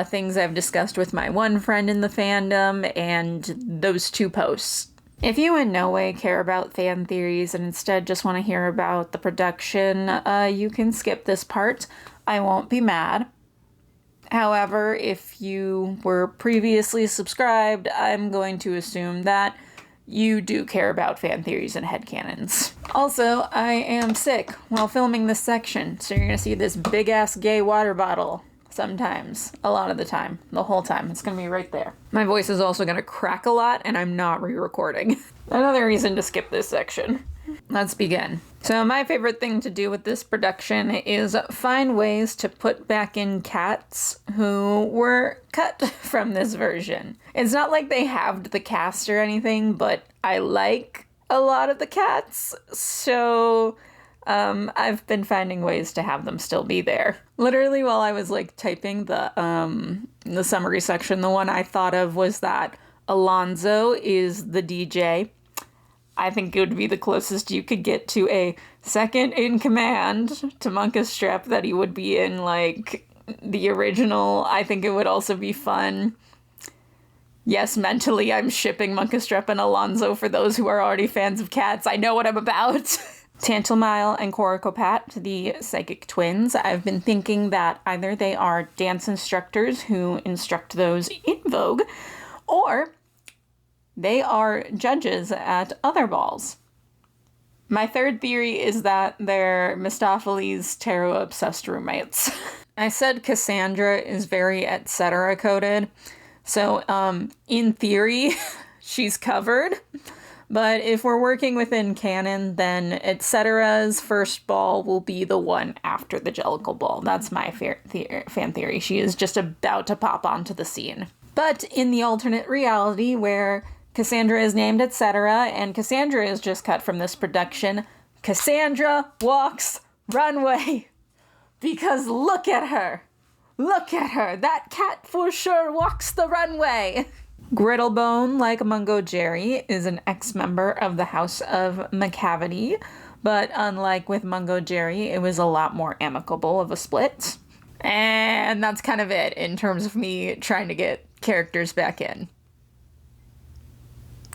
things I've discussed with my one friend in the fandom, and those 2 posts. If you in no way care about fan theories and instead just want to hear about the production, you can skip this part. I won't be mad. However, if you were previously subscribed, I'm going to assume that you do care about fan theories and headcanons. Also, I am sick while filming this section, so you're gonna see this big-ass gay water bottle sometimes. A lot of the time. The whole time. It's gonna be right there. My voice is also gonna crack a lot, and I'm not re-recording. Another reason to skip this section. Let's begin. So my favorite thing to do with this production is find ways to put back in cats who were cut from this version. It's not like they halved the cast or anything, but I like a lot of the cats, so I've been finding ways to have them still be there. Literally while I was like typing the summary section, the one I thought of was that Alonzo is the DJ. I think it would be the closest you could get to a second in command to Monka Strep that he would be in, like, the original. I think it would also be fun. Yes, mentally I'm shipping Monka Strep and Alonzo for those who are already fans of cats. I know what I'm about. Tantalmile and Coracopat, the psychic twins. I've been thinking that either they are dance instructors who instruct those in Vogue, or they are judges at other balls. My third theory is that they're Mistopheles' tarot-obsessed roommates. I said Cassandra is very etc. coded, so in theory, she's covered. But if we're working within canon, then etc's first ball will be the one after the Jellicle ball. That's my fan theory. She is just about to pop onto the scene. But in the alternate reality where Cassandra is named etc. and Cassandra is just cut from this production, Cassandra walks runway. Because look at her. Look at her. That cat for sure walks the runway. Griddlebone, like Mungo Jerry, is an ex-member of the House of Macavity, but unlike with Mungo Jerry, it was a lot more amicable of a split. And that's kind of it in terms of me trying to get characters back in.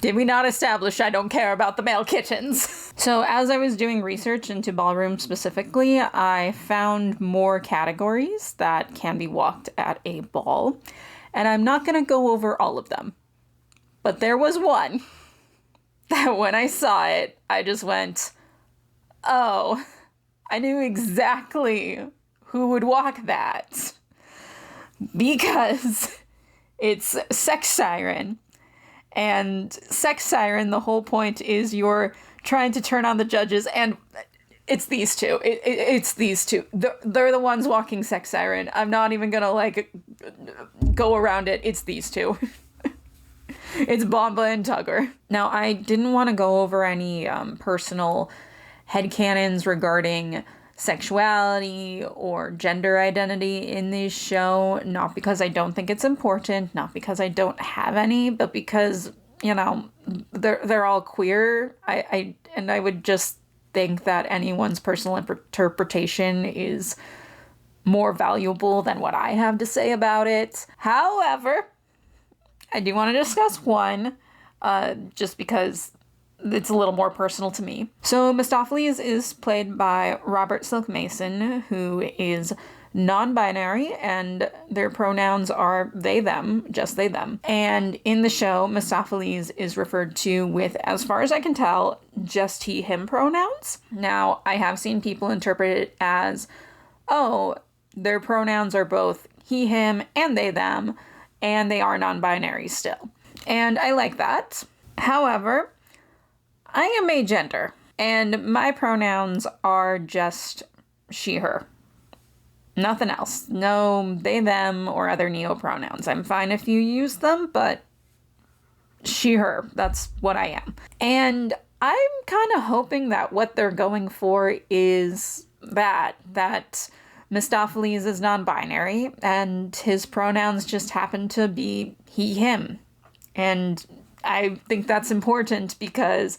Did we not establish I don't care about the male kittens? So as I was doing research into ballroom specifically, I found more categories that can be walked at a ball. And I'm not going to go over all of them. But there was one that when I saw it, I just went, oh, I knew exactly who would walk that. Because it's Sex Siren. And Sex Siren, the whole point is you're trying to turn on the judges, and it's these two. It's these two. They're the ones walking Sex Siren. I'm not even gonna, like, go around it. It's these two. It's Bomba and Tugger. Now, I didn't want to go over any personal headcanons regarding sexuality or gender identity in this show, not because I don't think it's important, not because I don't have any, but because, you know, they're all queer. I would just think that anyone's personal interpretation is more valuable than what I have to say about it. However, I do want to discuss one, just because it's a little more personal to me. So Mistopheles is played by Robert Silk Mason, who is non-binary, and their pronouns are they, them, just they, them. And in the show, Mistopheles is referred to with, as far as I can tell, just he, him pronouns. Now, I have seen people interpret it as, oh, their pronouns are both he, him, and they, them, and they are non-binary still. And I like that. However, I am agender, and my pronouns are just she, her. Nothing else. No they, them, or other neo-pronouns. I'm fine if you use them, but she, her. That's what I am. And I'm kind of hoping that what they're going for is that Mistopheles is non-binary, and his pronouns just happen to be he, him. And I think that's important because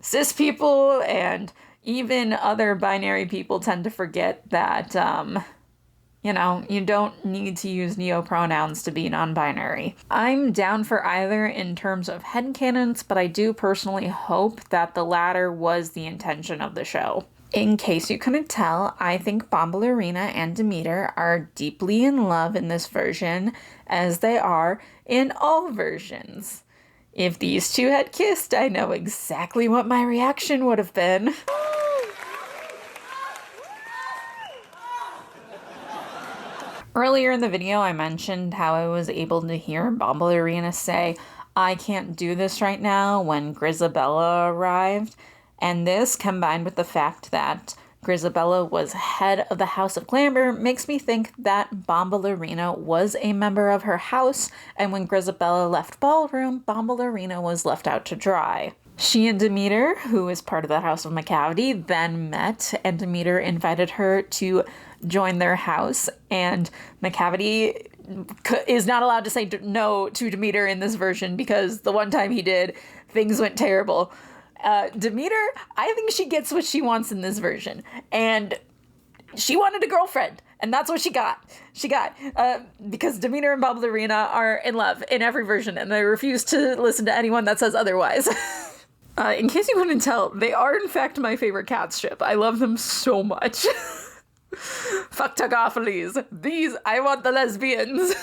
cis people and even other binary people tend to forget that, you don't need to use neo-pronouns to be non-binary. I'm down for either in terms of headcanons, but I do personally hope that the latter was the intention of the show. In case you couldn't tell, I think Bombalurina and Demeter are deeply in love in this version, as they are in all versions. If these two had kissed, I know exactly what my reaction would have been. Earlier in the video, I mentioned how I was able to hear Bombalurina say, "I can't do this right now," when Grizabella arrived. And this, combined with the fact that Grizabella was head of the House of Glamour, makes me think that Bombalurina was a member of her house, and when Grizabella left Ballroom, Bombalurina was left out to dry. She and Demeter, who is part of the House of Macavity, then met, and Demeter invited her to join their house, and Macavity is not allowed to say no to Demeter in this version, because the one time he did, things went terrible. Demeter, I think she gets what she wants in this version, and she wanted a girlfriend, and that's what she got. Because Demeter and Bombalurina are in love in every version, and they refuse to listen to anyone that says otherwise. In case you couldn't tell, they are in fact my favorite cat strip. I love them so much. Fuck Tugophiles. These, I want the lesbians.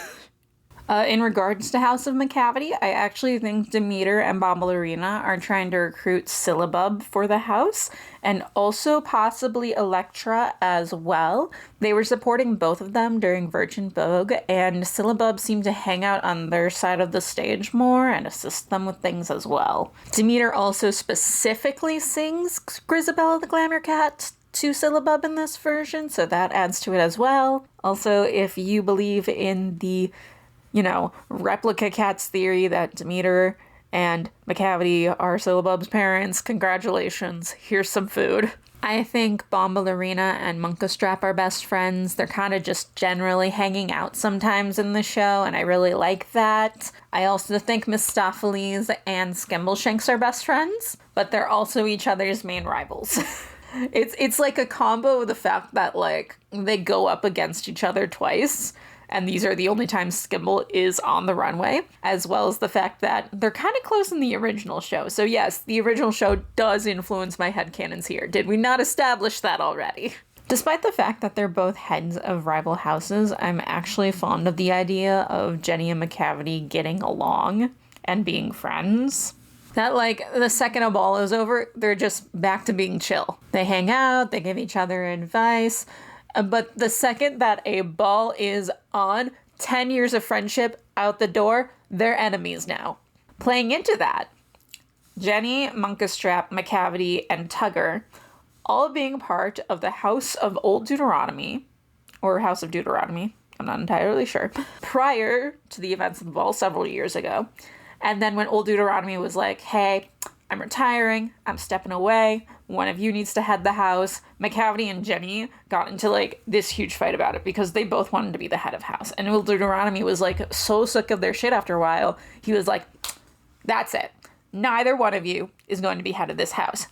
In regards to House of Macavity, I actually think Demeter and Bombalurina are trying to recruit Syllabub for the house, and also possibly Electra as well. They were supporting both of them during Virgin Vogue, and Syllabub seemed to hang out on their side of the stage more and assist them with things as well. Demeter also specifically sings Grizabella the Glamour Cat to Syllabub in this version, so that adds to it as well. Also, if you believe in the replica cats theory that Demeter and Macavity are Syllabub's parents, congratulations, here's some food. I think Bombalurina and Munkastrap are best friends. They're kind of just generally hanging out sometimes in the show, and I really like that. I also think Mistopheles and Skimbleshanks are best friends, but they're also each other's main rivals. It's like a combo of the fact that, they go up against each other twice, and these are the only times Skimble is on the runway, as well as the fact that they're kind of close in the original show. So yes, the original show does influence my headcanons here. Did we not establish that already? Despite the fact that they're both heads of rival houses, I'm actually fond of the idea of Jenny and Macavity getting along and being friends. That, the second a ball is over, they're just back to being chill. They hang out, they give each other advice, but the second that a ball is on, 10 years of friendship out the door, they're enemies now. Playing into that, Jenny, Munkastrap, Macavity, and Tugger, all being part of the House of Old Deuteronomy, or House of Deuteronomy, I'm not entirely sure, prior to the events of the ball several years ago. And then when Old Deuteronomy was like, hey, I'm retiring, I'm stepping away, one of you needs to head the house, Macavity and Jenny got into, this huge fight about it because they both wanted to be the head of house. And Old Deuteronomy was, so sick of their shit after a while, he was like, that's it. Neither one of you is going to be head of this house.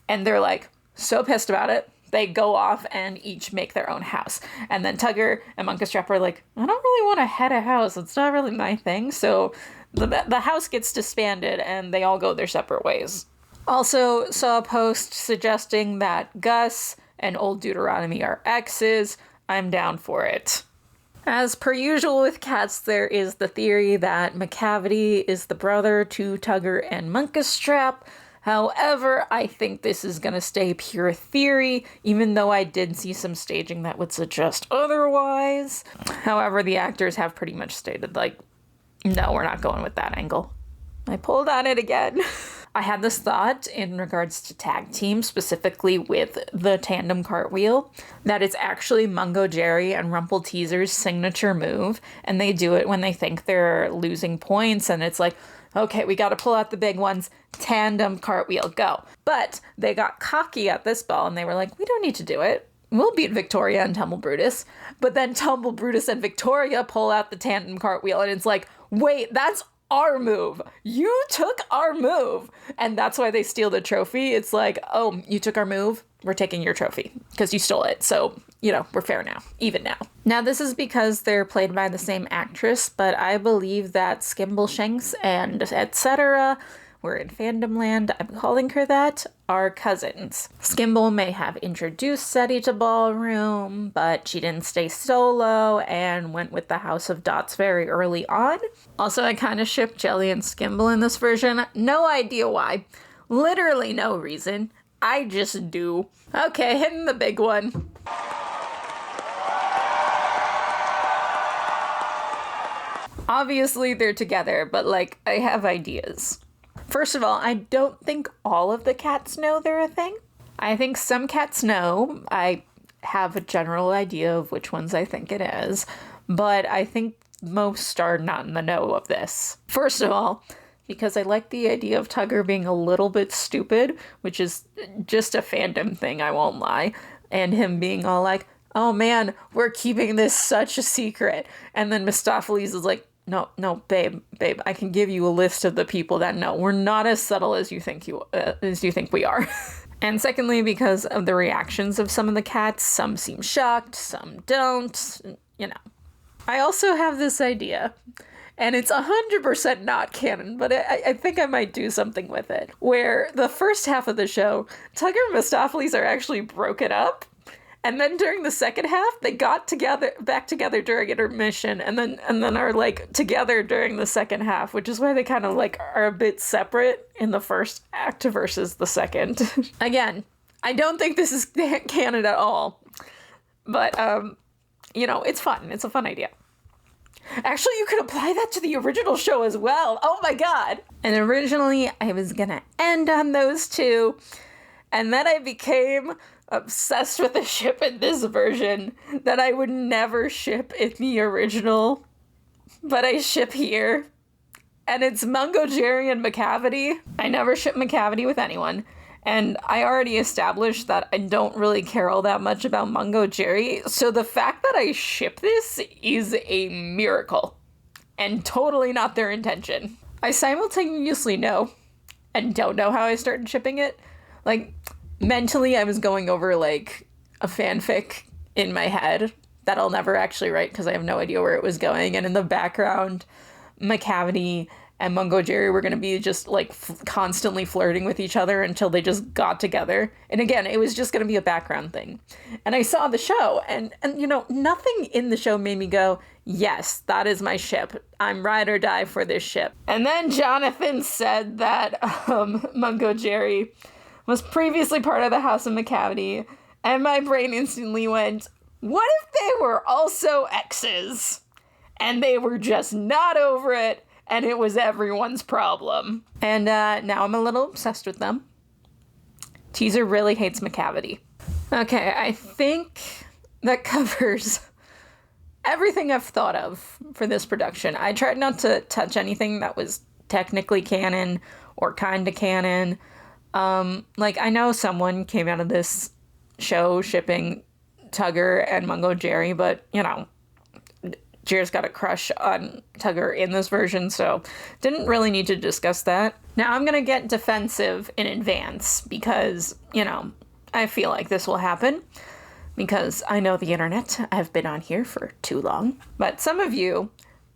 And they're like, so pissed about it, they go off and each make their own house. And then Tugger and Munkustrap are like, I don't really want to head a house. It's not really my thing. So the house gets disbanded and they all go their separate ways. Also saw a post suggesting that Gus and Old Deuteronomy are exes. I'm down for it. As per usual with cats, there is the theory that Macavity is the brother to Tugger and Munkustrap. However, I think this is going to stay pure theory, even though I did see some staging that would suggest otherwise. However, the actors have pretty much stated, like, no, we're not going with that angle. I pulled on it again. I had this thought in regards to tag team, specifically with the tandem cartwheel, that it's actually Mungo Jerry and Rumple Teaser's signature move, and they do it when they think they're losing points, and it's like, okay, we got to pull out the big ones, tandem cartwheel, go. But they got cocky at this ball, and they were like, we don't need to do it. We'll beat Victoria and Tumble Brutus. But then Tumble Brutus and Victoria pull out the tandem cartwheel, and it's like, wait, that's our move. You took our move. And that's why they steal the trophy. It's like, oh, you took our move? We're taking your trophy because you stole it. So, we're fair now, even now. Now, this is because they're played by the same actress, but I believe that Skimbleshanks and etc., we're in fandom land, I'm calling her that, are cousins. Skimble may have introduced Seti to Ballroom, but she didn't stay solo and went with the House of Dots very early on. Also, I kind of ship Jelly and Skimble in this version. No idea why. Literally no reason. I just do. Okay, hitting the big one. Obviously, they're together, but, I have ideas. First of all, I don't think all of the cats know they're a thing. I think some cats know. I have a general idea of which ones I think it is, but I think most are not in the know of this. First of all, because I like the idea of Tugger being a little bit stupid, which is just a fandom thing, I won't lie, and him being all like, oh man, we're keeping this such a secret, and then Mistopheles is like, no, babe, I can give you a list of the people that know. We're not as subtle as you think we are. And secondly, because of the reactions of some of the cats, some seem shocked, some don't, I also have this idea, and it's 100% not canon, but I think I might do something with it, where the first half of the show, Tugger and Mistopheles are actually broken up. And then during the second half, they got back together during intermission, and then are together during the second half, which is why they kind of are a bit separate in the first act versus the second. Again, I don't think this is canon at all, but it's fun. It's a fun idea. Actually, you could apply that to the original show as well. Oh my god! And originally, I was gonna end on those two, and then I became obsessed with a ship in this version that I would never ship in the original, but I ship here. And it's Mungo Jerry and Macavity. I never ship Macavity with anyone, and I already established that I don't really care all that much about Mungo Jerry, so the fact that I ship this is a miracle, and totally not their intention. I simultaneously know and don't know how I started shipping it. Mentally, I was going over, a fanfic in my head that I'll never actually write because I have no idea where it was going. And in the background, Macavity and Mungo Jerry were going to be just, constantly flirting with each other until they just got together. And again, it was just going to be a background thing. And I saw the show, and nothing in the show made me go, yes, that is my ship. I'm ride or die for this ship. And then Jonathan said that Mungo Jerry was previously part of the House of Macavity, and my brain instantly went, what if they were also exes? And they were just not over it, and it was everyone's problem. And now I'm a little obsessed with them. Teaser really hates Macavity. Okay, I think that covers everything I've thought of for this production. I tried not to touch anything that was technically canon or kind of canon. I know someone came out of this show shipping Tugger and Mungo Jerry, but, Jerry's got a crush on Tugger in this version, so didn't really need to discuss that. Now, I'm gonna get defensive in advance because, I feel like this will happen because I know the internet. I've been on here for too long. But some of you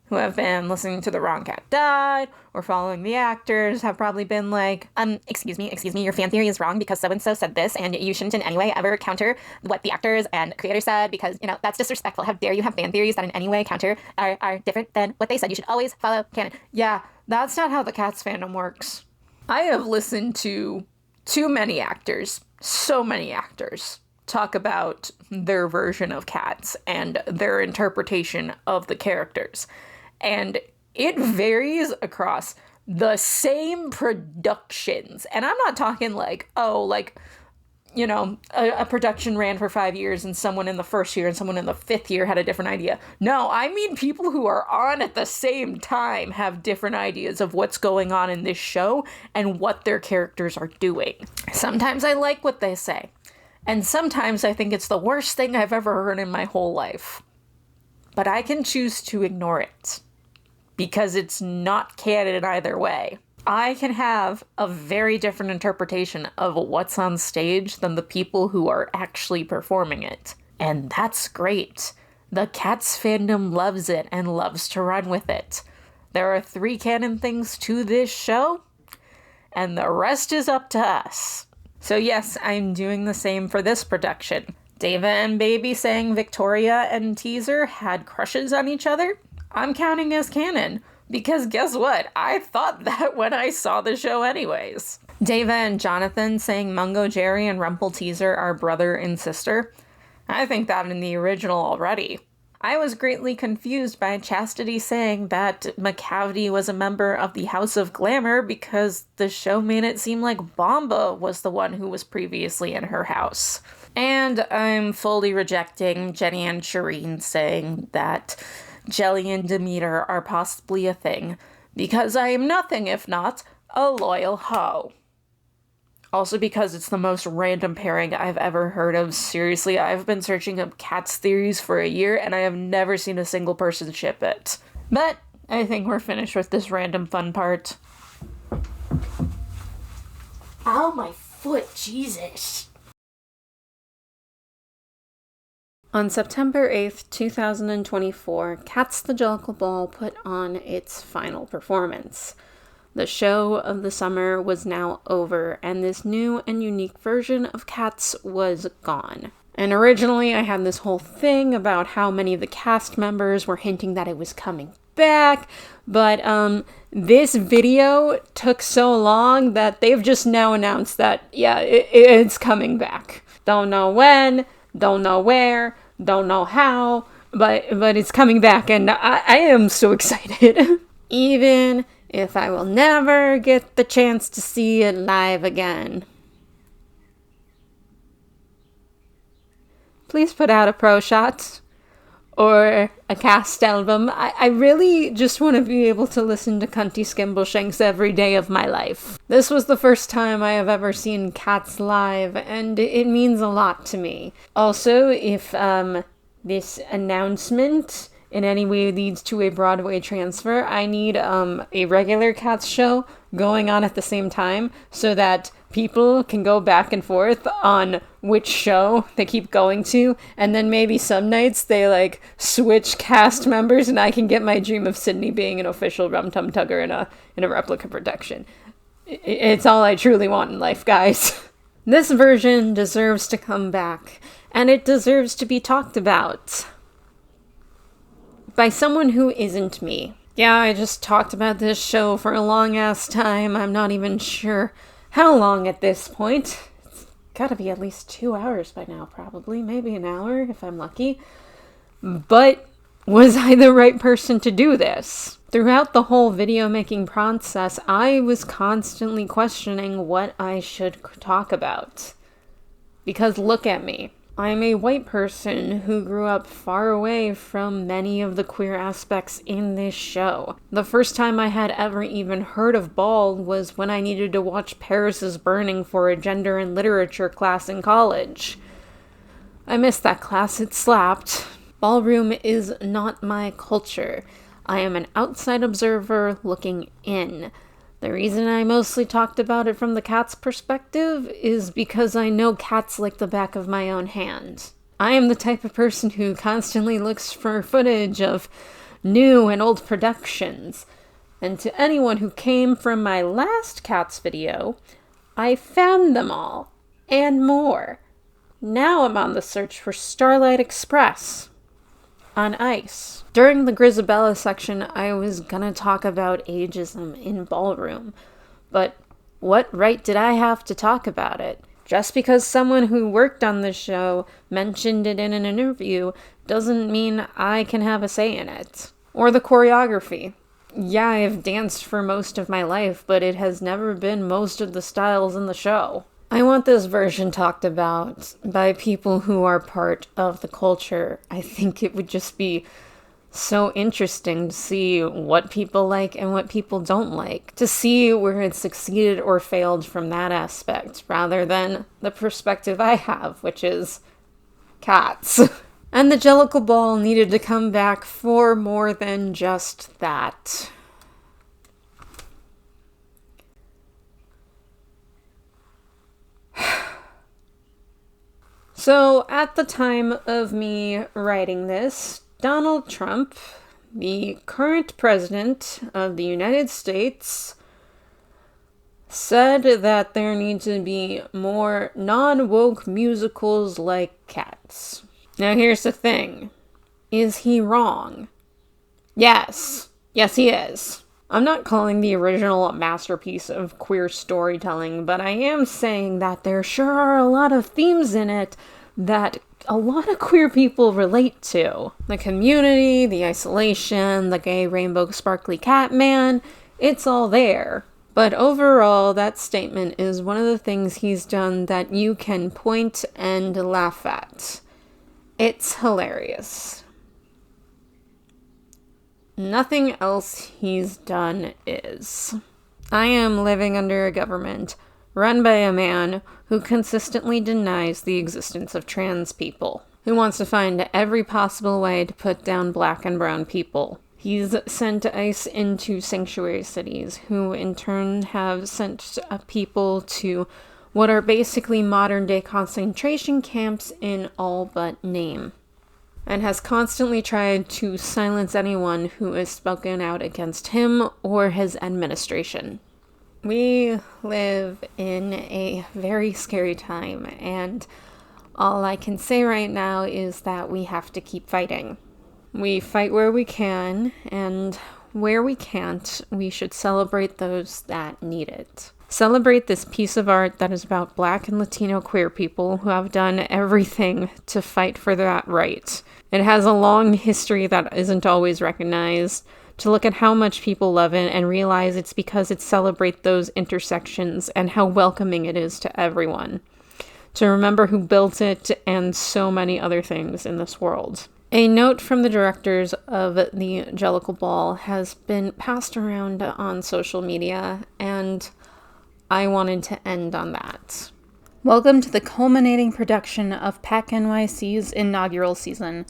who have been listening to The Wrong Cat Died or following the actors have probably been like, excuse me, your fan theory is wrong because so-and-so said this and you shouldn't in any way ever counter what the actors and creators said because, that's disrespectful. How dare you have fan theories that in any way counter are different than what they said. You should always follow canon. Yeah, that's not how the Cats fandom works. I have listened to too many actors, so many actors, talk about their version of Cats and their interpretation of the characters. And it varies across the same productions. And I'm not talking like, a production ran for 5 years and someone in the first year and someone in the 5th year had a different idea. No, I mean people who are on at the same time have different ideas of what's going on in this show and what their characters are doing. Sometimes I like what they say. And sometimes I think it's the worst thing I've ever heard in my whole life. But I can choose to ignore it. Because it's not canon either way. I can have a very different interpretation of what's on stage than the people who are actually performing it. And that's great. The Cats fandom loves it and loves to run with it. There are 3 canon things to this show, and the rest is up to us. So yes, I'm doing the same for this production. Dava and Baby saying Victoria and Teaser had crushes on each other. I'm counting as canon, because guess what? I thought that when I saw the show anyways. Dava and Jonathan saying Mungo Jerry and Rumple Teaser are brother and sister. I think that in the original already. I was greatly confused by Chastity saying that Macavity was a member of the House of Glamour because the show made it seem like Bomba was the one who was previously in her house. And I'm fully rejecting Jenny and Shireen saying that Jelly and Demeter are possibly a thing, because I am nothing if not a loyal hoe. Also because it's the most random pairing I've ever heard of. Seriously, I've been searching up Cats theories for a year, and I have never seen a single person ship it. But I think we're finished with this random fun part. Ow, my foot, Jesus. On September 8th, 2024, Cats the Jellicle Ball put on its final performance. The show of the summer was now over, and this new and unique version of Cats was gone. And originally I had this whole thing about how many of the cast members were hinting that it was coming back, but this video took so long that they've just now announced that, yeah, it's coming back. Don't know when, don't know where, don't know how, but it's coming back, and I am so excited. Even if I will never get the chance to see it live again. Please put out a pro shot or a cast album. I really just want to be able to listen to Cunty Skimbleshanks every day of my life. This was the first time I have ever seen Cats live, and it means a lot to me. Also, if this announcement in any way leads to a Broadway transfer, I need a regular Cats show going on at the same time so that people can go back and forth on which show they keep going to, and then maybe some nights they switch cast members and I can get my dream of Sydney being an official Rum Tum Tugger in a replica production. It's all I truly want in life, guys. This version deserves to come back, and it deserves to be talked about by someone who isn't me. Yeah, I just talked about this show for a long-ass time. I'm not even sure how long at this point. It's gotta be at least 2 hours by now, probably. Maybe an hour, if I'm lucky. But was I the right person to do this? Throughout the whole video-making process, I was constantly questioning what I should talk about. Because look at me. I'm a white person who grew up far away from many of the queer aspects in this show. The first time I had ever even heard of Ball was when I needed to watch Paris is Burning for a gender and literature class in college. I missed that class, it slapped. Ballroom is not my culture. I am an outside observer looking in. The reason I mostly talked about it from the cat's perspective is because I know cats like the back of my own hand. I am the type of person who constantly looks for footage of new and old productions. And to anyone who came from my last Cats video, I found them all, and more. Now I'm on the search for Starlight Express on ice. During the Grisabella section, I was gonna talk about ageism in ballroom, but what right did I have to talk about it? Just because someone who worked on the show mentioned it in an interview doesn't mean I can have a say in it. Or the choreography. Yeah, I've danced for most of my life, but it has never been most of the styles in the show. I want this version talked about by people who are part of the culture. I think it would just be so interesting to see what people like and what people don't like. To see where it succeeded or failed from that aspect, rather than the perspective I have, which is cats. And the Jellicle Ball needed to come back for more than just that. So, at the time of me writing this, Donald Trump, the current president of the United States, said that there need to be more non-woke musicals like Cats. Now here's the thing. Is he wrong? Yes. Yes, he is. I'm not calling the original a masterpiece of queer storytelling, but I am saying that there sure are a lot of themes in it that a lot of queer people relate to. The community, the isolation, the gay rainbow sparkly cat man, it's all there. But overall, that statement is one of the things he's done that you can point and laugh at. It's hilarious. Nothing else he's done is. I am living under a government run by a man who consistently denies the existence of trans people, who wants to find every possible way to put down black and brown people. He's sent ICE into sanctuary cities, who in turn have sent people to what are basically modern-day concentration camps in all but name, and has constantly tried to silence anyone who has spoken out against him or his administration. We live in a very scary time, and all I can say right now is that we have to keep fighting. We fight where we can, and where we can't, we should celebrate those that need it. Celebrate this piece of art that is about Black and Latino queer people who have done everything to fight for that right. It has a long history that isn't always recognized. To look at how much people love it and realize it's because it celebrates those intersections and how welcoming it is to everyone. To remember who built it and so many other things in this world. A note from the directors of the Jellicle Ball has been passed around on social media, and I wanted to end on that. Welcome to the culminating production of PAC NYC's inaugural season.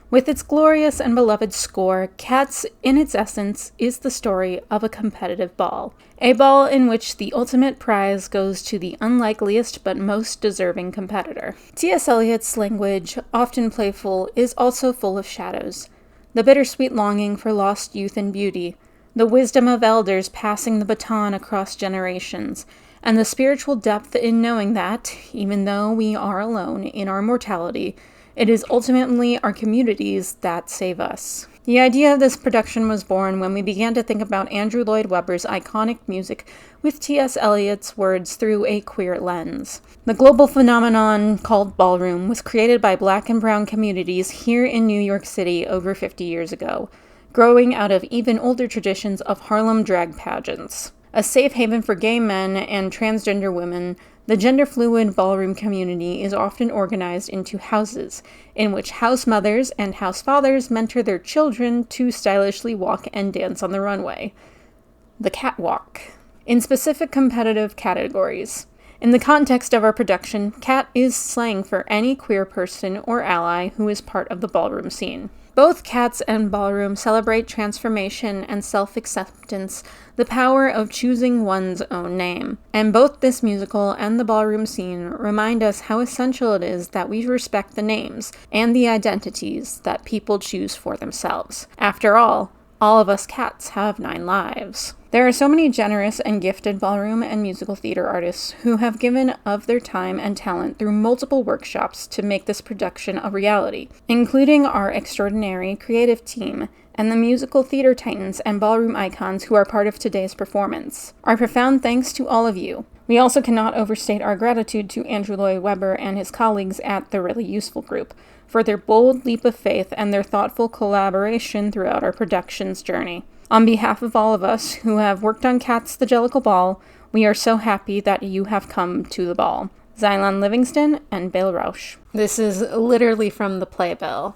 With its glorious and beloved score, Cats, in its essence, is the story of a competitive ball. A ball in which the ultimate prize goes to the unlikeliest but most deserving competitor. T.S. Eliot's language, often playful, is also full of shadows. The bittersweet longing for lost youth and beauty, the wisdom of elders passing the baton across generations, and the spiritual depth in knowing that, even though we are alone in our mortality, it is ultimately our communities that save us. The idea of this production was born when we began to think about Andrew Lloyd Webber's iconic music with T.S. Eliot's words through a queer lens. The global phenomenon called ballroom was created by Black and brown communities here in New York City over 50 years ago, growing out of even older traditions of Harlem drag pageants. A safe haven for gay men and transgender women, the gender-fluid ballroom community is often organized into houses, in which house mothers and house fathers mentor their children to stylishly walk and dance on the runway. The catwalk. In specific competitive categories. In the context of our production, cat is slang for any queer person or ally who is part of the ballroom scene. Both Cats and Ballroom celebrate transformation and self-acceptance, the power of choosing one's own name. And both this musical and the ballroom scene remind us how essential it is that we respect the names and the identities that people choose for themselves. After all of us cats have 9 lives. There are so many generous and gifted ballroom and musical theater artists who have given of their time and talent through multiple workshops to make this production a reality, including our extraordinary creative team and the musical theater titans and ballroom icons who are part of today's performance. Our profound thanks to all of you. We also cannot overstate our gratitude to Andrew Lloyd Webber and his colleagues at the Really Useful Group for their bold leap of faith and their thoughtful collaboration throughout our production's journey. On behalf of all of us who have worked on Cats the Jellicle Ball, we are so happy that you have come to the ball. Xylon Livingston and Bill Rausch. This is literally from the playbill.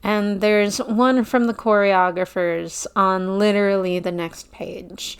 And there's one from the choreographers on literally the next page.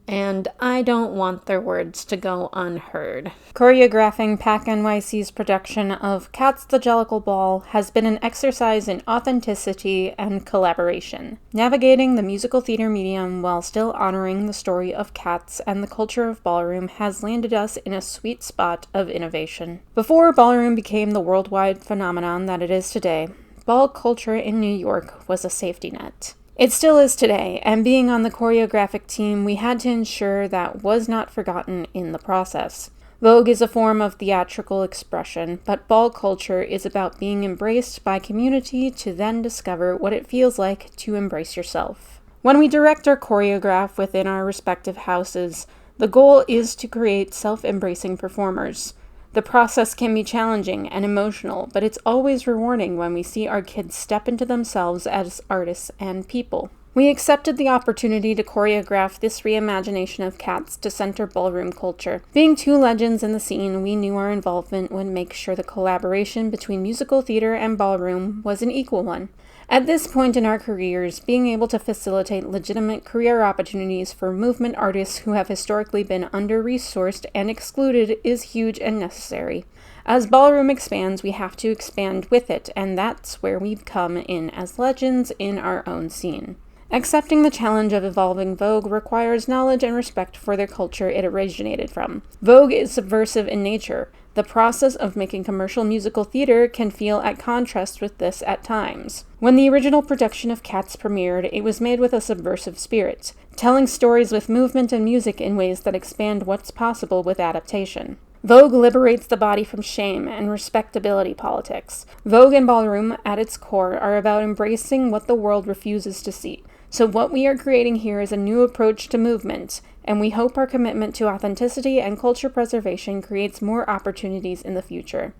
And I don't want their words to go unheard. Choreographing PAC NYC's production of Cats the Jellicle Ball has been an exercise in authenticity and collaboration, navigating the musical theater medium while still honoring the story of cats and the culture of ballroom has landed us in a sweet spot of innovation. Before ballroom became the worldwide phenomenon that it is today, ball culture in New York was a safety net. It still is today, and being on the choreographic team, we had to ensure that was not forgotten in the process. Vogue is a form of theatrical expression, but ball culture is about being embraced by community to then discover what it feels like to embrace yourself. When we direct or choreograph within our respective houses, the goal is to create self-embracing performers. The process can be challenging and emotional, but it's always rewarding when we see our kids step into themselves as artists and people. We accepted the opportunity to choreograph this reimagination of Cats to center ballroom culture. Being 2 legends in the scene, we knew our involvement would make sure the collaboration between musical theater and ballroom was an equal one. At this point in our careers, being able to facilitate legitimate career opportunities for movement artists who have historically been under-resourced and excluded is huge and necessary. As ballroom expands, we have to expand with it, and that's where we come in as legends in our own scene. Accepting the challenge of evolving Vogue requires knowledge and respect for their culture it originated from. Vogue is subversive in nature. The process of making commercial musical theater can feel at contrast with this at times. When the original production of Cats premiered, it was made with a subversive spirit, telling stories with movement and music in ways that expand what's possible with adaptation. Vogue liberates the body from shame and respectability politics. Vogue and ballroom, at its core, are about embracing what the world refuses to see. So what we are creating here is a new approach to movement, and we hope our commitment to authenticity and culture preservation creates more opportunities in the future.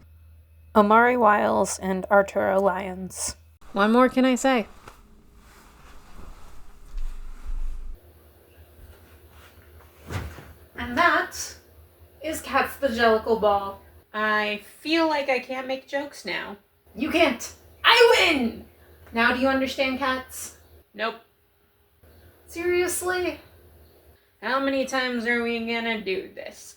Omari Wiles and Arturo Lyons. What more can I say? And that is Cats the Jellicle Ball. I feel like I can't make jokes now. You can't! I win! Now do you understand Cats? Nope. Seriously? How many times are we gonna do this?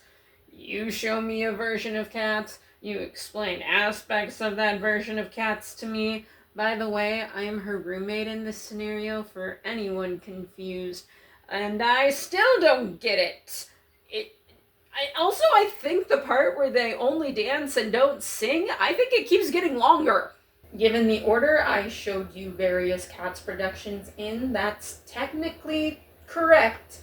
You show me a version of Cats, you explain aspects of that version of Cats to me. By the way, I am her roommate in this scenario for anyone confused, and I still don't get it. I think the part where they only dance and don't sing, I think it keeps getting longer. Given the order I showed you various Cats productions in, that's technically correct.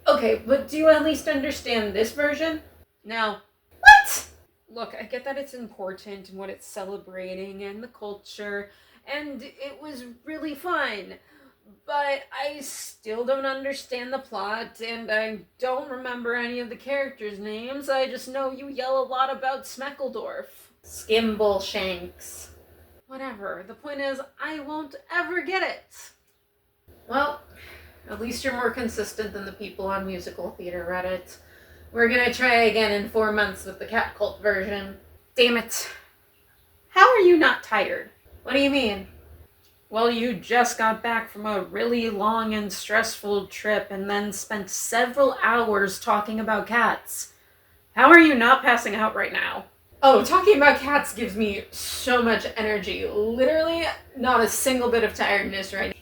Okay, but do you at least understand this version? No. What? Look, I get that it's important and what it's celebrating and the culture, and it was really fun. But I still don't understand the plot, and I don't remember any of the characters' names. I just know you yell a lot about Smeckledorf. Skimbleshanks. Whatever. The point is, I won't ever get it. Well, at least you're more consistent than the people on musical theater Reddit. We're gonna try again in 4 months with the Cat Cult version. Damn it. How are you not tired? What do you mean? Well, you just got back from a really long and stressful trip and then spent several hours talking about cats. How are you not passing out right now? Oh, talking about cats gives me so much energy. Literally, not a single bit of tiredness right now.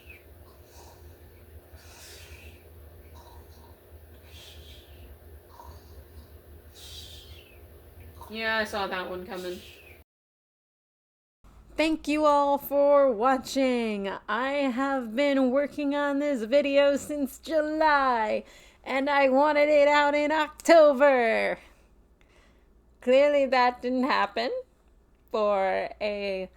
Yeah, I saw that one coming. Thank you all for watching. I have been working on this video since July, and I wanted it out in October. Clearly that didn't happen for a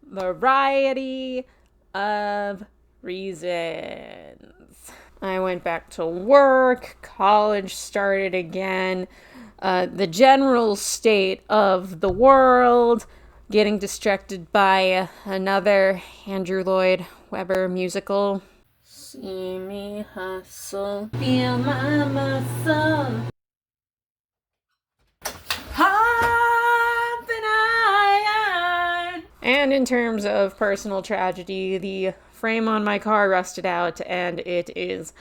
variety of reasons. I went back to work, college started again, the general state of the world, getting distracted by another Andrew Lloyd Webber musical. See me hustle, feel my muscle. Pop and iron. And in terms of personal tragedy, the frame on my car rusted out and it is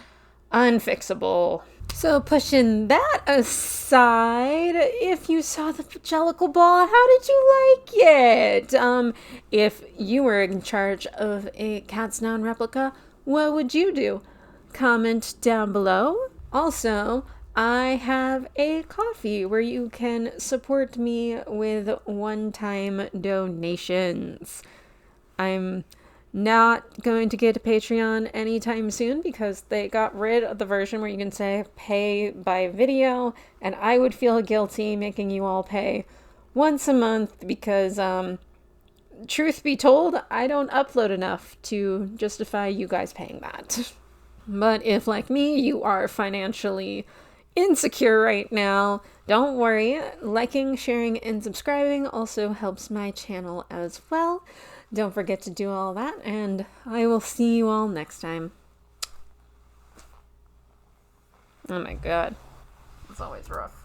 unfixable. So pushing that aside, if you saw the Jellicle ball, how did you like it? If you were in charge of a Cat's non-replica, what would you do? Comment down below. Also, I have a coffee where you can support me with one-time donations. I'm not going to get a Patreon anytime soon because they got rid of the version where you can say pay by video, and I would feel guilty making you all pay once a month because, truth be told, I don't upload enough to justify you guys paying that. But if, like me, you are financially insecure right now, don't worry. Liking, sharing, and subscribing also helps my channel as well. Don't forget to do all that, and I will see you all next time. Oh my god. It's always rough.